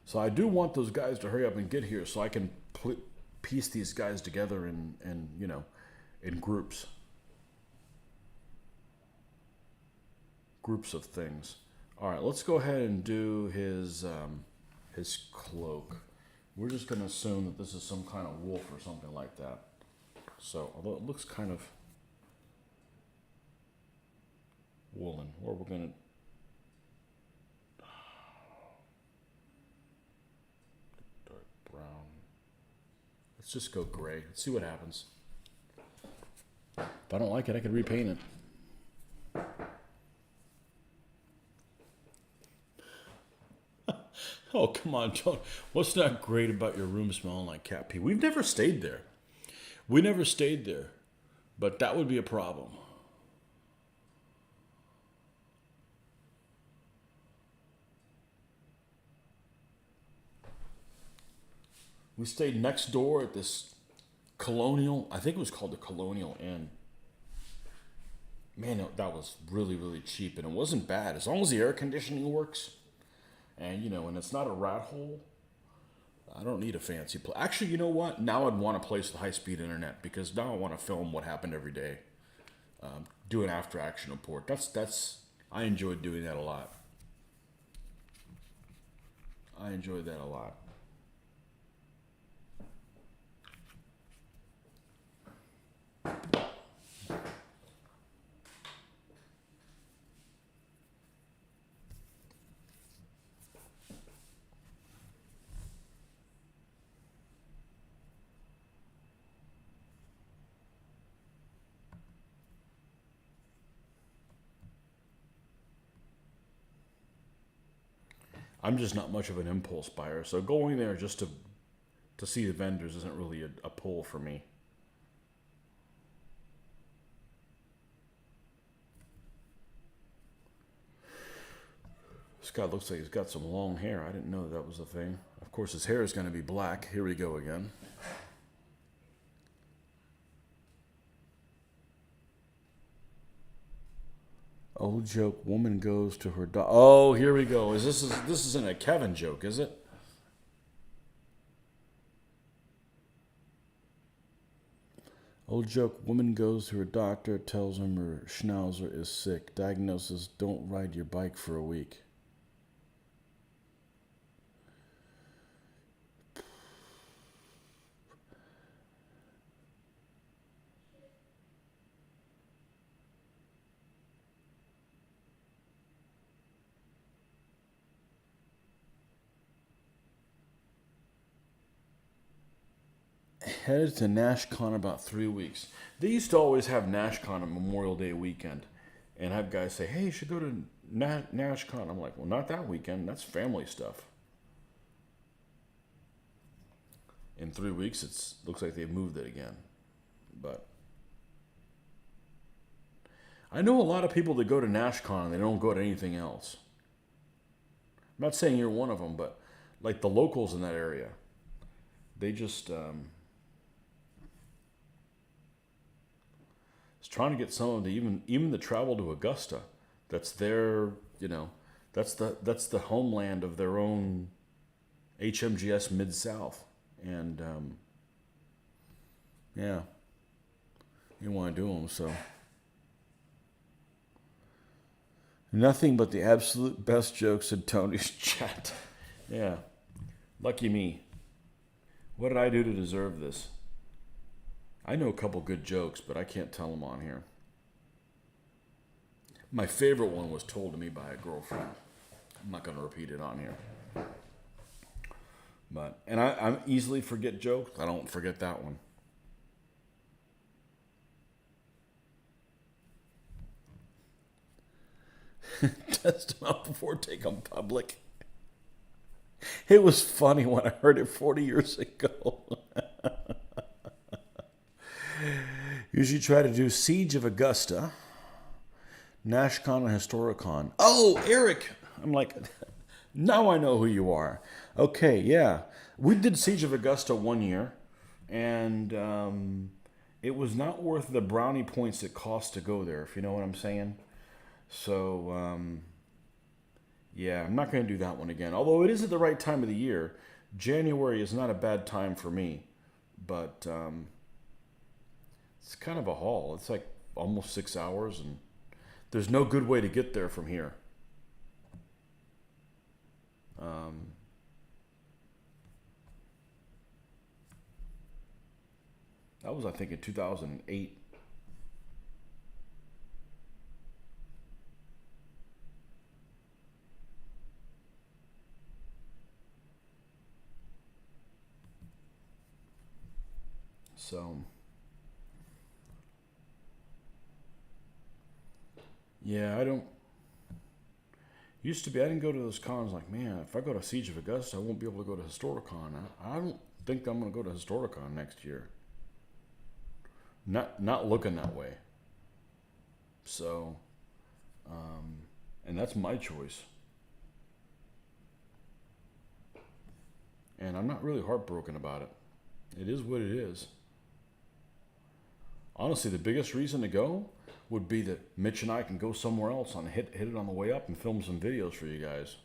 Speaker 1: So I do want those guys to hurry up and get here so I can piece these guys together in groups of things. All right, let's go ahead and do his cloak. We're just going to assume that this is some kind of wolf or something like that. So, although it looks kind of woolen, or we're going to dark brown. Let's just go gray. Let's see what happens. If I don't like it, I can repaint it. Oh, come on, John. What's not great about your room smelling like cat pee? We've never stayed there. We never stayed there. But that would be a problem. We stayed next door at this Colonial, I think it was called the Colonial Inn. Man, that was really, really cheap. And it wasn't bad. As long as the air conditioning works. And it's not a rat hole. I don't need a fancy place. Actually, you know what? Now I'd want a place with high-speed internet because now I want to film what happened every day. Do an after-action report. I enjoyed doing that a lot. I enjoyed that a lot. I'm just not much of an impulse buyer, so going there just to see the vendors isn't really a pull for me. This guy looks like he's got some long hair. I didn't know that was a thing. Of course, his hair is going to be black. Here we go again. Old joke, woman goes to her dog. Oh, here we go. This isn't a Kevin joke, is it? Old joke, woman goes to her doctor, tells him her schnauzer is sick. Diagnosis, don't ride your bike for a week. Headed to NashCon in about 3 weeks. They used to always have NashCon on Memorial Day weekend. And have guys say, hey, you should go to NashCon. I'm like, well, not that weekend. That's family stuff. In 3 weeks, it looks like they've moved it again. But I know a lot of people that go to NashCon and they don't go to anything else. I'm not saying you're one of them, but like the locals in that area, they just it's trying to get some of the even the travel to Augusta. That's their, that's the homeland of their own HMGS Mid-South. And yeah, you want to do them, so nothing but the absolute best jokes in Tony's chat. Yeah, lucky me. What did I do to deserve this? I know a couple good jokes, but I can't tell them on here. My favorite one was told to me by a girlfriend. I'm not going to repeat it on here. But I easily forget jokes. I don't forget that one. Test them out before take them public. It was funny when I heard it 40 years ago. Usually try to do Siege of Augusta, NashCon, and Historicon. Oh, Eric! I'm like, now I know who you are. Okay, yeah. We did Siege of Augusta 1 year, and it was not worth the brownie points it cost to go there, if you know what I'm saying. So, yeah, I'm not going to do that one again. Although it is at the right time of the year. January is not a bad time for me, but it's kind of a haul. It's like almost 6 hours, and there's no good way to get there from here. That was, I think, in 2008. So, yeah, I didn't go to those cons like, man, if I go to Siege of Augusta, I won't be able to go to Historicon. I don't think I'm going to go to Historicon next year. Not looking that way. So, and that's my choice. And I'm not really heartbroken about it. It is what it is. Honestly, the biggest reason to go would be that Mitch and I can go somewhere else and hit it on the way up and film some videos for you guys.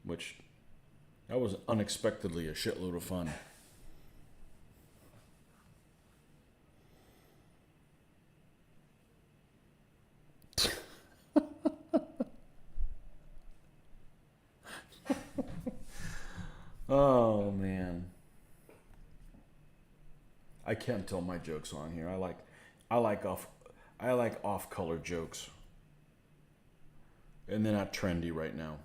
Speaker 1: Which, that was unexpectedly a shitload of fun. Oh, man. I can't tell my jokes on here. I like off-color jokes. And they're not trendy right now.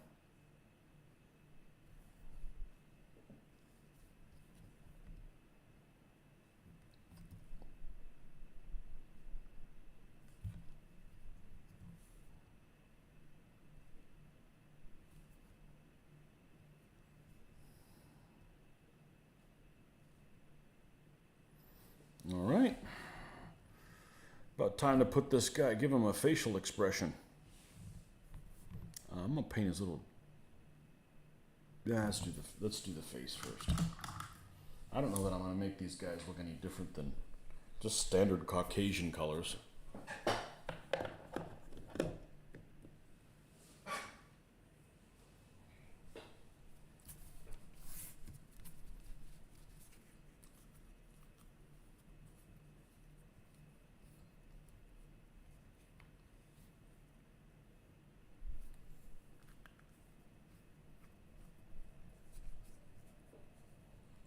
Speaker 1: All right. About time to put this guy, give him a facial expression. I'm gonna paint his little. Yeah, let's do the face first. I don't know that I'm gonna make these guys look any different than just standard Caucasian colors.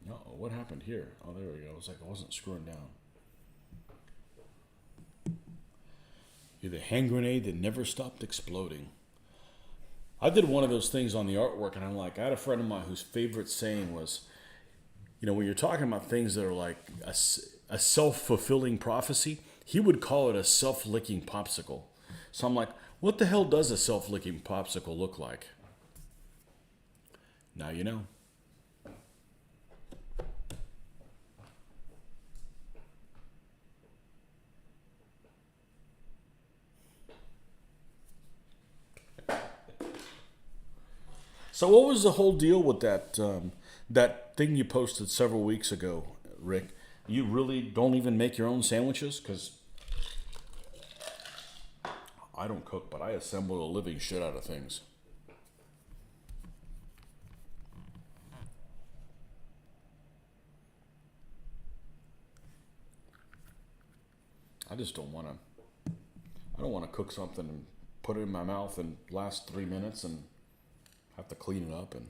Speaker 1: Uh-oh, what happened here? Oh, there we go. It was like I wasn't screwing down. You're the hand grenade that never stopped exploding. I did one of those things on the artwork, and I'm like, I had a friend of mine whose favorite saying was, You know, when you're talking about things that are like a self-fulfilling prophecy, he would call it a self-licking popsicle. So I'm like, what the hell does a self-licking popsicle look like? Now you know. So what was the whole deal with that thing you posted several weeks ago, Rick? You really don't even make your own sandwiches? Because I don't cook, but I assemble the living shit out of things. I just don't want to. I don't want to cook something and put it in my mouth and last 3 minutes and have to clean it up and.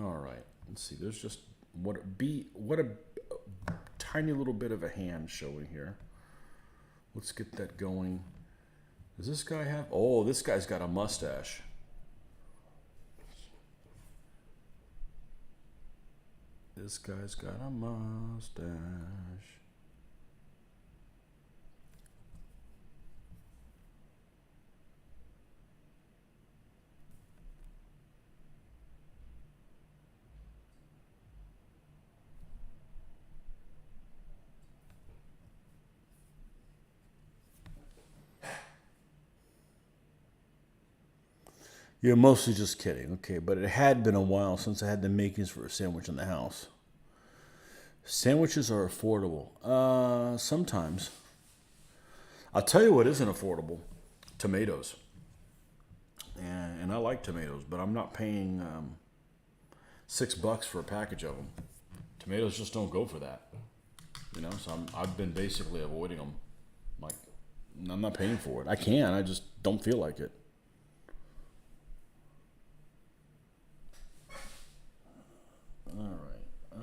Speaker 1: All right. Let's see. There's just what a tiny little bit of a hand showing here. Let's get that going. Does this guy have? Oh, this guy's got a mustache. This guy's got a mustache. You're mostly just kidding. Okay, but it had been a while since I had the makings for a sandwich in the house. Sandwiches are affordable. Sometimes. I'll tell you what isn't affordable. Tomatoes. And I like tomatoes, but I'm not paying $6 for a package of them. Tomatoes just don't go for that. You know, so I've been basically avoiding them. Like, I'm not paying for it. I can, I just don't feel like it. All right.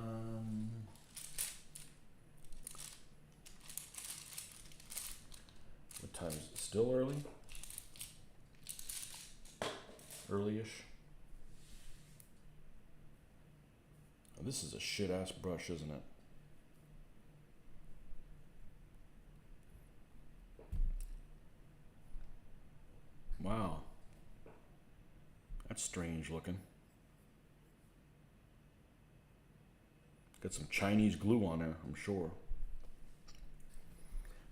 Speaker 1: What time is it? Still early? Early-ish? Oh, this is a shit-ass brush, isn't it? Wow. That's strange looking. Got some Chinese glue on there, I'm sure.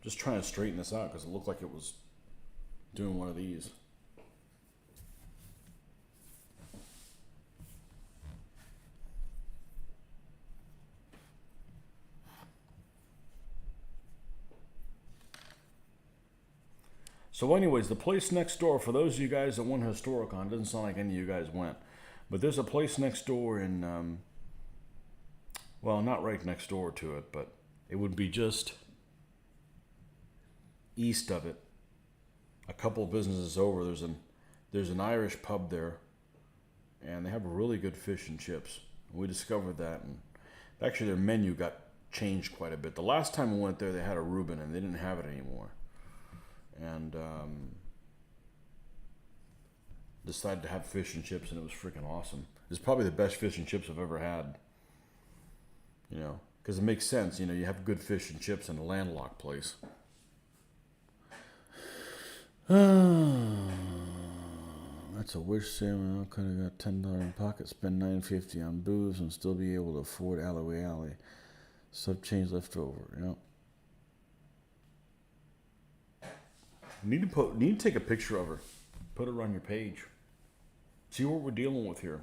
Speaker 1: Just trying to straighten this out because it looked like it was doing one of these. So anyways, the place next door, for those of you guys that went Historicon, it doesn't sound like any of you guys went, but there's a place next door in, well, not right next door to it, but it would be just east of it. A couple of businesses over, there's an Irish pub there, and they have really good fish and chips. We discovered that, and actually their menu got changed quite a bit. The last time we went there, they had a Reuben, and they didn't have it anymore. And decided to have fish and chips, and it was freaking awesome. It's probably the best fish and chips I've ever had. You know, because it makes sense. You know, you have good fish and chips in a landlocked place. That's a wish, Sam. I could have got $10 in pocket, spend $9.50 on booze, and still be able to afford Alleyway Alley. Sub change left over. Yep. Need to take a picture of her, put her on your page. See what we're dealing with here.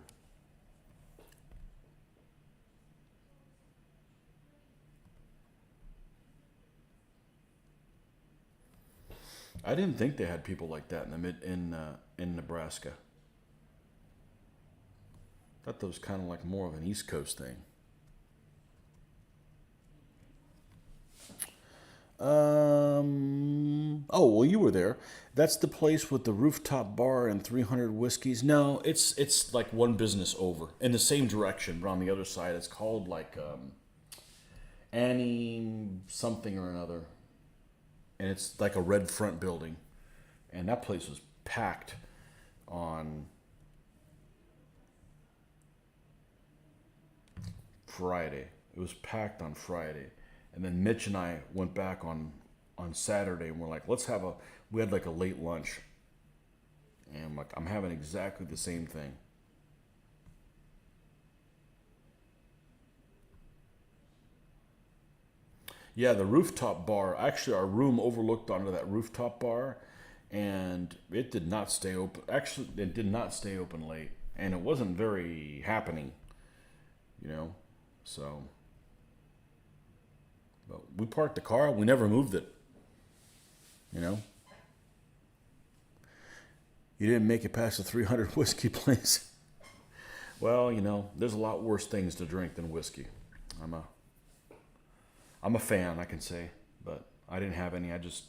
Speaker 1: I didn't think they had people like that in Nebraska. I thought that was kind of like more of an East Coast thing. Oh, well, you were there. That's the place with the rooftop bar and 300 whiskeys. No, it's like one business over in the same direction, but on the other side. It's called like Annie something or another, and it's like a red front building, and that place was packed on Friday. It was packed on Friday, and then Mitch and I went back on Saturday, and we're like, let's have a. We had like a late lunch, and I'm like, I'm having exactly the same thing. Yeah, the rooftop bar. Actually, our room overlooked onto that rooftop bar, and it did not stay open. Actually, it did not stay open late, and it wasn't very happening, you know. So, but we parked the car. We never moved it. You know, you didn't make it past the 300 whiskey place. Well, there's a lot worse things to drink than whiskey. I'm a I'm a fan, I can say, but I didn't have any. I just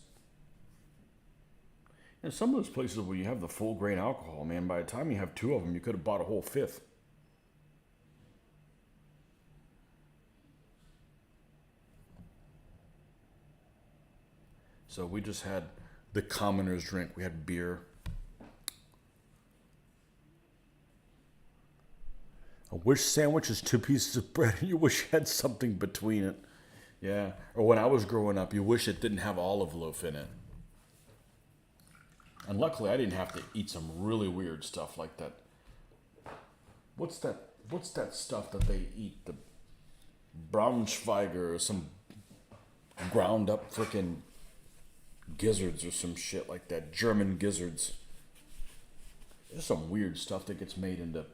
Speaker 1: some of those places where you have the full grain alcohol, man. By the time you have two of them, you could have bought a whole fifth. So we just had the commoner's drink. We had beer. A wish sandwich is two pieces of bread, and you wish you had something between it. Yeah. Or when I was growing up, you wish it didn't have olive loaf in it. And luckily, I didn't have to eat some really weird stuff like that. What's that? What's that stuff that they eat? The Braunschweiger or some ground up freaking gizzards or some shit like that. German gizzards. There's some weird stuff that gets made into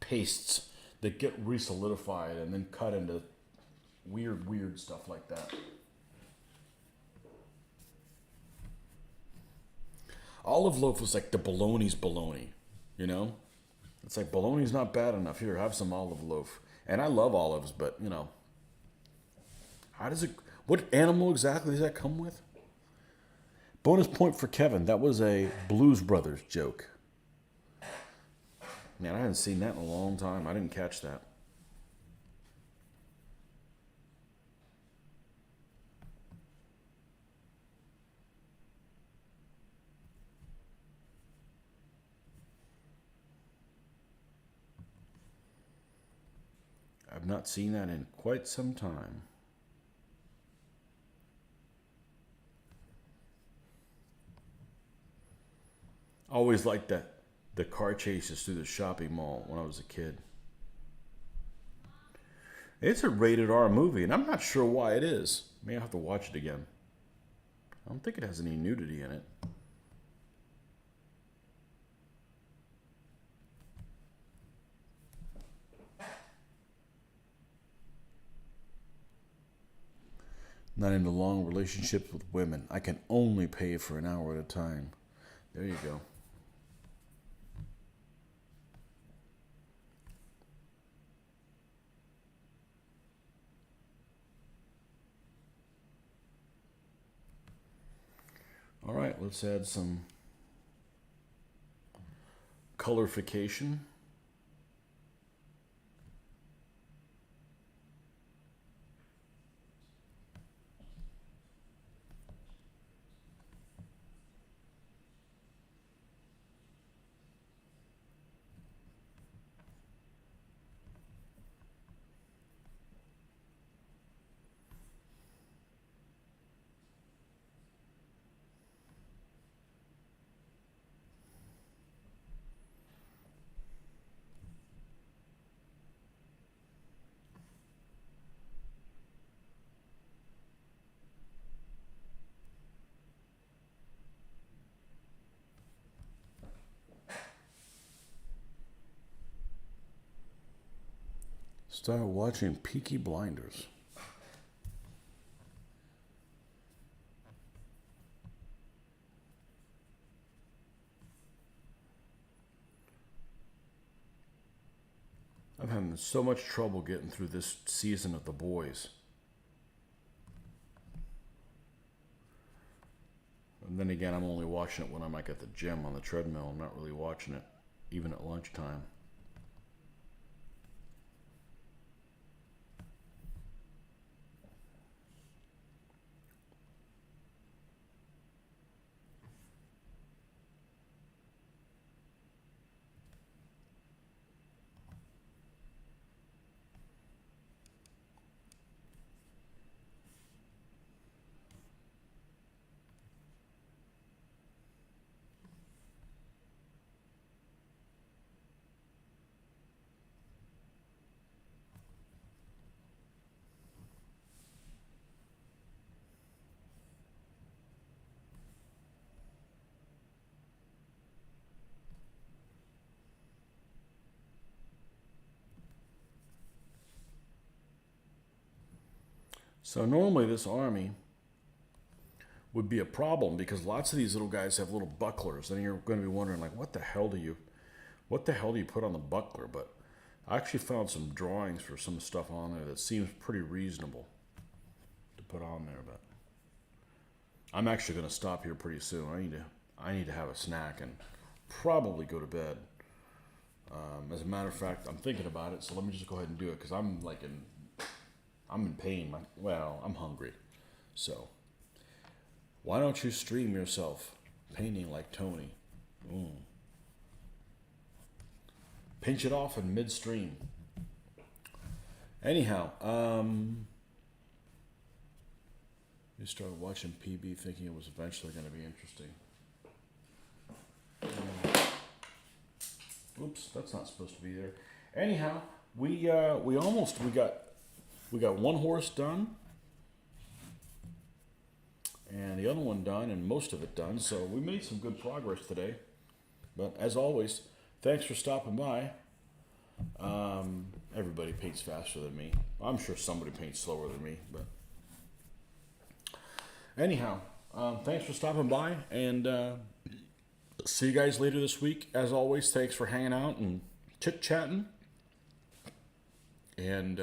Speaker 1: pastes that get re-solidified and then cut into weird stuff like that. Olive loaf was like the bologna's bologna, you know? It's like bologna's not bad enough. Here, have some olive loaf. And I love olives, but, how does it, what animal exactly does that come with? Bonus point for Kevin. That was a Blues Brothers joke. Man, I hadn't seen that in a long time. I didn't catch that. I've not seen that in quite some time. Always liked that the car chases through the shopping mall when I was a kid. It's a rated R movie, and I'm not sure why it is. May have to watch it again. I don't think it has any nudity in it. Not into long relationships with women. I can only pay for an hour at a time. There you go. All right, let's add some colorification. Start watching Peaky Blinders. I'm having so much trouble getting through this season of The Boys. And then again, I'm only watching it when I'm like at the gym on the treadmill. I'm not really watching it even at lunchtime. So normally this army would be a problem because lots of these little guys have little bucklers, and you're going to be wondering like, what the hell do you put on the buckler? But I actually found some drawings for some stuff on there that seems pretty reasonable to put on there. But I'm actually going to stop here pretty soon. I need to have a snack and probably go to bed. As a matter of fact, I'm thinking about it, so let me just go ahead and do it because I'm in pain. I'm hungry. So, why don't you stream yourself painting like Tony? Pinch it off in midstream. Anyhow, you started watching PB thinking it was eventually going to be interesting. Oops, that's not supposed to be there. Anyhow, we got one horse done, and the other one done, and most of it done. So we made some good progress today. But as always, thanks for stopping by. Everybody paints faster than me. I'm sure somebody paints slower than me, but anyhow, thanks for stopping by, and see you guys later this week. As always, thanks for hanging out and chit-chatting. And